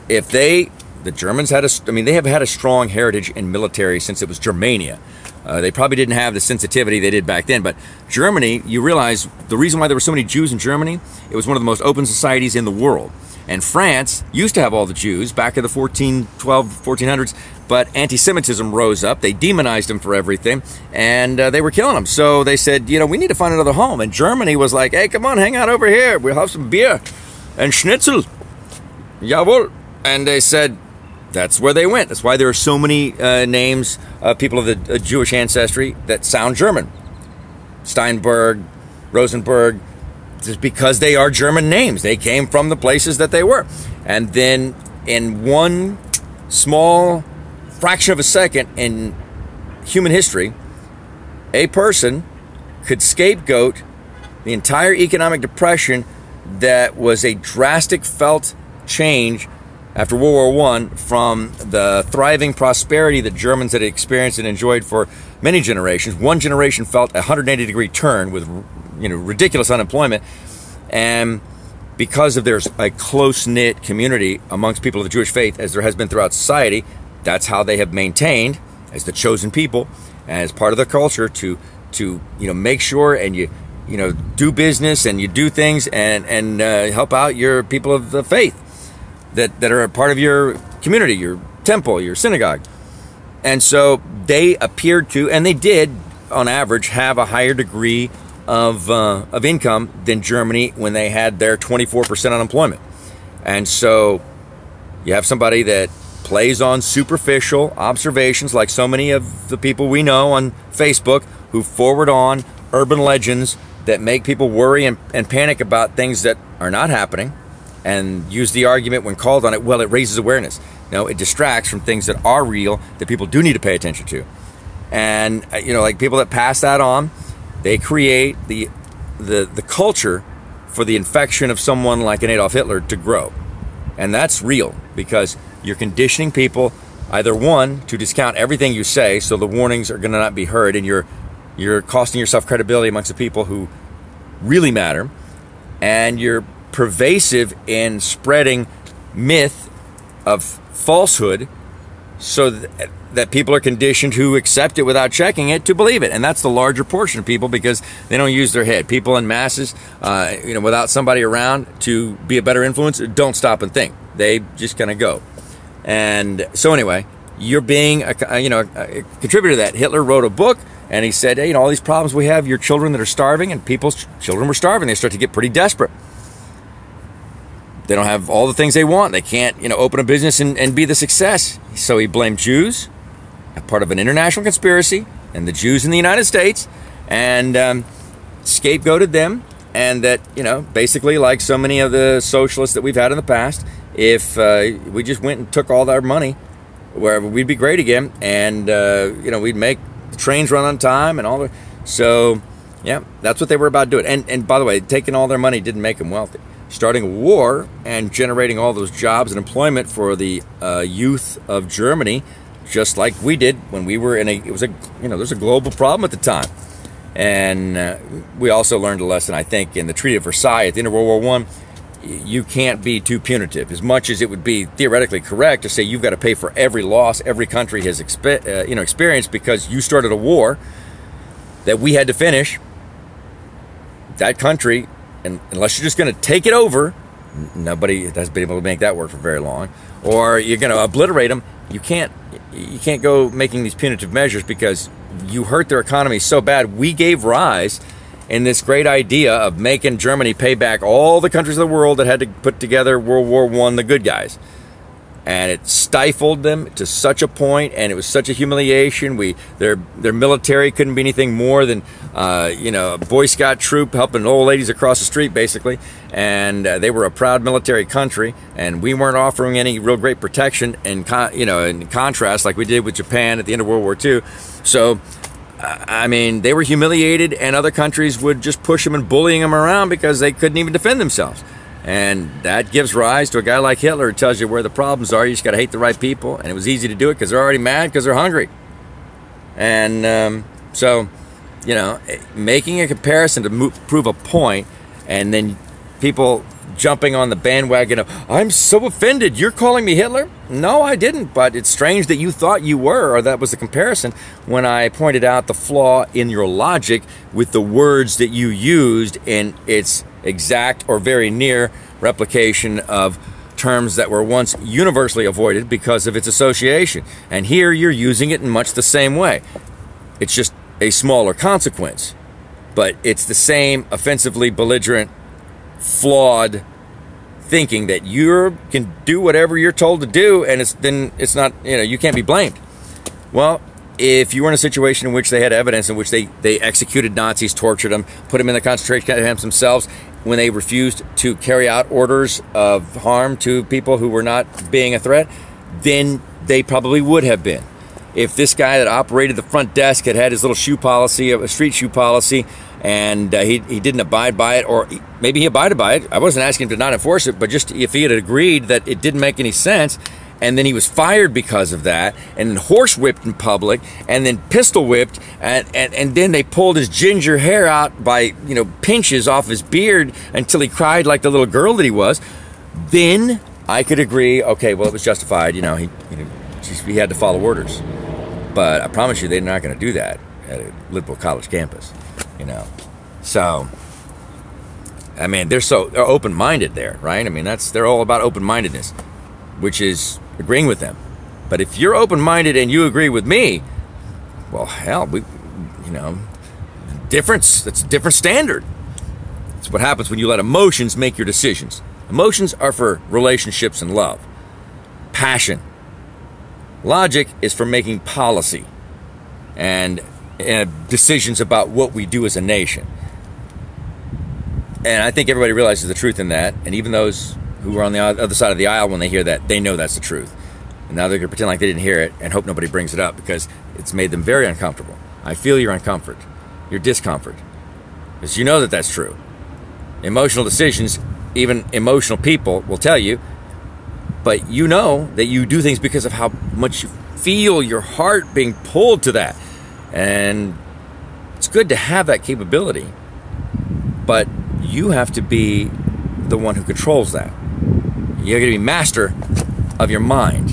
If the Germans they have had a strong heritage in military since it was Germania. They probably didn't have the sensitivity they did back then, but Germany, you realize the reason why there were so many Jews in Germany, it was one of the most open societies in the world. And France used to have all the Jews back in the 1400s, but anti-Semitism rose up. They demonized them for everything, and they were killing them. So they said, we need to find another home. And Germany was like, hey, come on, hang out over here. We'll have some beer and schnitzel. Jawohl. And they said, that's where they went. That's why there are so many names of people of the Jewish ancestry that sound German. Steinberg, Rosenberg, just because they are German names. They came from the places that they were. And then in one small fraction of a second in human history, a person could scapegoat the entire economic depression that was a drastic felt change after World War I from the thriving prosperity that Germans had experienced and enjoyed for many generations. One generation felt a 180-degree turn with ridiculous unemployment, and because of there's a close-knit community amongst people of the Jewish faith, as there has been throughout society, that's how they have maintained as the chosen people, as part of their culture to make sure and you do business and you do things and help out your people of the faith that are a part of your community, your temple, your synagogue. And so they appeared to, and they did, on average, have a higher degree of income than Germany when they had their 24% unemployment. And so you have somebody that plays on superficial observations, like so many of the people we know on Facebook who forward on urban legends that make people worry and panic about things that are not happening, and use the argument when called on it, well, it raises awareness. No, it distracts from things that are real that people do need to pay attention to. And like people that pass that on, they create the culture for the infection of someone like an Adolf Hitler to grow. And that's real, because you're conditioning people, either one, to discount everything you say, so the warnings are going to not be heard, and you're costing yourself credibility amongst the people who really matter, and you're pervasive in spreading myth of falsehood so that people are conditioned who accept it without checking it to believe it. And that's the larger portion of people, because they don't use their head. People in masses, without somebody around to be a better influence, don't stop and think. They just kind of go. And so anyway, you're being a contributor to that. Hitler wrote a book, and he said, hey, all these problems we have, your children that are starving, and people's children were starving. They start to get pretty desperate. They don't have all the things they want. They can't, open a business and be the success. So he blamed Jews, a part of an international conspiracy, and the Jews in the United States, and scapegoated them. And that, basically, like so many of the socialists that we've had in the past, if we just went and took all our money, wherever, we'd be great again, and we'd make the trains run on time and all the. So, yeah, that's what they were about doing. And by the way, taking all their money didn't make them wealthy. Starting a war and generating all those jobs and employment for the youth of Germany, just like we did when we were there's a global problem at the time. And we also learned a lesson, I think, in the Treaty of Versailles at the end of World War I. You can't be too punitive. As much as it would be theoretically correct to say you've got to pay for every loss every country has experienced because you started a war that we had to finish, that country, and unless you're just going to take it over, nobody has been able to make that work for very long, or you're going to obliterate them, you can't go making these punitive measures because you hurt their economy so bad. We gave rise in this great idea of making Germany pay back all the countries of the world that had to put together World War I, the good guys. and it stifled them to such a point, and it was such a humiliation. Their military couldn't be anything more than a Boy Scout troop helping old ladies across the street, basically. And they were a proud military country, and we weren't offering any real great protection in contrast like we did with Japan at the end of World War II. So I mean, they were humiliated, and other countries would just push them and bullying them around because they couldn't even defend themselves. And that gives rise to a guy like Hitler who tells you where the problems are. You just got to hate the right people. And it was easy to do it because they're already mad because they're hungry. And so, making a comparison to prove a point, and then people jumping on the bandwagon of, I'm so offended, you're calling me Hitler? No, I didn't, but it's strange that you thought you were, or that was the comparison, when I pointed out the flaw in your logic with the words that you used in its exact or very near replication of terms that were once universally avoided because of its association. And here you're using it in much the same way. It's just a smaller consequence, but it's the same offensively belligerent, flawed thinking that you can do whatever you're told to do, and it's not, you can't be blamed. Well, if you were in a situation in which they had evidence in which they executed Nazis, tortured them, put them in the concentration camps themselves, when they refused to carry out orders of harm to people who were not being a threat, then they probably would have been. If this guy that operated the front desk had his little shoe policy, a street shoe policy, and he didn't abide by it, or maybe he abided by it. I wasn't asking him to not enforce it, but just if he had agreed that it didn't make any sense, and then he was fired because of that, and then horse whipped in public, and then pistol whipped, and then they pulled his ginger hair out by pinches off his beard until he cried like the little girl that he was, then I could agree, okay, well, it was justified, he had to follow orders. But I promise you they're not going to do that at a liberal college campus. So, I mean, they're open-minded there, right? I mean, they're all about open-mindedness, which is agreeing with them. But if you're open-minded and you agree with me, well, hell, difference. That's a different standard. It's what happens when you let emotions make your decisions. Emotions are for relationships and love. Passion. Logic is for making policy and decisions about what we do as a nation. And I think everybody realizes the truth in that. And even those who are on the other side of the aisle, when they hear that, they know that's the truth. And now they're going to pretend like they didn't hear it and hope nobody brings it up because it's made them very uncomfortable. I feel your uncomfort, your discomfort, because you know that that's true. Emotional decisions, even emotional people will tell you, but you know that you do things because of how much you feel your heart being pulled to that. And it's good to have that capability, but you have to be the one who controls that. You're going to be master of your mind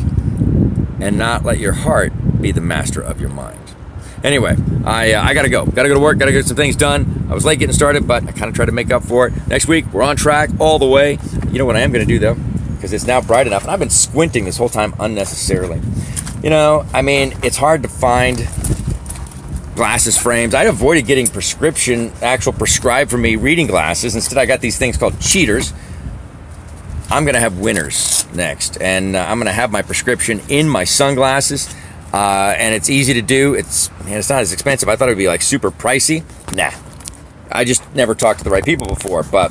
and not let your heart be the master of your mind. Anyway, I got to go. Got to go to work. Got to get some things done. I was late getting started, but I kind of tried to make up for it. Next week, we're on track all the way. You know what I am going to do, though? Because it's now bright enough, and I've been squinting this whole time unnecessarily. I mean, it's hard to find glasses frames. I avoided getting actual prescribed for me reading glasses. Instead, I got these things called cheaters. I'm going to have winners next, and I'm going to have my prescription in my sunglasses, and it's easy to do. It's not as expensive. I thought it would be like super pricey. Nah, I just never talked to the right people before, but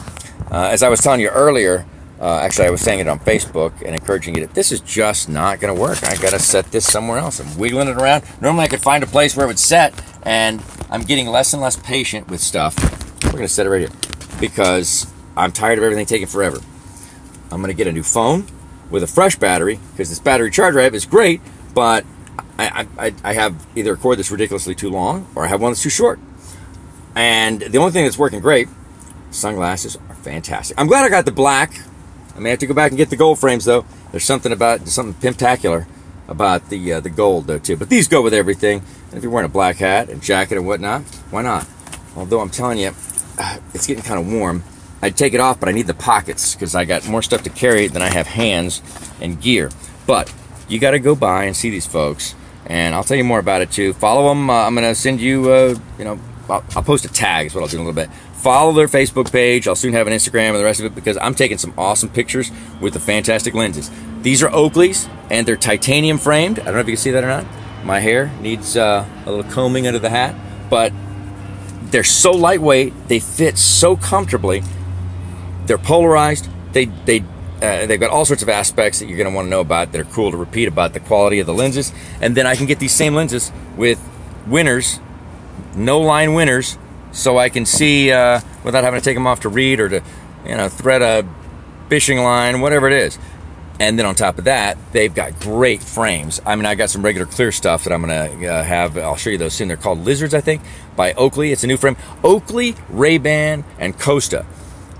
as I was telling you earlier, actually, I was saying it on Facebook and encouraging you that this is just not going to work. I got to set this somewhere else. I'm wiggling it around. Normally, I could find a place where it would set, and I'm getting less and less patient with stuff. We're going to set it right here because I'm tired of everything taking forever. I'm going to get a new phone with a fresh battery because this battery charger I have is great, but I have either a cord that's ridiculously too long or I have one that's too short. And the only thing that's working great, sunglasses are fantastic. I'm glad I got the black. I may have to go back and get the gold frames, though. There's something pimptacular about the gold, though, too. But these go with everything. And if you're wearing a black hat and jacket and whatnot, why not? Although I'm telling you, it's getting kind of warm. I'd take it off, but I need the pockets because I got more stuff to carry than I have hands and gear. But you got to go by and see these folks, and I'll tell you more about it, too. Follow them. I'm going to send you, I'll post a tag is what I'll do in a little bit. Follow their Facebook page. I'll soon have an Instagram and the rest of it, because I'm taking some awesome pictures with the fantastic lenses. These are Oakleys, and they're titanium framed. I don't know if you can see that or not. My hair needs a little combing under the hat, but they're so lightweight. They fit so comfortably. They're polarized. They've got all sorts of aspects that you're going to want to know about that are cool to repeat about the quality of the lenses. And then I can get these same lenses with winners, no line winners, so I can see without having to take them off to read or to, thread a fishing line, whatever it is. And then on top of that, they've got great frames. I mean, I got some regular clear stuff that I'm going to have. I'll show you those soon. They're called Lizards, I think, by Oakley. It's a new frame. Oakley, Ray-Ban, and Costa.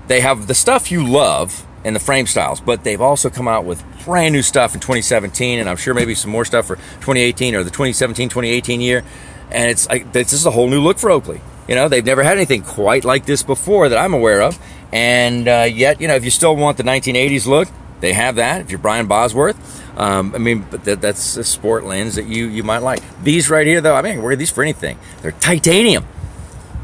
They have the stuff you love in the frame styles, but they've also come out with brand new stuff in 2017, and I'm sure maybe some more stuff for 2018 or the 2017-2018 year. And it's like, this is a whole new look for Oakley. They've never had anything quite like this before that I'm aware of. And yet, if you still want the 1980s look, they have that. If you're Brian Bosworth, but that's a sport lens that you might like. These right here, though, I mean, wear these for anything. They're titanium,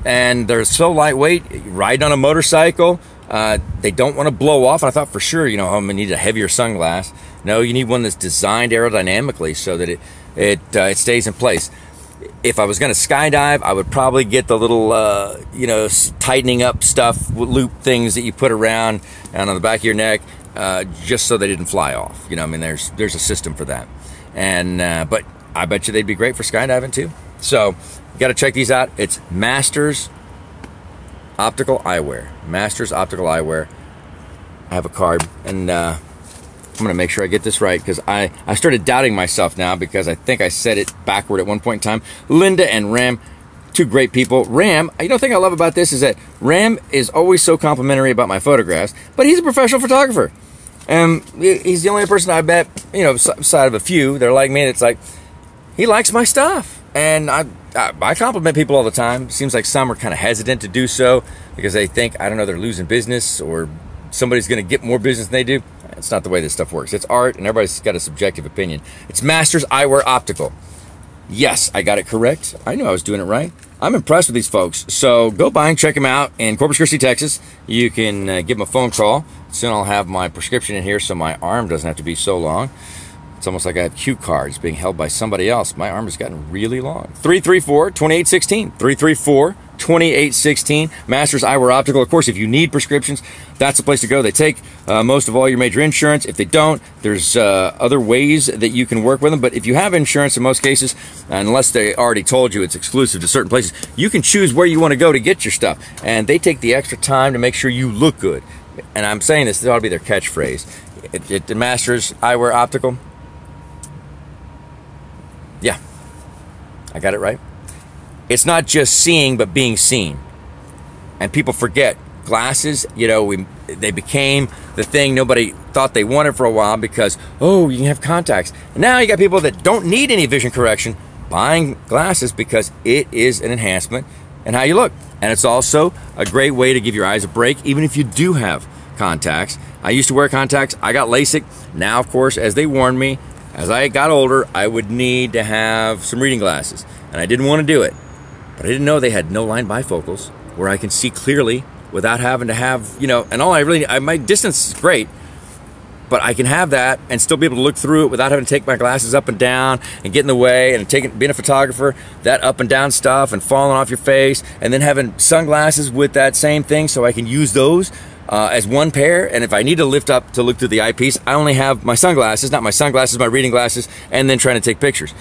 and they're so lightweight. Riding on a motorcycle, they don't want to blow off. I thought for sure, I'm gonna need a heavier sunglass. No, you need one that's designed aerodynamically so that it stays in place. If I was going to skydive, I would probably get the little, tightening up stuff, loop things that you put around and on the back of your neck. Just so they didn't fly off. There's a system for that. And but I bet you they'd be great for skydiving too. So you got to check these out. It's Masters Optical Eyewear. Masters Optical Eyewear. I have a card, and I'm going to make sure I get this right, because I started doubting myself now, because I think I said it backward at one point in time. Linda and Ram, two great people. Ram, thing I love about this is that Ram is always so complimentary about my photographs, but he's a professional photographer. And he's the only person I bet, side of a few, they're like me, that's like, he likes my stuff. And I compliment people all the time. Seems like some are kind of hesitant to do so because they think, they're losing business, or somebody's going to get more business than they do. It's not the way this stuff works. It's art, and everybody's got a subjective opinion. It's Masters Eyewear Optical. Yes, I got it correct. I knew I was doing it right. I'm impressed with these folks. So go by and check them out in Corpus Christi, Texas. You can give them a phone call. Soon I'll have my prescription in here so my arm doesn't have to be so long. It's almost like I have cue cards being held by somebody else. My arm has gotten really long. 334-2816. 334-2816. Masters Eyewear Optical. Of course, if you need prescriptions, that's the place to go. They take most of all your major insurance. If they don't, there's other ways that you can work with them. But if you have insurance in most cases, unless they already told you it's exclusive to certain places, you can choose where you want to go to get your stuff. And they take the extra time to make sure you look good. And I'm saying this ought to be their catchphrase. The Masters Eyewear Optical. Yeah, I got it right. It's not just seeing, but being seen. And people forget glasses. They became the thing nobody thought they wanted for a while because, you can have contacts. And now you got people that don't need any vision correction buying glasses because it is an enhancement in how you look. And it's also a great way to give your eyes a break, even if you do have contacts. I used to wear contacts. I got LASIK. Now, of course, as they warned me, as I got older, I would need to have some reading glasses. And I didn't want to do it. But I didn't know they had no line bifocals where I can see clearly without having to have, and all my distance is great, but I can have that and still be able to look through it without having to take my glasses up and down and get in the way, and being a photographer, that up and down stuff and falling off your face, and then having sunglasses with that same thing so I can use those as one pair. And if I need to lift up to look through the eyepiece, I only have my sunglasses, not my sunglasses, my reading glasses, and then trying to take pictures.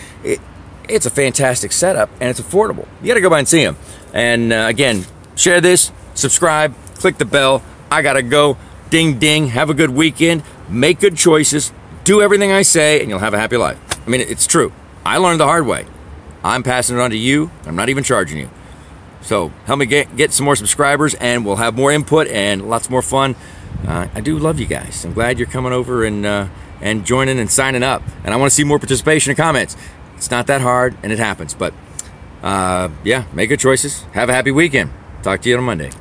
It's a fantastic setup, and it's affordable. You got to go by and see them. And again, share this, subscribe, click the bell. I got to go. Ding, ding. Have a good weekend. Make good choices. Do everything I say, and you'll have a happy life. I mean, it's true. I learned the hard way. I'm passing it on to you. I'm not even charging you. So help me get some more subscribers, and we'll have more input and lots more fun. I do love you guys. I'm glad you're coming over and joining and signing up. And I want to see more participation and comments. It's not that hard, and it happens. But, yeah, make good choices. Have a happy weekend. Talk to you on Monday.